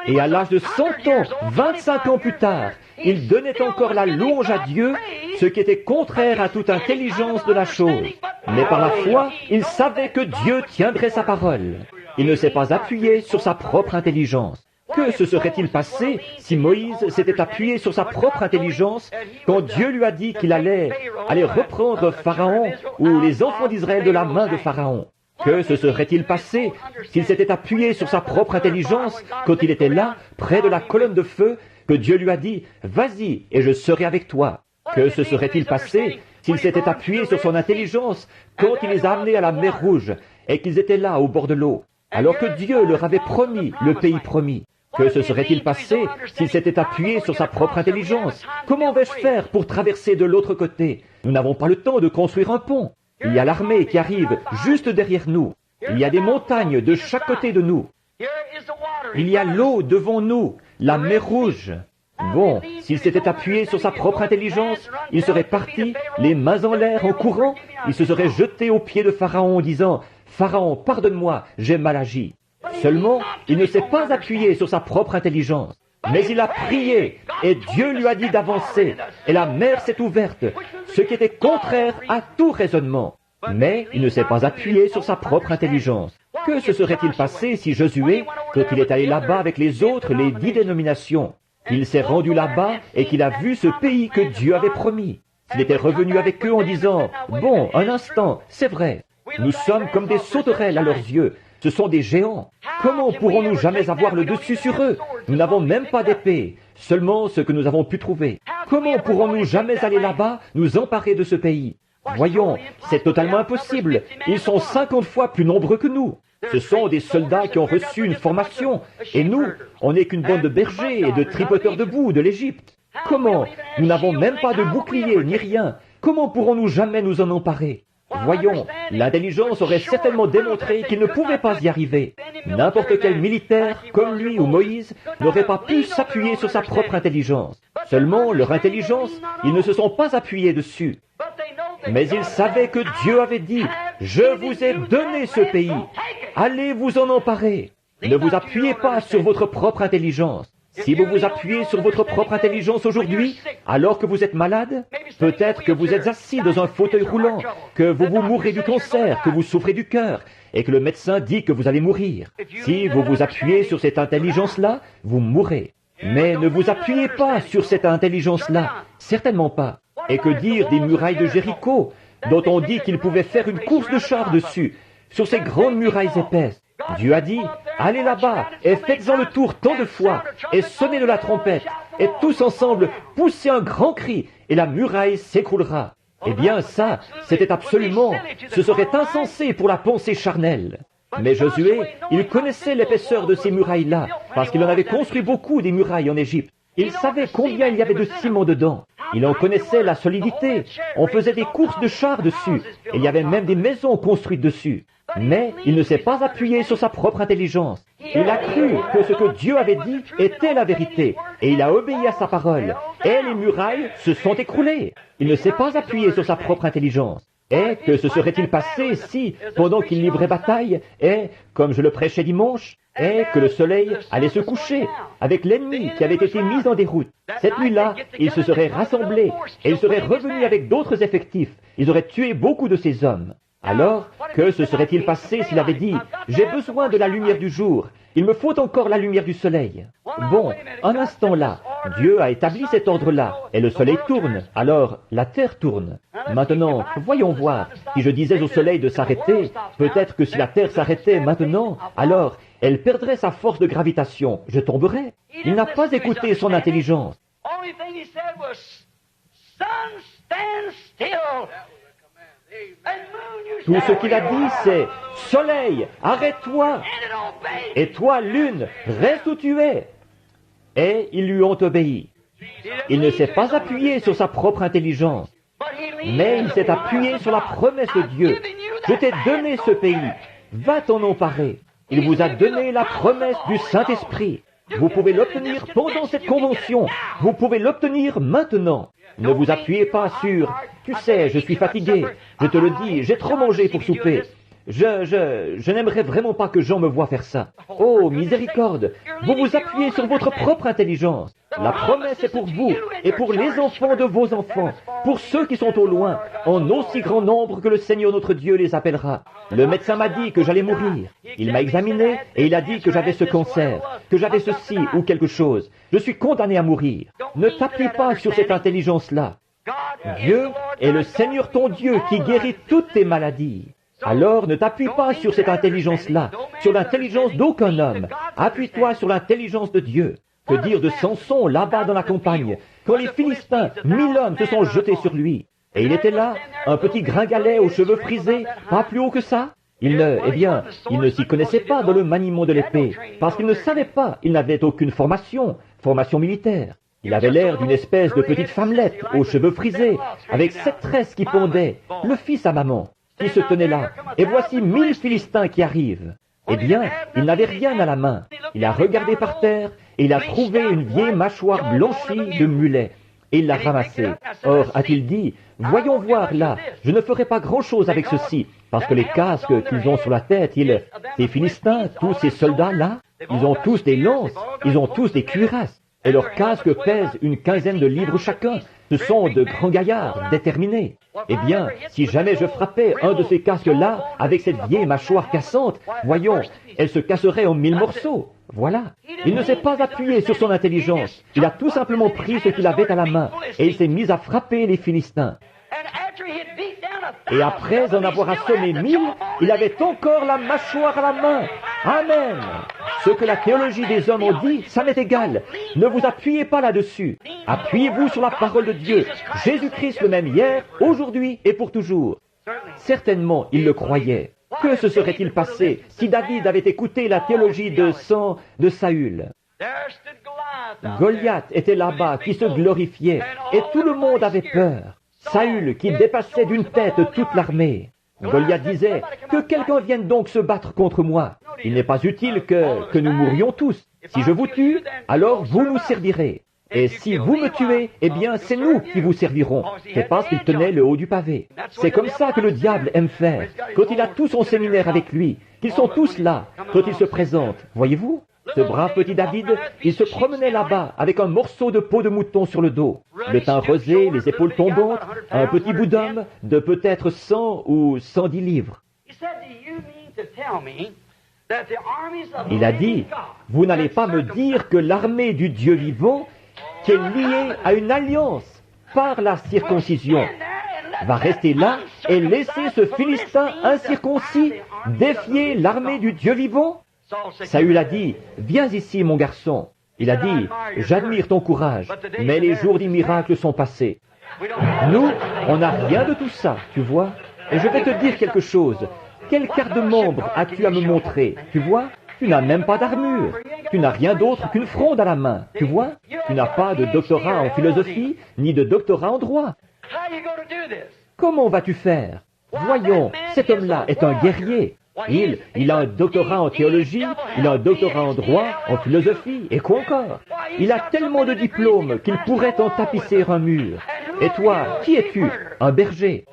Et à l'âge de 100 ans, 25 ans plus tard, il donnait encore la louange à Dieu, ce qui était contraire à toute intelligence de la chose. Mais par la foi, il savait que Dieu tiendrait sa parole. Il ne s'est pas appuyé sur sa propre intelligence. Que se serait-il passé si Moïse s'était appuyé sur sa propre intelligence quand Dieu lui a dit qu'il allait reprendre Pharaon ou les enfants d'Israël de la main de Pharaon? Que se serait-il passé s'il s'était appuyé sur sa propre intelligence quand il était là, près de la colonne de feu, que Dieu lui a dit « Vas-y, et je serai avec toi ». Que se serait-il passé s'il s'était appuyé sur son intelligence quand il les a amenés à la mer Rouge et qu'ils étaient là au bord de l'eau, alors que Dieu leur avait promis le pays promis? Que se serait-il passé s'il s'était appuyé sur sa propre intelligence? Comment vais-je faire pour traverser de l'autre côté? Nous n'avons pas le temps de construire un pont. Il y a l'armée qui arrive juste derrière nous. Il y a des montagnes de chaque côté de nous. Il y a l'eau devant nous, la mer Rouge. Bon, s'il s'était appuyé sur sa propre intelligence, il serait parti, les mains en l'air, en courant. Il se serait jeté aux pieds de Pharaon en disant « Pharaon, pardonne-moi, j'ai mal agi ». Seulement, il ne s'est pas appuyé sur sa propre intelligence. Mais il a prié, et Dieu lui a dit d'avancer, et la mer s'est ouverte, ce qui était contraire à tout raisonnement. Mais il ne s'est pas appuyé sur sa propre intelligence. Que se serait-il passé si Josué, quand il est allé là-bas avec les autres, les 10 dénominations, qu'il s'est rendu là-bas et qu'il a vu ce pays que Dieu avait promis? S'il était revenu avec eux en disant, « Bon, un instant, c'est vrai, nous sommes comme des sauterelles à leurs yeux, ce sont des géants. Comment pourrons-nous jamais avoir le dessus sur eux? Nous n'avons même pas d'épée, seulement ce que nous avons pu trouver. Comment pourrons-nous jamais aller là-bas, nous emparer de ce pays? Voyons, c'est totalement impossible. Ils sont 50 fois plus nombreux que nous. Ce sont des soldats qui ont reçu une formation, et nous, on n'est qu'une bande de bergers et de tripoteurs de boue de l'Égypte. Comment? Nous n'avons même pas de bouclier ni rien. Comment pourrons-nous jamais nous en emparer? Voyons, l'intelligence aurait certainement démontré qu'il ne pouvait pas y arriver. N'importe quel militaire, comme lui ou Moïse, n'aurait pas pu s'appuyer sur sa propre intelligence. Seulement, leur intelligence, ils ne se sont pas appuyés dessus. Mais ils savaient que Dieu avait dit, « Je vous ai donné ce pays. Allez vous en emparer. » Ne vous appuyez pas sur votre propre intelligence. Si vous vous appuyez sur votre propre intelligence aujourd'hui, alors que vous êtes malade, peut-être que vous êtes assis dans un fauteuil roulant, que vous vous mourrez du cancer, que vous souffrez du cœur, et que le médecin dit que vous allez mourir. Si vous vous appuyez sur cette intelligence-là, vous mourrez. Mais ne vous appuyez pas sur cette intelligence-là, certainement pas. Et que dire des murailles de Jéricho, dont on dit qu'ils pouvaient faire une course de chars dessus, sur ces grandes murailles épaisses? Dieu a dit, allez là-bas et faites-en le tour tant de fois et sonnez de la trompette et tous ensemble poussez un grand cri et la muraille s'écroulera. Eh bien ça, c'était absolument, ce serait insensé pour la pensée charnelle. Mais Josué, il connaissait l'épaisseur de ces murailles-là parce qu'il en avait construit beaucoup des murailles en Égypte. Il savait combien il y avait de ciment dedans. Il en connaissait la solidité. On faisait des courses de chars dessus et il y avait même des maisons construites dessus. Mais il ne s'est pas appuyé sur sa propre intelligence. Il a cru que ce que Dieu avait dit était la vérité, et il a obéi à sa parole. Et les murailles se sont écroulées. Il ne s'est pas appuyé sur sa propre intelligence. Et que se serait-il passé si, pendant qu'il livrait bataille, et, comme je le prêchais dimanche, et que le soleil allait se coucher avec l'ennemi qui avait été mis en déroute? Cette nuit-là, ils se seraient rassemblés, et ils seraient revenus avec d'autres effectifs. Ils auraient tué beaucoup de ces hommes. Alors, que se serait-il passé s'il avait dit « J'ai besoin de la lumière du jour, il me faut encore la lumière du soleil ». Bon, un instant là, Dieu a établi cet ordre-là, et le soleil tourne, alors la terre tourne. Maintenant, voyons voir, si je disais au soleil de s'arrêter, peut-être que si la terre s'arrêtait maintenant, alors elle perdrait sa force de gravitation, je tomberais. Il n'a pas écouté son intelligence. Tout ce qu'il a dit, c'est « Soleil, arrête-toi » et « Toi, lune, reste où tu es » et ils lui ont obéi. Il ne s'est pas appuyé sur sa propre intelligence, mais il s'est appuyé sur la promesse de Dieu. « Je t'ai donné ce pays, va t'en emparer. » Il vous a donné la promesse du Saint-Esprit. Vous pouvez l'obtenir pendant cette convention. Vous pouvez l'obtenir maintenant. Ne vous appuyez pas sur « Tu sais, je suis fatigué. Je te le dis, j'ai trop mangé pour souper. Je n'aimerais vraiment pas que Jean me voie faire ça. » Oh, miséricorde! Vous vous appuyez sur votre propre intelligence. La promesse est pour vous et pour les enfants de vos enfants, pour ceux qui sont au loin, en aussi grand nombre que le Seigneur notre Dieu les appellera. Le médecin m'a dit que j'allais mourir. Il m'a examiné et il a dit que j'avais ce cancer, que j'avais ceci ou quelque chose. Je suis condamné à mourir. Ne t'appuie pas sur cette intelligence-là. Dieu est le Seigneur ton Dieu qui guérit toutes tes maladies. Alors ne t'appuie pas sur cette intelligence-là, sur l'intelligence d'aucun homme. Appuie-toi sur l'intelligence de Dieu. Que dire de Samson là-bas dans la campagne, quand les Philistins, 1000 hommes se sont jetés sur lui. Et il était là, un petit gringalet aux cheveux frisés, pas plus haut que ça. Il ne s'y connaissait pas dans le maniement de l'épée, parce qu'il ne savait pas, il n'avait aucune formation militaire. Il avait l'air d'une espèce de petite femmelette aux cheveux frisés, avec 7 tresses qui pendaient, le fils à maman, qui se tenait là. Et voici 1000 Philistins qui arrivent. Eh bien, il n'avait rien à la main. Il a regardé par terre et il a trouvé une vieille mâchoire blanchie de mulet. Et il l'a ramassée. Or, a-t-il dit, voyons voir là, je ne ferai pas grand-chose avec ceci, parce que les casques qu'ils ont sur la tête, ces Philistins, tous ces soldats-là, ils ont tous des lances, ils ont tous des cuirasses. Et leurs casques pèsent une quinzaine de livres chacun. Ce sont de grands gaillards, déterminés. Eh bien, si jamais je frappais un de ces casques-là avec cette vieille mâchoire cassante, voyons, elle se casserait en 1000 morceaux. Voilà. Il ne s'est pas appuyé sur son intelligence. Il a tout simplement pris ce qu'il avait à la main et il s'est mis à frapper les Philistins. Et après en avoir assommé 1000, il avait encore la mâchoire à la main. Amen. Ce que la théologie des hommes ont dit, ça m'est égal. Ne vous appuyez pas là-dessus. Appuyez-vous sur la parole de Dieu. Jésus-Christ le même hier, aujourd'hui et pour toujours. Certainement, il le croyait. Que se serait-il passé si David avait écouté la théologie de Saül? Goliath était là-bas, qui se glorifiait, et tout le monde avait peur. Saül, qui dépassait d'une tête toute l'armée. Goliath disait, que quelqu'un vienne donc se battre contre moi. Il n'est pas utile que nous mourions tous. Si je vous tue, alors vous nous servirez. Et si vous me tuez, eh bien c'est nous qui vous servirons. C'est parce qu'il tenait le haut du pavé. C'est comme ça que le diable aime faire. Quand il a tout son séminaire avec lui, qu'ils sont tous là, quand il se présente, voyez-vous? Ce brave petit David, il se promenait là-bas avec un morceau de peau de mouton sur le dos, le teint rosé, les épaules tombantes, un petit bout d'homme de peut-être 100 ou 110 livres. Il a dit, vous n'allez pas me dire que l'armée du Dieu vivant, qui est liée à une alliance par la circoncision, va rester là et laisser ce Philistin incirconcis défier l'armée du Dieu vivant? Saül a dit, viens ici mon garçon. Il a dit, j'admire ton courage, mais les jours des miracles sont passés. Nous, on n'a rien de tout ça, tu vois. Et je vais te dire quelque chose. Quelle carte de membre as-tu à me montrer, tu vois? Tu n'as même pas d'armure. Tu n'as rien d'autre qu'une fronde à la main, tu vois? Tu n'as pas de doctorat en philosophie, ni de doctorat en droit. Comment vas-tu faire? Voyons, cet homme-là est un guerrier. Il a un doctorat en théologie, il a un doctorat en droit, en philosophie, et quoi encore? Il a tellement de diplômes qu'il pourrait en tapisser un mur. Et toi, qui es-tu? Un berger.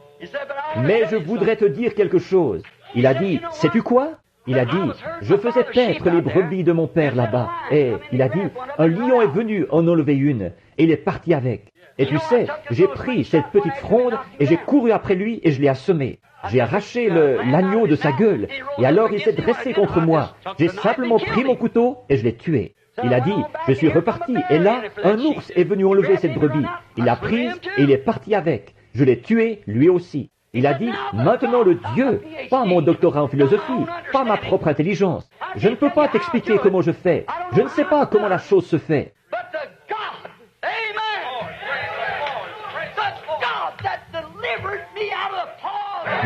Mais je voudrais te dire quelque chose. Il a dit, sais-tu quoi? Il a dit, je faisais paître les brebis de mon père là-bas. Et il a dit, un lion est venu en enlever une, et il est parti avec. Et tu sais, j'ai pris cette petite fronde, et j'ai couru après lui, et je l'ai assommé. J'ai arraché l'agneau de sa gueule, et alors il s'est dressé contre moi. J'ai simplement pris mon couteau, et je l'ai tué. Il a dit, je suis reparti, et là, un ours est venu enlever cette brebis. Il l'a prise, et il est parti avec. Je l'ai tué, lui aussi. Il a dit, maintenant le Dieu, pas mon doctorat en philosophie, pas ma propre intelligence. Je ne peux pas t'expliquer comment je fais. Je ne sais pas comment la chose se fait.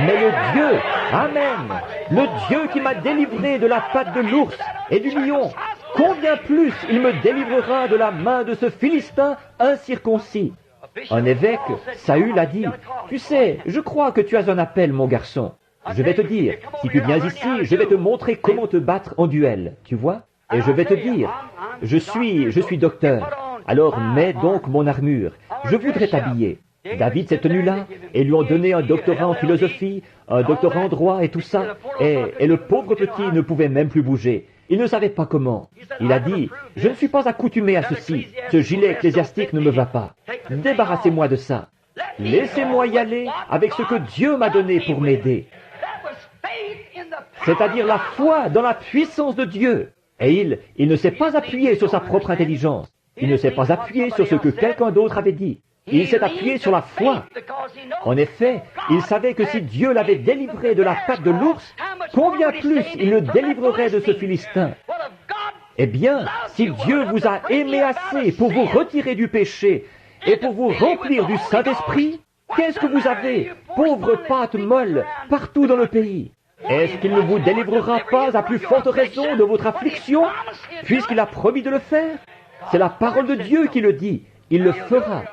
Mais le Dieu, Amen, le Dieu qui m'a délivré de la patte de l'ours et du lion, combien plus il me délivrera de la main de ce Philistin incirconcis. Un évêque, Saül, a dit, tu sais, je crois que tu as un appel, mon garçon. Je vais te dire, si tu viens ici, je vais te montrer comment te battre en duel, tu vois? Et je vais te dire, je suis docteur, alors mets donc mon armure, je voudrais t'habiller. David s'est tenu là, et lui ont donné un doctorat en philosophie, un doctorat en droit et tout ça, et le pauvre petit ne pouvait même plus bouger. Il ne savait pas comment. Il a dit, je ne suis pas accoutumé à ceci, ce gilet ecclésiastique ne me va pas. Débarrassez-moi de ça. Laissez-moi y aller avec ce que Dieu m'a donné pour m'aider. C'est-à-dire la foi dans la puissance de Dieu. Et il ne s'est pas appuyé sur sa propre intelligence. Il ne s'est pas appuyé sur ce que quelqu'un d'autre avait dit. Il s'est appuyé sur la foi. En effet, il savait que si Dieu l'avait délivré de la patte de l'ours, combien plus il le délivrerait de ce Philistin. Eh bien, si Dieu vous a aimé assez pour vous retirer du péché et pour vous remplir du Saint-Esprit, qu'est-ce que vous avez, pauvre pâte molle, partout dans le pays? Est-ce qu'il ne vous délivrera pas à plus forte raison de votre affliction, puisqu'il a promis de le faire? C'est la parole de Dieu qui le dit. Il le fera.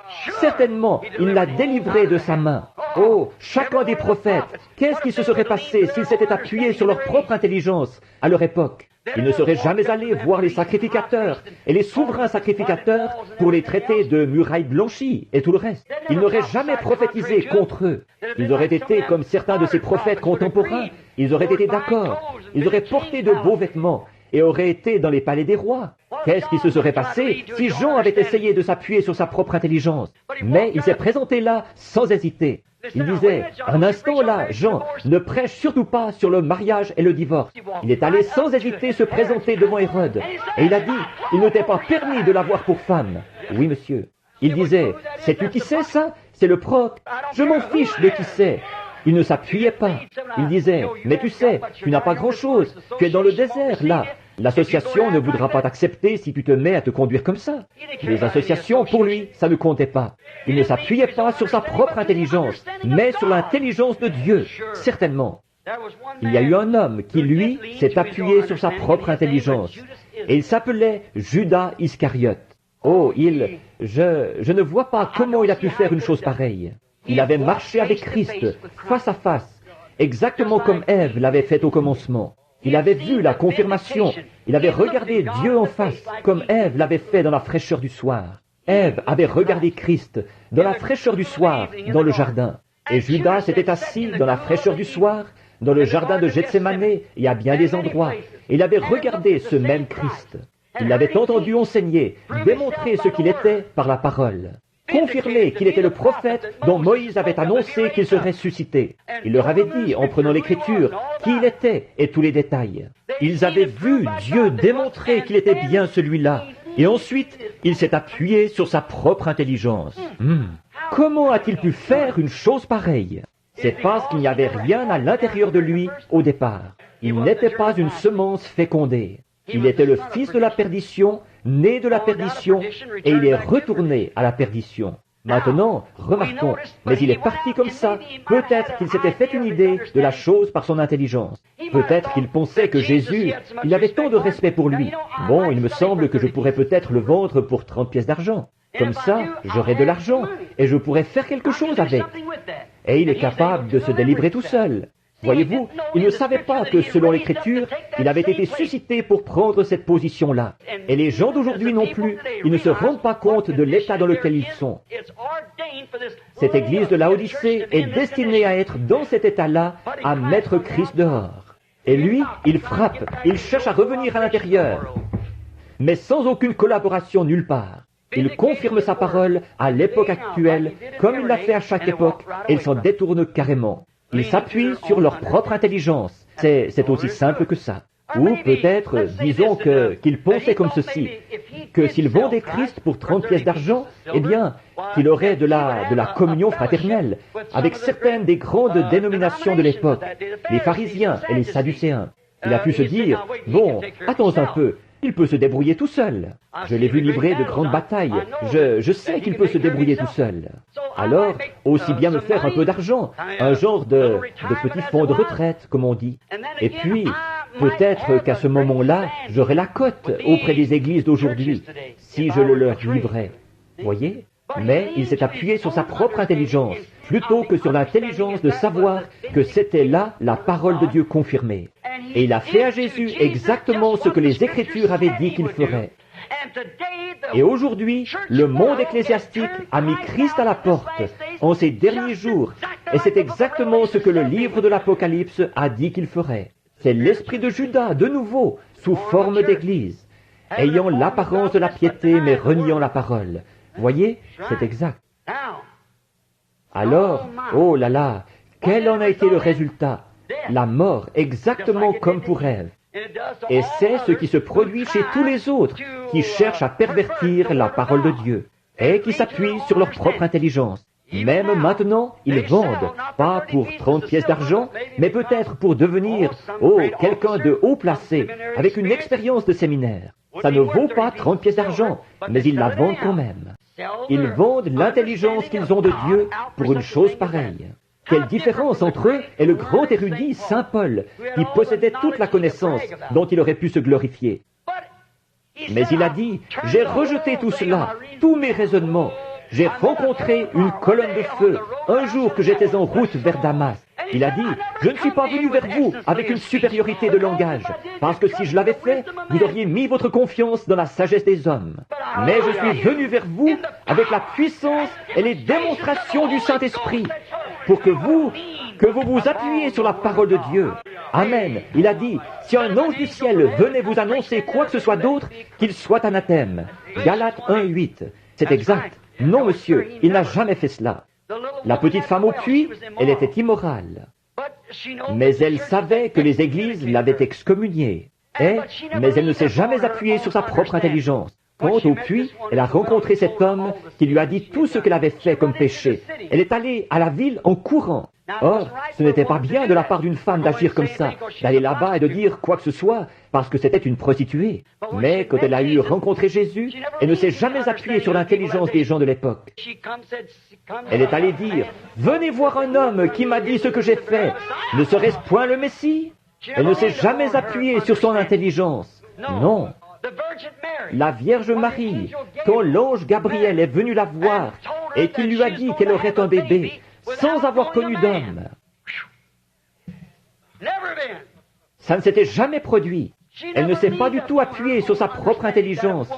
Certainement, il l'a délivré de sa main. Oh, chacun des prophètes, qu'est-ce qui se serait passé s'ils s'étaient appuyés sur leur propre intelligence à leur époque? Ils ne seraient jamais allés voir les sacrificateurs et les souverains sacrificateurs pour les traiter de murailles blanchies et tout le reste. Ils n'auraient jamais prophétisé contre eux. Ils auraient été comme certains de ces prophètes contemporains. Ils auraient été d'accord. Ils auraient porté de beaux vêtements et auraient été dans les palais des rois. Qu'est-ce qui se serait passé si Jean avait essayé de s'appuyer sur sa propre intelligence? Mais il s'est présenté là sans hésiter. Il disait, un instant là, Jean, ne prêche surtout pas sur le mariage et le divorce. Il est allé sans hésiter se présenter devant Hérode. Et il a dit, il ne t'est pas permis de l'avoir pour femme. Oui, monsieur. Il disait, sais-tu qui c'est ça? C'est le proc. Je m'en fiche de qui c'est. Il ne s'appuyait pas. Il disait, mais tu sais, tu n'as pas grand-chose. Tu es dans le désert, là. L'association ne voudra pas t'accepter si tu te mets à te conduire comme ça. Les associations, pour lui, ça ne comptait pas. Il ne s'appuyait pas sur sa propre intelligence, mais sur l'intelligence de Dieu, certainement. Il y a eu un homme qui, lui, s'est appuyé sur sa propre intelligence. Et il s'appelait Judas Iscariote. Oh, je ne vois pas comment il a pu faire une chose pareille. Il avait marché avec Christ, face à face, exactement comme Ève l'avait fait au commencement. Il avait vu la confirmation. Il avait regardé Dieu en face, comme Ève l'avait fait dans la fraîcheur du soir. Ève avait regardé Christ dans la fraîcheur du soir, dans le jardin. Et Judas s'était assis dans la fraîcheur du soir, dans le jardin de Gethsémane et à bien des endroits. Il avait regardé ce même Christ. Il l'avait entendu enseigner, démontrer ce qu'il était par la parole. Confirmer qu'il était le prophète dont Moïse avait annoncé qu'il serait ressuscité. Il leur avait dit, en prenant l'Écriture, qui il était et tous les détails. Ils avaient vu Dieu démontrer qu'il était bien celui-là. Et ensuite, il s'est appuyé sur sa propre intelligence. Comment a-t-il pu faire une chose pareille? C'est parce qu'il n'y avait rien à l'intérieur de lui au départ. Il n'était pas une semence fécondée. Il était le fils de la perdition, né de la perdition, et il est retourné à la perdition. Maintenant, remarquons, mais il est parti comme ça. Peut-être qu'il s'était fait une idée de la chose par son intelligence. Peut-être qu'il pensait que Jésus, il avait tant de respect pour lui. Bon, il me semble que je pourrais peut-être le vendre pour 30 pièces d'argent. Comme ça, j'aurais de l'argent, et je pourrais faire quelque chose avec. Et il est capable de se délivrer tout seul. Voyez-vous, il ne savait pas que, selon l'Écriture, il avait été suscité pour prendre cette position-là. Et les gens d'aujourd'hui non plus, ils ne se rendent pas compte de l'état dans lequel ils sont. Cette église de Laodicée est destinée à être dans cet état-là, à mettre Christ dehors. Et lui, il frappe, il cherche à revenir à l'intérieur, mais sans aucune collaboration nulle part. Il confirme sa parole à l'époque actuelle, comme il l'a fait à chaque époque, et il s'en détourne carrément. Ils s'appuient sur leur propre intelligence. C'est aussi simple que ça. Ou peut-être, disons qu'ils pensaient comme ceci, que s'ils vendaient Christ pour 30 pièces d'argent, eh bien, qu'il aurait de la communion fraternelle avec certaines des grandes dénominations de l'époque, les pharisiens et les sadducéens. Il a pu se dire, bon, attends un peu, il peut se débrouiller tout seul. Je l'ai vu livrer de grandes batailles. Je sais qu'il peut se débrouiller tout seul. Alors, aussi bien me faire un peu d'argent, un genre de petit fonds de retraite, comme on dit. Et puis, peut-être qu'à ce moment-là, j'aurai la cote auprès des églises d'aujourd'hui, si je le leur livrais. Voyez? Mais il s'est appuyé sur sa propre intelligence, plutôt que sur l'intelligence de savoir que c'était là la parole de Dieu confirmée. Et il a fait à Jésus exactement ce que les Écritures avaient dit qu'il ferait. Et aujourd'hui, le monde ecclésiastique a mis Christ à la porte en ces derniers jours, et c'est exactement ce que le livre de l'Apocalypse a dit qu'il ferait. C'est l'esprit de Judas, de nouveau, sous forme d'église, ayant l'apparence de la piété, mais reniant la parole. Voyez, c'est exact. Alors, oh là là, quel en a été le résultat? La mort, exactement comme pour Ève. Et c'est ce qui se produit chez tous les autres qui cherchent à pervertir la parole de Dieu et qui s'appuient sur leur propre intelligence. Même maintenant, ils vendent, pas pour 30 pièces d'argent, mais peut-être pour devenir, quelqu'un de haut placé, avec une expérience de séminaire. Ça ne vaut pas 30 pièces d'argent, mais ils la vendent quand même. Ils vendent l'intelligence qu'ils ont de Dieu pour une chose pareille. Quelle différence entre eux et le grand érudit Saint Paul, qui possédait toute la connaissance dont il aurait pu se glorifier. Mais il a dit, j'ai rejeté tout cela, tous mes raisonnements. J'ai rencontré une colonne de feu un jour que j'étais en route vers Damas. Il a dit, je ne suis pas venu vers vous avec une supériorité de langage, parce que si je l'avais fait, vous auriez mis votre confiance dans la sagesse des hommes. Mais je suis venu vers vous avec la puissance et les démonstrations du Saint-Esprit, pour que vous vous appuyiez sur la parole de Dieu. Amen. Il a dit, si un ange du ciel venait vous annoncer quoi que ce soit d'autre, qu'il soit anathème. Galates 1:8. C'est exact. Non, monsieur, il n'a jamais fait cela. La petite femme au puits, elle était immorale. Mais elle savait que les églises l'avaient excommuniée. Mais elle ne s'est jamais appuyée sur sa propre intelligence. Quant au puits, elle a rencontré cet homme qui lui a dit tout ce qu'elle avait fait comme péché. Elle est allée à la ville en courant. Or, ce n'était pas bien de la part d'une femme d'agir comme ça, d'aller là-bas et de dire quoi que ce soit, parce que c'était une prostituée. Mais quand elle a eu rencontré Jésus, elle ne s'est jamais appuyée sur l'intelligence des gens de l'époque. Elle est allée dire, « Venez voir un homme qui m'a dit ce que j'ai fait. Ne serait-ce point le Messie ?» Elle ne s'est jamais appuyée sur son intelligence. Non. La Vierge Marie, quand l'ange Gabriel est venu la voir et qu'il lui a dit qu'elle aurait un bébé, sans avoir connu d'homme, ça ne s'était jamais produit. Elle ne s'est pas du tout appuyée sur sa propre intelligence,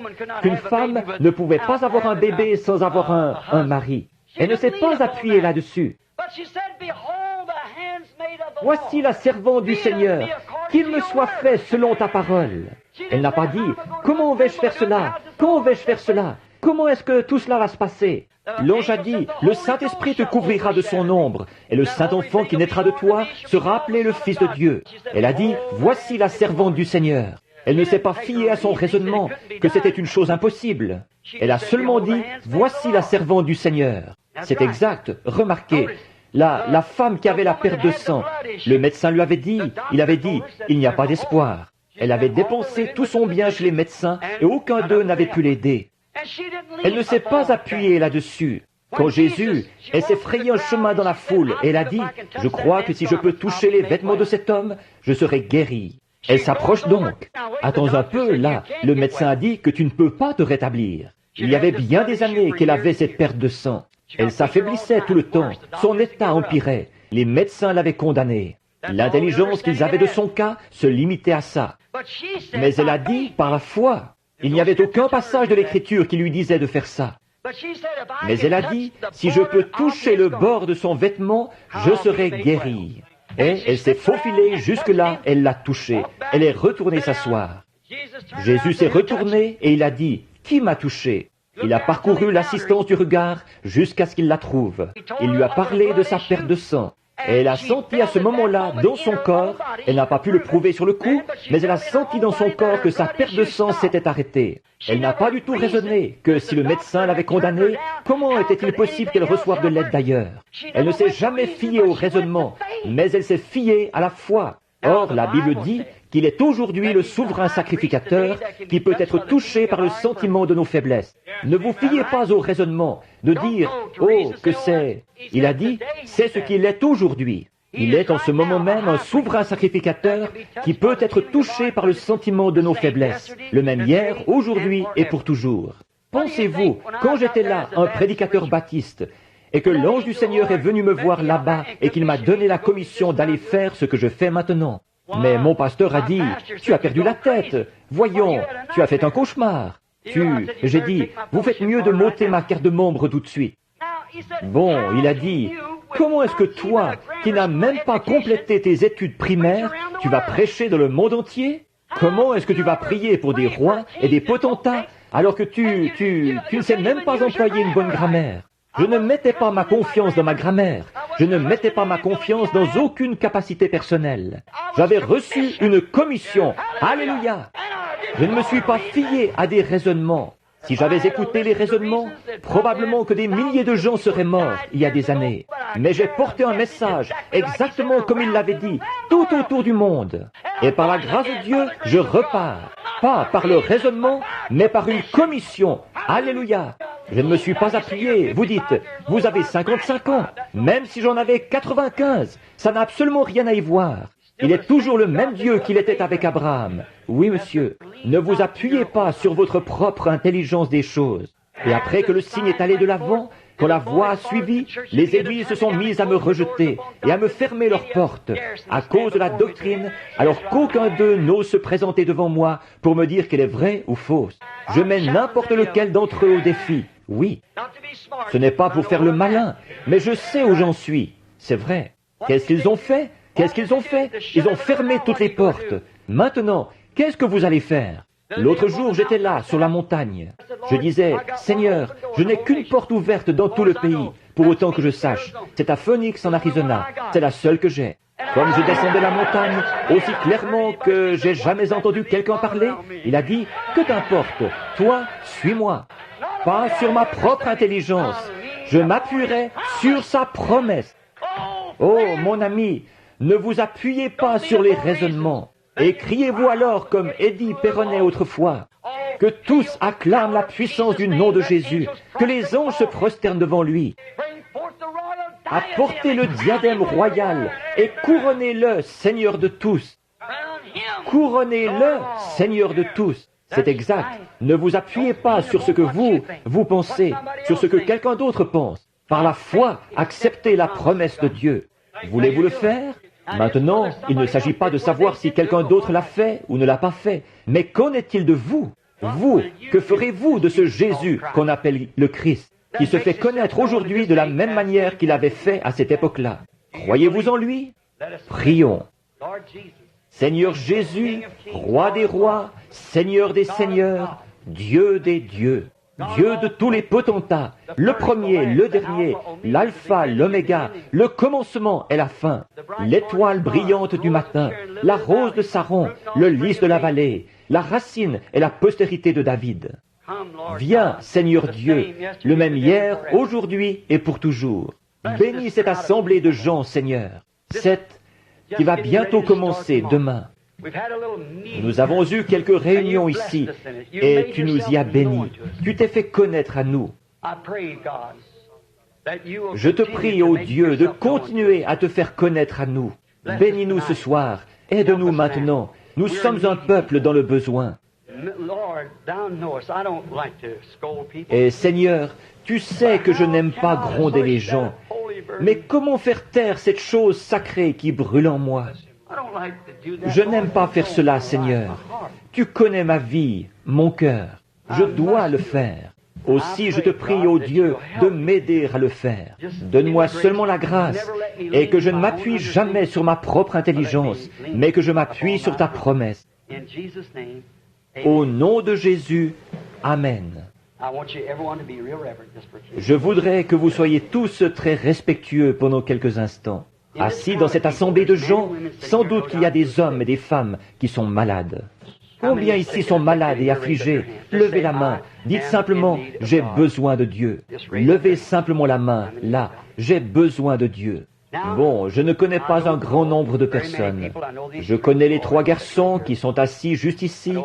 qu'une femme ne pouvait pas avoir un bébé sans avoir un mari. Elle ne s'est pas appuyée là-dessus. Voici la servante du Seigneur, qu'il me soit fait selon ta parole. Elle n'a pas dit, comment vais-je faire cela? Quand vais-je faire cela? Comment est-ce que tout cela va se passer? L'ange a dit, le Saint-Esprit te couvrira de son ombre, et le Saint-Enfant qui naîtra de toi sera appelé le Fils de Dieu. Elle a dit, voici la servante du Seigneur. Elle ne s'est pas fiée à son raisonnement, que c'était une chose impossible. Elle a seulement dit, voici la servante du Seigneur. C'est exact, remarquez. La femme qui avait la perte de sang, le médecin lui avait dit, il n'y a pas d'espoir. Elle avait dépensé tout son bien chez les médecins et aucun d'eux n'avait pu l'aider. Elle ne s'est pas appuyée là-dessus. Quand Jésus, elle s'est frayé un chemin dans la foule et elle a dit, je crois que si je peux toucher les vêtements de cet homme, je serai guérie. Elle s'approche donc. Attends un peu, là, le médecin a dit que tu ne peux pas te rétablir. Il y avait bien des années qu'elle avait cette perte de sang. Elle s'affaiblissait tout le temps, son état empirait. Les médecins l'avaient condamnée. L'intelligence qu'ils avaient de son cas se limitait à ça. Mais elle a dit par la foi. Il n'y avait aucun passage de l'Écriture qui lui disait de faire ça. Mais elle a dit, si je peux toucher le bord de son vêtement, je serai guérie. Et elle s'est faufilée jusque-là, elle l'a touché. Elle est retournée s'asseoir. Jésus s'est retourné et il a dit, qui m'a touché? Il a parcouru l'assistance du regard jusqu'à ce qu'il la trouve. Il lui a parlé de sa perte de sang. Et elle a senti à ce moment-là, dans son corps, elle n'a pas pu le prouver sur le coup, mais elle a senti dans son corps que sa perte de sang s'était arrêtée. Elle n'a pas du tout raisonné que si le médecin l'avait condamnée, comment était-il possible qu'elle reçoive de l'aide d'ailleurs? Elle ne s'est jamais fiée au raisonnement, mais elle s'est fiée à la foi. Or, la Bible dit qu'il est aujourd'hui le souverain sacrificateur qui peut être touché par le sentiment de nos faiblesses. Ne vous fiez pas au raisonnement de dire « Oh, que c'est !» Il a dit « C'est ce qu'il est aujourd'hui ». Il est en ce moment même un souverain sacrificateur qui peut être touché par le sentiment de nos faiblesses, le même hier, aujourd'hui et pour toujours. Pensez-vous, quand j'étais là, un prédicateur baptiste, et que l'ange du Seigneur est venu me voir là-bas et qu'il m'a donné la commission d'aller faire ce que je fais maintenant. Mais mon pasteur a dit, tu as perdu la tête. Voyons, tu as fait un cauchemar. J'ai dit, vous faites mieux de m'ôter ma carte de membre tout de suite. Bon, il a dit, comment est-ce que toi, qui n'as même pas complété tes études primaires, tu vas prêcher dans le monde entier? Comment est-ce que tu vas prier pour des rois et des potentats alors que tu ne sais même pas employer une bonne grammaire? Je ne mettais pas ma confiance dans ma grammaire. Je ne mettais pas ma confiance dans aucune capacité personnelle. J'avais reçu une commission. Alléluia! Je ne me suis pas fié à des raisonnements. Si j'avais écouté les raisonnements, probablement que des milliers de gens seraient morts il y a des années. Mais j'ai porté un message exactement comme il l'avait dit, tout autour du monde. Et par la grâce de Dieu, je repars. Pas par le raisonnement, mais par une commission. Alléluia! Je ne me suis pas appuyé. Vous dites, vous avez 55 ans. Même si j'en avais 95, ça n'a absolument rien à y voir. Il est toujours le même Dieu qu'il était avec Abraham. Oui, monsieur. Ne vous appuyez pas sur votre propre intelligence des choses. Et après que le signe est allé de l'avant, quand la voix a suivi, les églises se sont mises à me rejeter et à me fermer leurs portes à cause de la doctrine, alors qu'aucun d'eux n'ose se présenter devant moi pour me dire qu'elle est vraie ou fausse. Je mets n'importe lequel d'entre eux au défi. Oui. Ce n'est pas pour faire le malin, mais je sais où j'en suis. C'est vrai. Qu'est-ce qu'ils ont fait? Qu'est-ce qu'ils ont fait? Ils ont fermé toutes les portes. Maintenant, qu'est-ce que vous allez faire? L'autre jour, j'étais là, sur la montagne. Je disais, Seigneur, je n'ai qu'une porte ouverte dans tout le pays, pour autant que je sache. C'est à Phoenix, en Arizona. C'est la seule que j'ai. Comme je descendais la montagne, aussi clairement que j'ai jamais entendu quelqu'un parler, il a dit, que t'importe, toi, suis-moi. Pas sur ma propre intelligence. Je m'appuierai sur sa promesse. Oh, mon ami, ne vous appuyez pas sur les raisonnements. Et criez-vous alors comme Eddie Perronnet autrefois, que tous acclament la puissance du nom de Jésus, que les anges se prosternent devant lui. Apportez le diadème royal et couronnez-le, Seigneur de tous. Couronnez-le, Seigneur de tous. C'est exact. Ne vous appuyez pas sur ce que vous pensez, sur ce que quelqu'un d'autre pense. Par la foi, acceptez la promesse de Dieu. Voulez-vous le faire? Maintenant, il ne s'agit pas de savoir si quelqu'un d'autre l'a fait ou ne l'a pas fait, mais qu'en est-il de vous? Vous, que ferez-vous de ce Jésus qu'on appelle le Christ, qui se fait connaître aujourd'hui de la même manière qu'il avait fait à cette époque-là? Croyez-vous en lui? Prions. Seigneur Jésus, Roi des rois, Seigneur des seigneurs, Dieu des dieux, Dieu de tous les potentats, le premier, le dernier, l'alpha, l'oméga, le commencement et la fin, l'étoile brillante du matin, la rose de Saron, le lys de la vallée, la racine et la postérité de David. Viens, Seigneur Dieu, le même hier, aujourd'hui et pour toujours. Bénis cette assemblée de gens, Seigneur, cette qui va bientôt commencer demain. Nous avons eu quelques réunions ici et tu nous y as bénis. Tu t'es fait connaître à nous. Je te prie, ô Dieu, de continuer à te faire connaître à nous. Bénis-nous ce soir. Aide-nous maintenant. Nous sommes un peuple dans le besoin. Et Seigneur, tu sais que je n'aime pas gronder les gens. Mais comment faire taire cette chose sacrée qui brûle en moi? Je n'aime pas faire cela, Seigneur. Tu connais ma vie, mon cœur. Je dois le faire. Aussi, je te prie, ô Dieu, de m'aider à le faire. Donne-moi seulement la grâce et que je ne m'appuie jamais sur ma propre intelligence, mais que je m'appuie sur ta promesse. Au nom de Jésus, Amen. Je voudrais que vous soyez tous très respectueux pendant quelques instants. Assis dans cette assemblée de gens, sans doute qu'il y a des hommes et des femmes qui sont malades. Combien ici sont malades et affligés? Levez la main. Dites simplement, j'ai besoin de Dieu. Levez simplement la main, là. J'ai besoin de Dieu. Bon, je ne connais pas un grand nombre de personnes. Je connais les 3 garçons qui sont assis juste ici.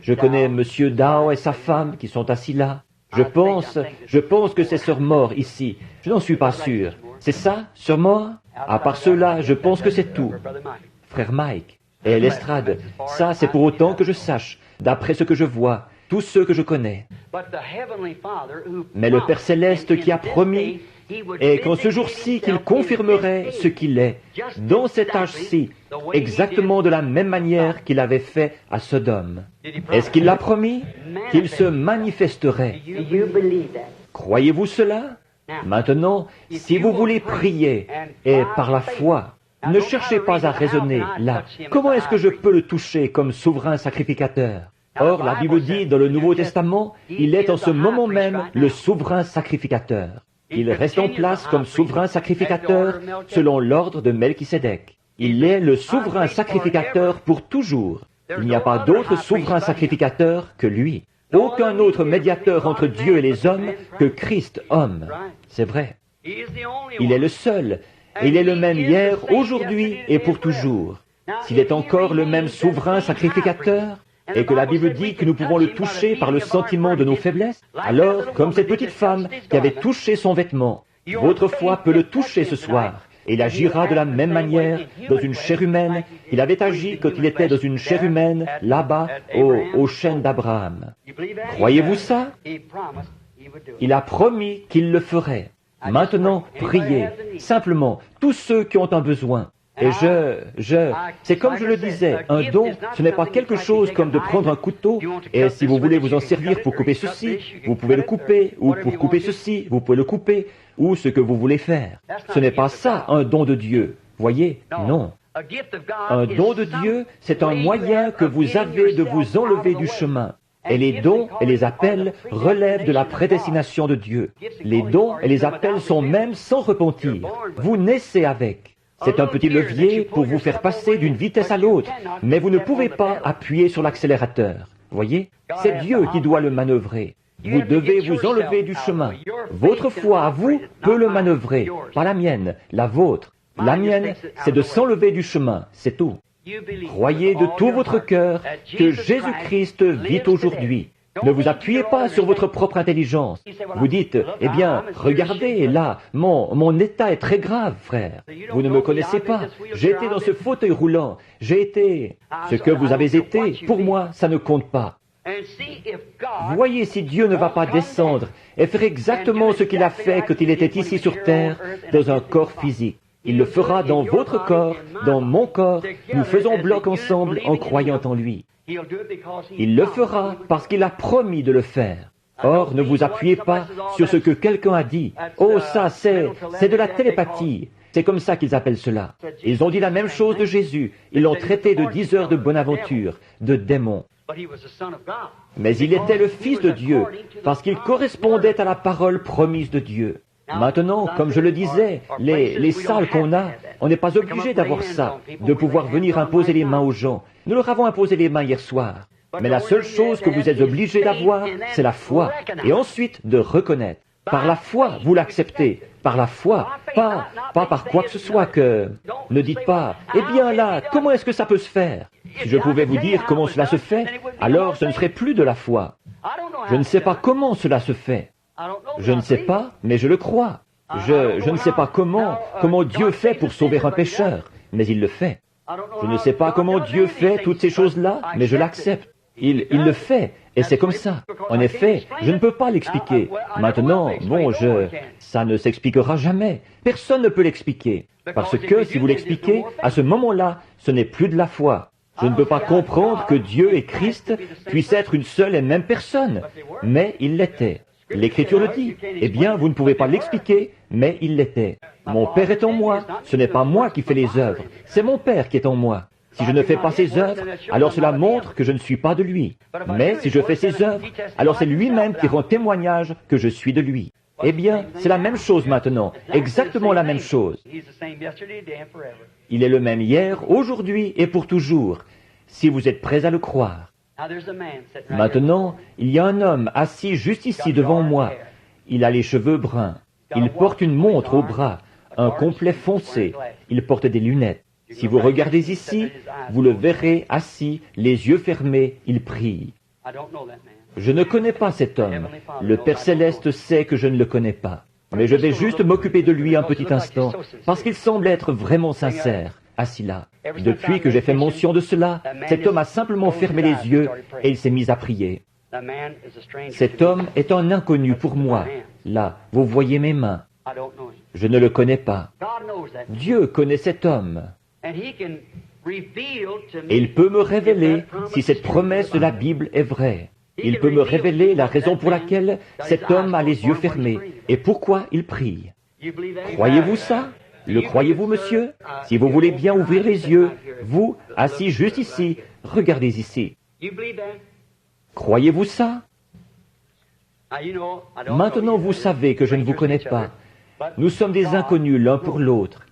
Je connais M. Dow et sa femme qui sont assis là. Je pense que c'est Sœur Moore ici. Je n'en suis pas sûr. C'est ça, Sœur Moore? À part cela, je pense que c'est tout. Frère Mike et l'estrade, ça c'est pour autant que je sache, d'après ce que je vois, tous ceux que je connais. Mais le Père Céleste qui a promis, et qu'en ce jour-ci qu'il confirmerait ce qu'il est, dans cet âge-ci, exactement de la même manière qu'il avait fait à Sodome. Est-ce qu'il l'a promis? Qu'il se manifesterait. Croyez-vous cela? Maintenant, si vous voulez prier, et par la foi, ne cherchez pas à raisonner, là, comment est-ce que je peux le toucher comme souverain sacrificateur? Or, la Bible dit dans le Nouveau Testament, il est en ce moment même le souverain sacrificateur. Il reste en place comme souverain sacrificateur selon l'ordre de Melchisédek. Il est le souverain sacrificateur pour toujours. Il n'y a pas d'autre souverain sacrificateur que lui. Aucun autre médiateur entre Dieu et les hommes que Christ homme. C'est vrai. Il est le seul. Et il est le même hier, aujourd'hui et pour toujours. S'il est encore le même souverain sacrificateur, et que la Bible dit que nous pouvons le toucher par le sentiment de nos faiblesses, alors, comme cette petite femme qui avait touché son vêtement, votre foi peut le toucher ce soir. Et il agira de la même manière dans une chair humaine qu'il avait agi quand il était dans une chair humaine, là-bas, au chêne d'Abraham. Croyez-vous ça? Il a promis qu'il le ferait. Maintenant, priez, simplement, tous ceux qui ont un besoin. Et c'est comme je le disais, un don, ce n'est pas quelque chose comme de prendre un couteau, et si vous voulez vous en servir pour couper ceci, vous pouvez le couper, ou pour couper ceci, vous pouvez le couper, ou ce que vous voulez faire. Ce n'est pas ça, un don de Dieu. Voyez, non. Un don de Dieu, c'est un moyen que vous avez de vous enlever du chemin. Et les dons et les appels relèvent de la prédestination de Dieu. Les dons et les appels sont même sans repentir. Vous naissez avec. C'est un petit levier pour vous faire passer d'une vitesse à l'autre, mais vous ne pouvez pas appuyer sur l'accélérateur. Voyez, c'est Dieu qui doit le manœuvrer. Vous devez vous enlever du chemin. Votre foi à vous peut le manœuvrer, pas la mienne, la vôtre. La mienne, c'est de s'enlever du chemin, c'est tout. Croyez de tout votre cœur que Jésus-Christ vit aujourd'hui. Ne vous appuyez pas sur votre propre intelligence. Vous dites, eh bien, regardez, là, mon état est très grave, frère. Vous ne me connaissez pas. J'ai été dans ce fauteuil roulant. J'ai été... Ce que vous avez été, pour moi, ça ne compte pas. Voyez si Dieu ne va pas descendre et faire exactement ce qu'il a fait quand il était ici sur terre, dans un corps physique. Il le fera dans votre corps, dans mon corps. Nous faisons bloc ensemble en croyant en lui. Il le fera parce qu'il a promis de le faire. Or, ne vous appuyez pas sur ce que quelqu'un a dit. Oh, ça, c'est de la télépathie. C'est comme ça qu'ils appellent cela. Ils ont dit la même chose de Jésus. Ils l'ont traité de diseur de bonne aventure, de démon. Mais il était le Fils de Dieu, parce qu'il correspondait à la parole promise de Dieu. Maintenant, comme je le disais, les salles qu'on a, on n'est pas obligé d'avoir ça, de pouvoir venir imposer les mains aux gens. Nous leur avons imposé les mains hier soir. Mais la seule chose que vous êtes obligé d'avoir, c'est la foi, et ensuite de reconnaître. Par la foi, vous l'acceptez. Par la foi, pas par quoi que ce soit que... Ne dites pas, eh bien là, comment est-ce que ça peut se faire? Si je pouvais vous dire comment cela se fait, alors ce ne serait plus de la foi. Je ne sais pas comment cela se fait. Je ne sais pas, mais je le crois. Je ne sais pas comment Dieu fait pour sauver un pécheur, mais il le fait. Je ne sais pas comment Dieu fait toutes ces choses-là, mais je l'accepte. Il le fait, et c'est comme ça. En effet, je ne peux pas l'expliquer. Maintenant, ça ne s'expliquera jamais. Personne ne peut l'expliquer. Parce que si vous l'expliquez, à ce moment-là, ce n'est plus de la foi. Je ne peux pas comprendre que Dieu et Christ puissent être une seule et même personne. Mais il l'était. L'Écriture le dit. Eh bien, vous ne pouvez pas l'expliquer, mais il l'était. Mon Père est en moi. Ce n'est pas moi qui fais les œuvres. C'est mon Père qui est en moi. Si je ne fais pas ses œuvres, alors cela montre que je ne suis pas de lui. Mais si je fais ses œuvres, alors c'est lui-même qui rend témoignage que je suis de lui. Eh bien, c'est la même chose maintenant, exactement la même chose. Il est le même hier, aujourd'hui et pour toujours, si vous êtes prêts à le croire. Maintenant, il y a un homme assis juste ici devant moi. Il a les cheveux bruns. Il porte une montre au bras, un complet foncé. Il porte des lunettes. Si vous regardez ici, vous le verrez assis, les yeux fermés, il prie. Je ne connais pas cet homme. Le Père Céleste sait que je ne le connais pas. Mais je vais juste m'occuper de lui un petit instant, parce qu'il semble être vraiment sincère, assis là. Depuis que j'ai fait mention de cela, cet homme a simplement fermé les yeux et il s'est mis à prier. Cet homme est un inconnu pour moi. Là, vous voyez mes mains. Je ne le connais pas. Dieu connaît cet homme. Et il peut me révéler si cette promesse de la Bible est vraie. Il peut me révéler la raison pour laquelle cet homme a les yeux fermés et pourquoi il prie. Croyez-vous ça? Le croyez-vous, monsieur? Si vous voulez bien ouvrir les yeux, vous, assis juste ici, regardez ici. Croyez-vous ça? Maintenant, vous savez que je ne vous connais pas. Nous sommes des inconnus l'un pour l'autre.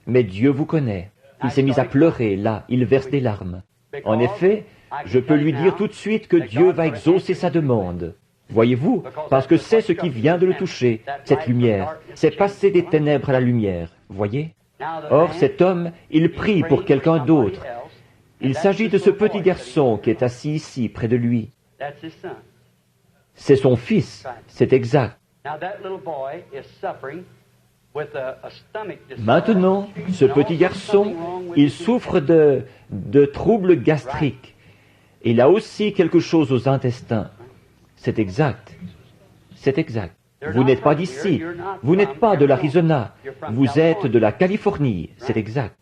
Mais Dieu vous connaît. Il s'est mis à pleurer, là, il verse des larmes. En effet, je peux lui dire tout de suite que Dieu va exaucer sa demande. Voyez-vous, parce que c'est ce qui vient de le toucher, cette lumière. C'est passer des ténèbres à la lumière, voyez? Or, cet homme, il prie pour quelqu'un d'autre. Il s'agit de ce petit garçon qui est assis ici, près de lui. C'est son fils, c'est exact. Maintenant, ce petit garçon, il souffre de troubles gastriques. Il a aussi quelque chose aux intestins. C'est exact. C'est exact. Vous n'êtes pas d'ici. Vous n'êtes pas de l'Arizona. Vous êtes de la Californie. C'est exact.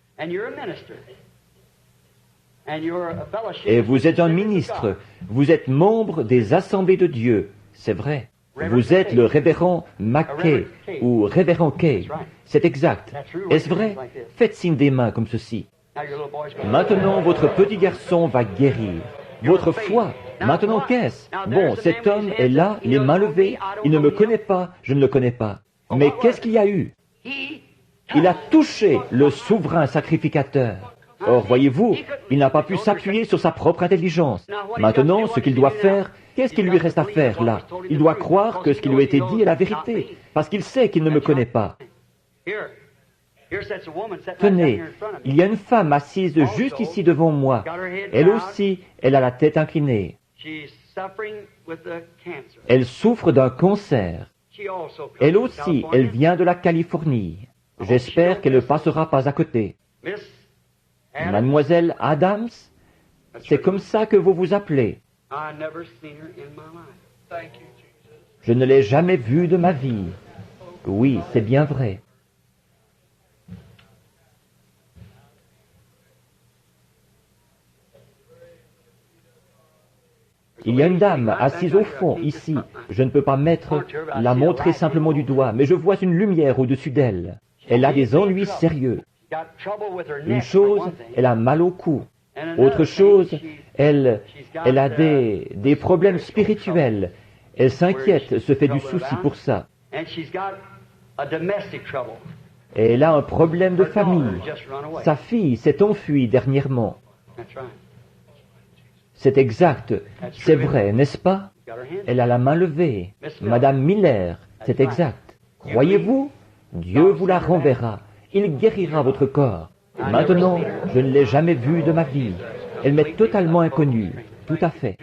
Et vous êtes un ministre. Vous êtes membre des assemblées de Dieu. C'est vrai. Vous êtes le révérend Mackay ou révérend Kay. C'est exact. Est-ce vrai? Faites signe des mains comme ceci. Maintenant, votre petit garçon va guérir. Votre foi. Maintenant, qu'est-ce? Bon, cet homme est là, les mains levées. Il ne me connaît pas, je ne le connais pas. Mais qu'est-ce qu'il y a eu? Il a touché le souverain sacrificateur. Or, voyez-vous, il n'a pas pu s'appuyer sur sa propre intelligence. Maintenant, ce qu'il doit faire, qu'est-ce qu'il lui reste à faire là? Il doit croire que ce qui lui a été dit est la vérité, parce qu'il sait qu'il ne me connaît pas. Tenez, il y a une femme assise juste ici devant moi. Elle aussi, elle a la tête inclinée. Elle souffre d'un cancer. Elle aussi, elle vient de la Californie. J'espère qu'elle ne passera pas à côté. Mademoiselle Adams, c'est comme ça que vous vous appelez. Je ne l'ai jamais vue de ma vie. Oui, c'est bien vrai. Il y a une dame assise au fond, ici. Je ne peux pas la montrer simplement du doigt, mais je vois une lumière au-dessus d'elle. Elle a des ennuis sérieux. Une chose, elle a mal au cou. Autre chose, elle a des problèmes spirituels. Elle s'inquiète, se fait du souci pour ça. Et elle a un problème de famille. Sa fille s'est enfuie dernièrement. C'est exact, c'est vrai, n'est-ce pas? Elle a la main levée. Madame Miller, c'est exact. Croyez-vous? Dieu vous la renverra. Il guérira votre corps. Maintenant, je ne l'ai jamais vue de ma vie. Elle m'est totalement inconnue. Tout à fait.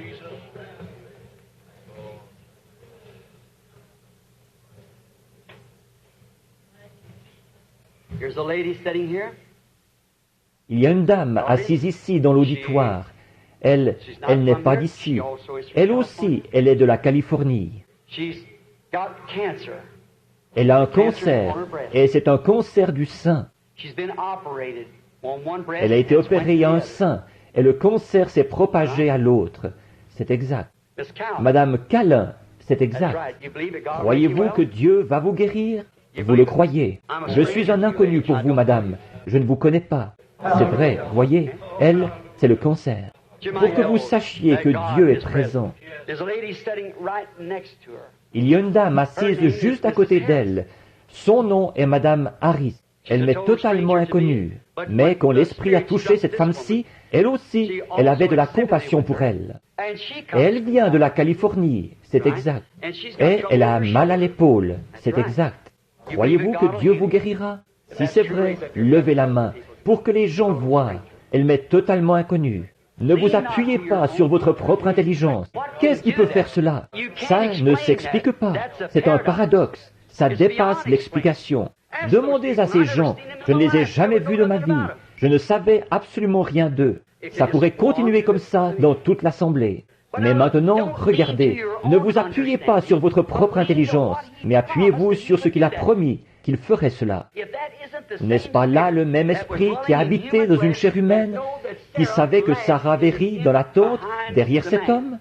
Il y a une dame assise ici dans l'auditoire. Elle n'est pas d'ici. Elle aussi, elle est de la Californie. Elle a un cancer, et c'est un cancer du sein. Elle a été opérée à un sein, et le cancer s'est propagé à l'autre. C'est exact. Madame Callan, c'est exact. Croyez-vous que Dieu va vous guérir? Vous le croyez. Je suis un inconnu pour vous, madame. Je ne vous connais pas. C'est vrai, voyez, elle, c'est le cancer. Pour que vous sachiez que Dieu est présent. Il y a une dame assise juste à côté d'elle. Son nom est Madame Harris. Elle m'est totalement inconnue. Mais quand l'Esprit a touché cette femme-ci, elle aussi, elle avait de la compassion pour elle. Et elle vient de la Californie, c'est exact. Et elle a mal à l'épaule, c'est exact. Croyez-vous que Dieu vous guérira? Si c'est vrai, levez la main, pour que les gens voient. Elle m'est totalement inconnue. Ne vous appuyez pas sur votre propre intelligence. Qu'est-ce qui peut faire cela? Ça ne s'explique pas. C'est un paradoxe. Ça dépasse l'explication. Demandez à ces gens. Je ne les ai jamais vus de ma vie. Je ne savais absolument rien d'eux. Ça pourrait continuer comme ça dans toute l'assemblée. Mais maintenant, regardez. Ne vous appuyez pas sur votre propre intelligence, mais appuyez-vous sur ce qu'il a promis, qu'il ferait cela. N'est-ce pas là le même esprit qui a habité dans une chair humaine, qui savait que Sarah avait ri dans la tente derrière cet homme?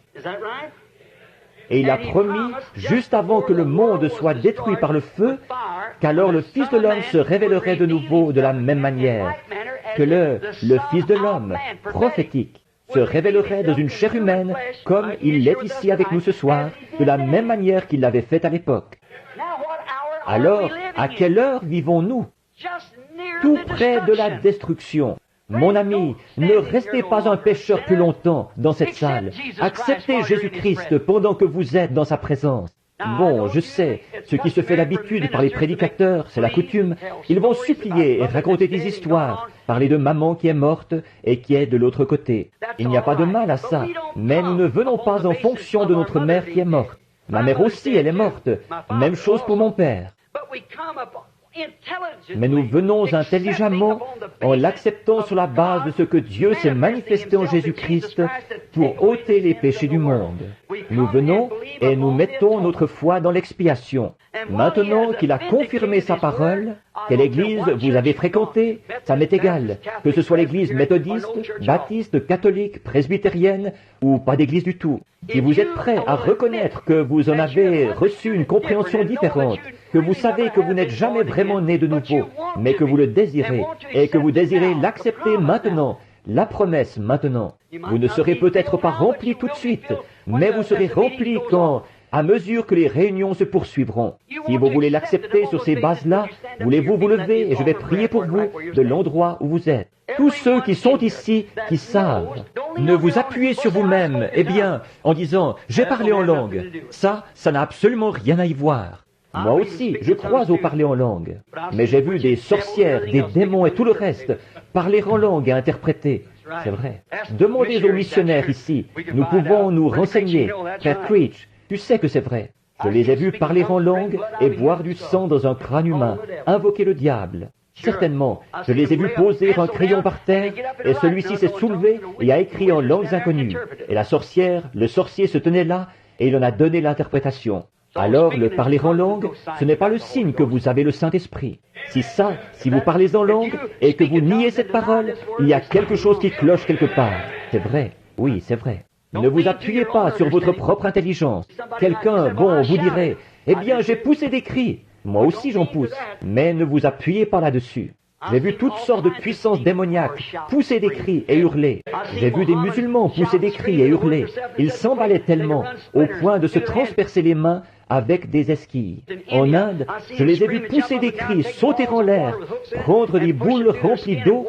Et il a promis, juste avant que le monde soit détruit par le feu, qu'alors le Fils de l'homme se révélerait de nouveau de la même manière, que le Fils de l'homme, prophétique, se révélerait dans une chair humaine, comme il l'est ici avec nous ce soir, de la même manière qu'il l'avait fait à l'époque. Alors, à quelle heure vivons-nous? Tout près de la destruction. Mon ami, ne restez pas un pécheur plus longtemps dans cette salle. Acceptez Jésus-Christ pendant que vous êtes dans sa présence. Bon, je sais, ce qui se fait d'habitude par les prédicateurs, c'est la coutume. Ils vont supplier et raconter des histoires, parler de maman qui est morte et qui est de l'autre côté. Il n'y a pas de mal à ça, mais nous ne venons pas en fonction de notre mère qui est morte. Ma mère aussi, elle est morte. Même chose pour mon père. Mais nous venons intelligemment en l'acceptant sur la base de ce que Dieu s'est manifesté en Jésus-Christ pour ôter les péchés du monde. Nous venons et nous mettons notre foi dans l'expiation. Maintenant qu'il a confirmé sa parole, quelle église vous avez fréquentée, ça m'est égal, que ce soit l'église méthodiste, baptiste, catholique, presbytérienne ou pas d'église du tout. Si vous êtes prêt à reconnaître que vous en avez reçu une compréhension différente, que vous savez que vous n'êtes jamais vraiment né de nouveau, mais que vous le désirez et que vous désirez l'accepter maintenant, la promesse maintenant, vous ne serez peut-être pas rempli tout de suite, mais vous serez rempli quand, à mesure que les réunions se poursuivront. Si vous voulez l'accepter sur ces bases-là, voulez-vous vous lever et je vais prier pour vous de l'endroit où vous êtes. Tous ceux qui sont ici, qui savent, ne vous appuyez sur vous-même, en disant « j'ai parlé en langue ». Ça n'a absolument rien à y voir. Moi aussi, je crois au parler en langue. Mais j'ai vu des sorcières, des démons et tout le reste parler en langue et interpréter. C'est vrai. Demandez aux missionnaires ici. Nous pouvons nous renseigner. Frère Creech, tu sais que c'est vrai. Je les ai vus parler en langue et boire du sang dans un crâne humain, invoquer le diable. Certainement, je les ai vus poser un crayon par terre, et celui-ci s'est soulevé et a écrit en langues inconnues. Et la sorcière, le sorcier se tenait là, et il en a donné l'interprétation. Alors, le parler en langue, ce n'est pas le signe que vous avez le Saint-Esprit. Si vous parlez en langue, et que vous niez cette parole, il y a quelque chose qui cloche quelque part. C'est vrai, oui, c'est vrai. Ne vous appuyez pas sur votre propre intelligence. Quelqu'un, vous dirait, j'ai poussé des cris. Moi aussi j'en pousse. Mais ne vous appuyez pas là-dessus. J'ai vu toutes sortes de puissances démoniaques pousser des cris et hurler. J'ai vu des musulmans pousser des cris et hurler. Ils s'emballaient tellement, au point de se transpercer les mains avec des esquilles. En Inde, je les ai vus pousser des cris, sauter en l'air, prendre des boules remplies d'eau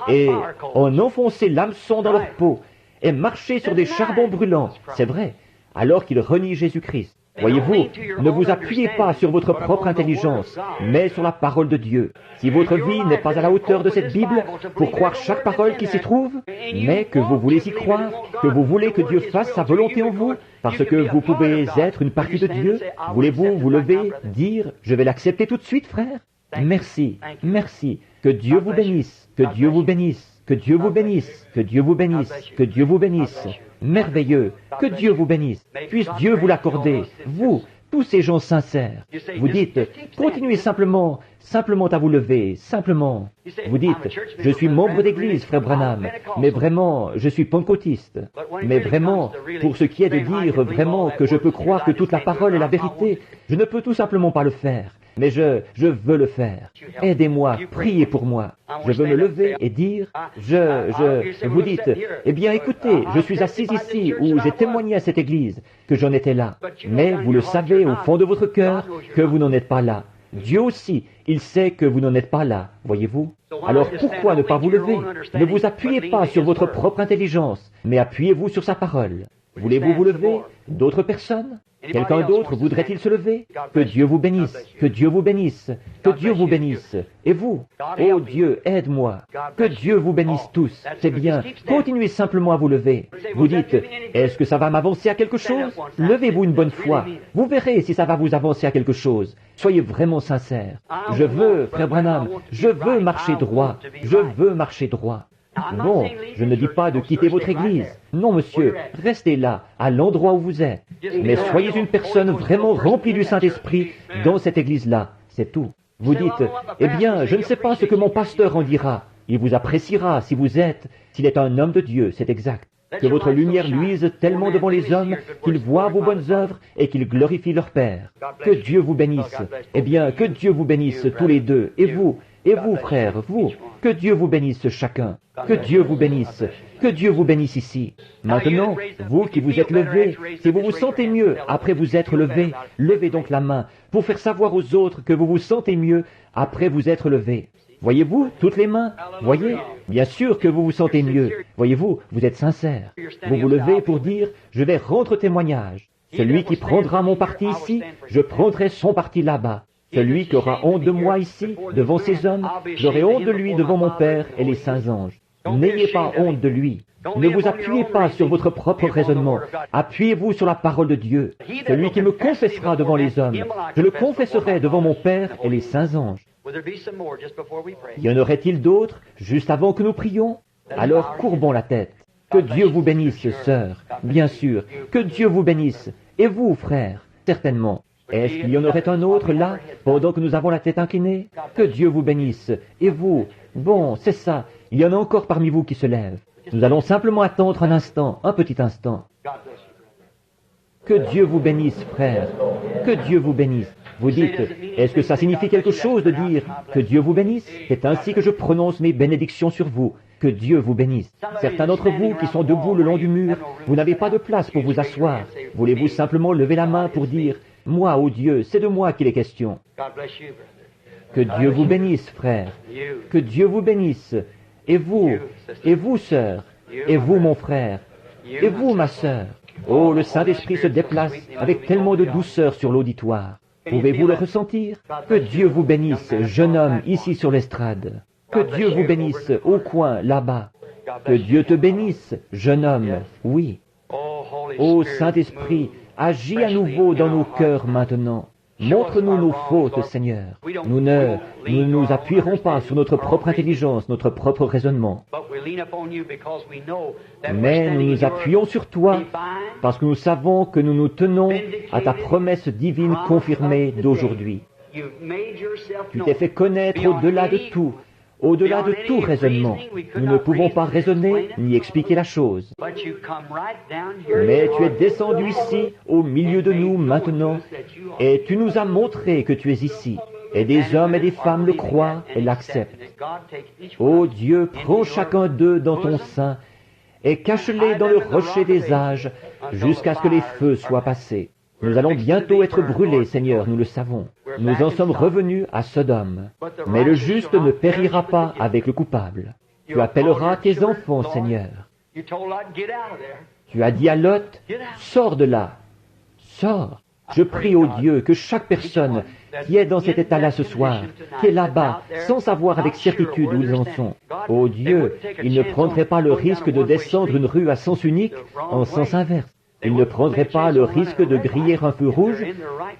et en enfoncer l'hameçon dans leur peau et marcher sur des charbons brûlants. C'est vrai, alors qu'ils renient Jésus-Christ. Voyez-vous, ne vous appuyez pas sur votre propre intelligence, mais sur la parole de Dieu. Si votre vie n'est pas à la hauteur de cette Bible pour croire chaque parole qui s'y trouve, mais que vous voulez y croire, que vous voulez que Dieu fasse sa volonté en vous, parce que vous pouvez être une partie de Dieu, voulez-vous vous lever, dire « Je vais l'accepter tout de suite, frère ?» Merci, merci. Que Dieu vous bénisse, que Dieu vous bénisse, que Dieu vous bénisse, que Dieu vous bénisse, que Dieu vous bénisse. Merveilleux, que Dieu vous bénisse. Puisse Dieu vous l'accorder, vous, tous ces gens sincères. Vous dites, continuez simplement à vous lever, simplement. Vous dites, je suis membre d'église, frère Branham, mais vraiment, je suis pentecôtiste. Mais vraiment, pour ce qui est de dire vraiment que je peux croire que toute la parole est la vérité, je ne peux tout simplement pas le faire. Mais je veux le faire. Aidez-moi, priez pour moi. Je veux me lever et dire, vous dites, écoutez, je suis assis ici où j'ai témoigné à cette église que j'en étais là. Mais vous le savez au fond de votre cœur que vous n'en êtes pas là. Dieu aussi, il sait que vous n'en êtes pas là, voyez-vous. Alors pourquoi ne pas vous lever? Ne vous appuyez pas sur votre propre intelligence, mais appuyez-vous sur sa parole. Voulez-vous vous lever? D'autres personnes? Quelqu'un d'autre voudrait-il se lever? Que Dieu vous bénisse, que Dieu vous bénisse, que Dieu vous bénisse. Et vous? Oh Dieu, aide-moi. Que Dieu vous bénisse tous. C'est bien. Continuez simplement à vous lever. Vous dites, est-ce que ça va m'avancer à quelque chose? Levez-vous une bonne fois. Vous verrez si ça va vous avancer à quelque chose. Soyez vraiment sincères. Je veux, frère Branham, je veux marcher droit. Je veux marcher droit. Non, je ne dis pas de quitter votre église. Non, monsieur, restez là, à l'endroit où vous êtes. Mais soyez une personne vraiment remplie du Saint-Esprit dans cette église-là, c'est tout. Vous dites, je ne sais pas ce que mon pasteur en dira. Il vous appréciera s'il est un homme de Dieu, c'est exact. Que votre lumière luise tellement devant les hommes qu'ils voient vos bonnes œuvres et qu'ils glorifient leur Père. Que Dieu vous bénisse. Que Dieu vous bénisse tous les deux, et vous, frères, vous, que Dieu vous bénisse chacun. Que Dieu vous bénisse. Que Dieu vous bénisse ici. Maintenant, vous qui vous êtes levés, si vous vous sentez mieux après vous être levés, levez donc la main pour faire savoir aux autres que vous vous sentez mieux après vous être levés. Voyez-vous, toutes les mains? Voyez? Bien sûr que vous vous sentez mieux. Voyez-vous, vous êtes sincères. Vous vous levez pour dire, je vais rendre témoignage. Celui qui prendra mon parti ici, je prendrai son parti là-bas. Celui qui aura honte de moi ici, devant ces hommes, j'aurai honte de lui devant mon Père et les saints anges. N'ayez pas honte de lui. Ne vous appuyez pas sur votre propre raisonnement. Appuyez-vous sur la parole de Dieu. Celui qui me confessera devant les hommes, je le confesserai devant mon Père et les saints anges. Y en aurait-il d'autres, juste avant que nous prions? Alors courbons la tête. Que Dieu vous bénisse, sœur, bien sûr. Que Dieu vous bénisse. Et vous, frère, certainement. Est-ce qu'il y en aurait un autre là, pendant que nous avons la tête inclinée? Que Dieu vous bénisse. Et vous? Bon, c'est ça. Il y en a encore parmi vous qui se lèvent. Nous allons simplement attendre un instant, un petit instant. Que Dieu vous bénisse, frère. Que Dieu vous bénisse. Vous dites, est-ce que ça signifie quelque chose de dire que Dieu vous bénisse? C'est ainsi que je prononce mes bénédictions sur vous. Que Dieu vous bénisse. Certains d'entre vous qui sont debout le long du mur, vous n'avez pas de place pour vous asseoir. Voulez-vous simplement lever la main pour dire, moi, ô Dieu, c'est de moi qu'il est question. Que Dieu vous bénisse, frère. Que Dieu vous bénisse. Et vous, sœur. Et vous, mon frère. Et vous, ma sœur. Oh, le Saint-Esprit se déplace avec tellement de douceur sur l'auditoire. Pouvez-vous le ressentir? Que Dieu vous bénisse, jeune homme, ici sur l'estrade. Que Dieu vous bénisse, au coin, là-bas. Que Dieu te bénisse, jeune homme, oui. Ô Saint-Esprit, agis à nouveau dans nos cœurs maintenant. Montre-nous nos fautes, Seigneur. Nous ne nous appuierons pas sur notre propre intelligence, notre propre raisonnement. Mais nous nous appuyons sur toi parce que nous savons que nous nous tenons à ta promesse divine confirmée d'aujourd'hui. Tu t'es fait connaître au-delà de tout. Au-delà de tout raisonnement, nous ne pouvons pas raisonner ni expliquer la chose. Mais tu es descendu ici, au milieu de nous maintenant, et tu nous as montré que tu es ici. Et des hommes et des femmes le croient et l'acceptent. Ô Dieu, prends chacun d'eux dans ton sein et cache-les dans le rocher des âges jusqu'à ce que les feux soient passés. Nous allons bientôt être brûlés, Seigneur, nous le savons. Nous en sommes revenus à Sodome. Mais le juste ne périra pas avec le coupable. Tu appelleras tes enfants, Seigneur. Tu as dit à Lot, sors de là. Sors. Je prie au Dieu que chaque personne qui est dans cet état-là ce soir, qui est là-bas, sans savoir avec certitude où ils en sont, ô Dieu, ils ne prendraient pas le risque de descendre une rue à sens unique en sens inverse. Ils ne prendraient pas le risque de griller un feu rouge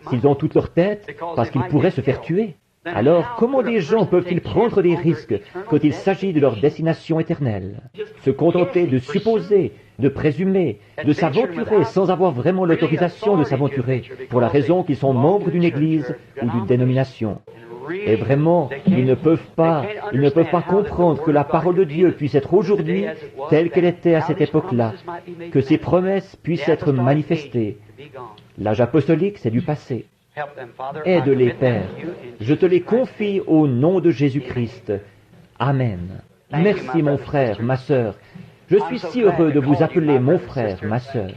s'ils ont toute leur tête, parce qu'ils pourraient se faire tuer. Alors, comment des gens peuvent-ils prendre des risques quand il s'agit de leur destination éternelle? Se contenter de supposer, de présumer, de s'aventurer sans avoir vraiment l'autorisation de s'aventurer, pour la raison qu'ils sont membres d'une église ou d'une dénomination. Et vraiment, ils ne peuvent pas comprendre que la parole de Dieu puisse être aujourd'hui telle qu'elle était à cette époque-là, que ses promesses puissent être manifestées. L'âge apostolique, c'est du passé. Aide-les, Père. Je te les confie au nom de Jésus-Christ. Amen. Merci, mon frère, ma sœur. Je suis si heureux de vous appeler mon frère, ma sœur.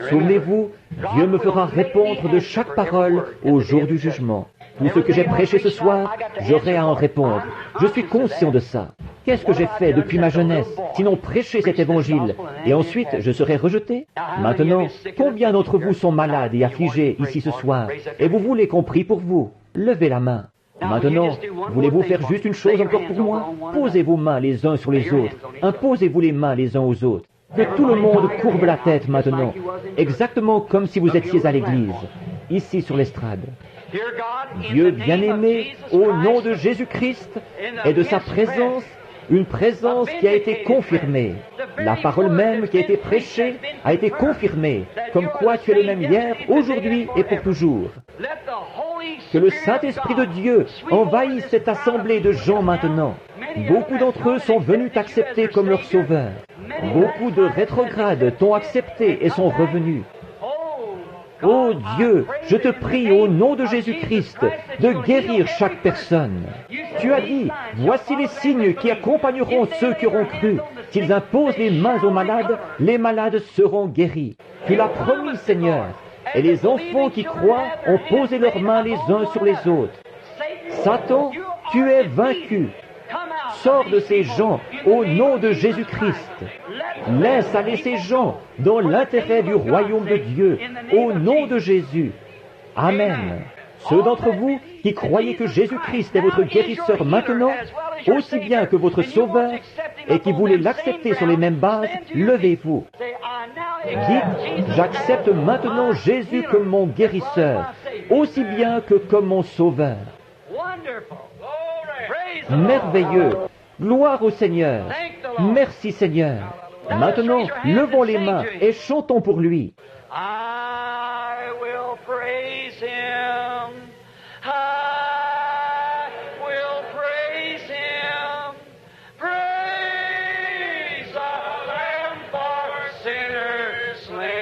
Souvenez-vous, Dieu me fera répondre de chaque parole au jour du jugement. Tout ce que j'ai prêché ce soir, j'aurai à en répondre. Je suis conscient de ça. Qu'est-ce que j'ai fait depuis ma jeunesse, sinon prêcher cet évangile, et ensuite je serai rejeté? Maintenant, combien d'entre vous sont malades et affligés ici ce soir, et vous voulez qu'on prie pour vous? Levez la main. Maintenant, voulez-vous faire juste une chose encore pour moi? Posez vos mains les uns sur les autres. Imposez-vous les mains les uns aux autres. Que tout le monde courbe la tête maintenant, exactement comme si vous étiez à l'église, ici sur l'estrade. Dieu bien-aimé, au nom de Jésus-Christ et de sa présence, une présence qui a été confirmée. La parole même qui a été prêchée a été confirmée, comme quoi tu es le même hier, aujourd'hui et pour toujours. Que le Saint-Esprit de Dieu envahisse cette assemblée de gens maintenant. Beaucoup d'entre eux sont venus t'accepter comme leur sauveur. Beaucoup de rétrogrades t'ont accepté et sont revenus. Ô Dieu, je te prie au nom de Jésus-Christ de guérir chaque personne. Tu as dit, voici les signes qui accompagneront ceux qui auront cru. S'ils imposent les mains aux malades, les malades seront guéris. Tu l'as promis, Seigneur. Et les enfants qui croient ont posé leurs mains les uns sur les autres. Satan, tu es vaincu. Sors de ces gens au nom de Jésus-Christ. Laisse aller ces gens dans l'intérêt du royaume de Dieu, au nom de Jésus. Amen. Ceux d'entre vous qui croyez que Jésus-Christ est votre guérisseur maintenant, aussi bien que votre sauveur, et qui voulez l'accepter sur les mêmes bases, levez-vous. Dites, j'accepte maintenant Jésus comme mon guérisseur, aussi bien que comme mon sauveur. Merveilleux. Gloire au Seigneur. Merci Seigneur. Maintenant, levons les mains et chantons pour lui. I will praise him. I will praise him. Praise the Lamb for sinners slain.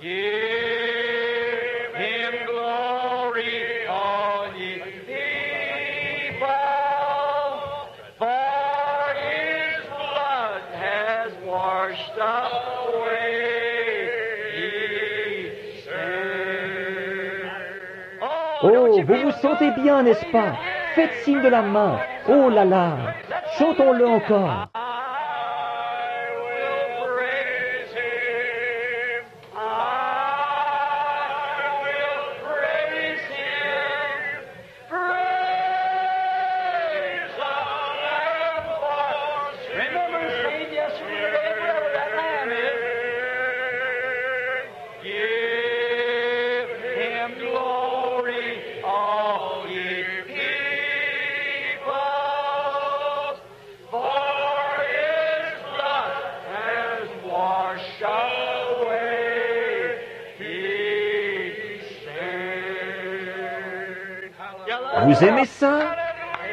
Give him glory, all ye people, for his blood has washed away his sin. Oh, vous vous sentez bien, n'est-ce pas? Faites signe de la main. Oh là là. Chantons-le encore. I will praise him. I will praise him. Praise the Lamb for sin. Remember his name yesterday, today, wherever that Lamb is. Give him glory, all ye people, for his blood has washed away his sin. Vous aimez ça?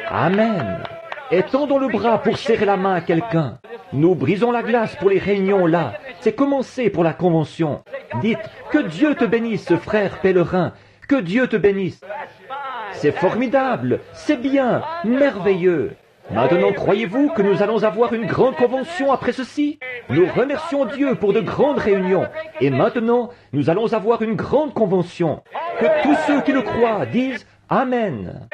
Amen. Étendons le bras pour serrer la main à quelqu'un. Nous brisons la glace pour les réunions là. C'est commencé pour la convention. Dites, que Dieu te bénisse, frère pèlerin. Que Dieu te bénisse. C'est formidable, c'est bien, merveilleux. Maintenant, croyez-vous que nous allons avoir une grande convention après ceci? Nous remercions Dieu pour de grandes réunions. Et maintenant, nous allons avoir une grande convention. Que tous ceux qui le croient disent Amen.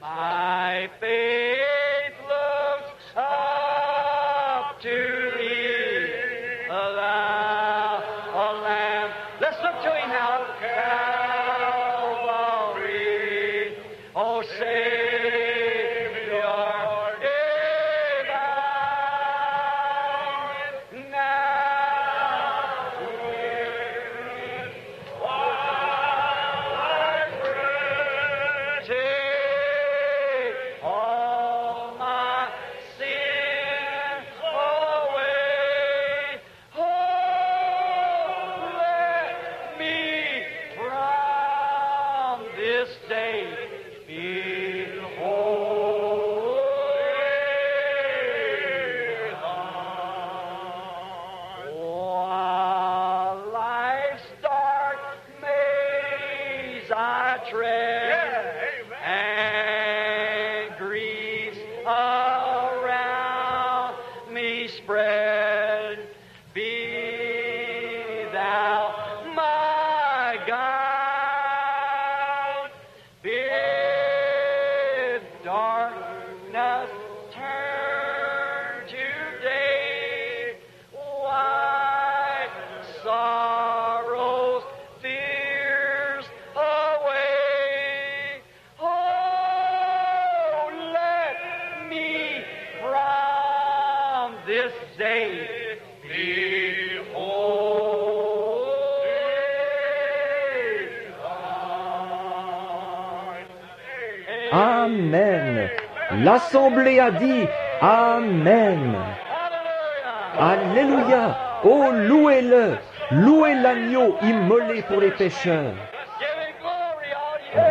My faith looks up to thee, a lamb. Let's look to him now. Calvary, oh Savior, divine. Now take all my sin away. Oh, let me from this day be holy. While life's dark maze I tread, and griefs around me spread, be thou my guide. Bid darkness turn to day, wipe sorrows, fears away. Oh, let me from this day be holy. Amen. L'assemblée a dit Amen. Alléluia. Oh, louez-le. Louez l'agneau immolé pour les pécheurs.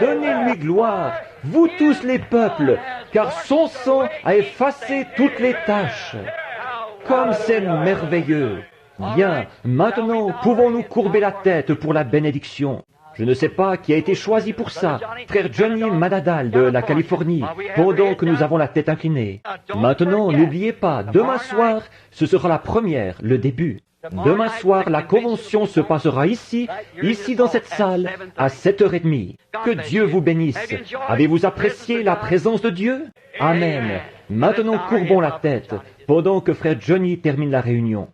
Donnez-lui gloire, vous tous les peuples, car son sang a effacé toutes les taches. Comme c'est merveilleux. Bien, maintenant, pouvons-nous courber la tête pour la bénédiction? Je ne sais pas qui a été choisi pour ça, frère Johnny Madadal de la Californie, pendant que nous avons la tête inclinée. Maintenant, n'oubliez pas, demain soir, ce sera la première, le début. Demain soir, la convention se passera ici dans cette salle, à 7h30. Que Dieu vous bénisse. Avez-vous apprécié la présence de Dieu? Amen. Maintenant, courbons la tête, pendant que frère Johnny termine la réunion.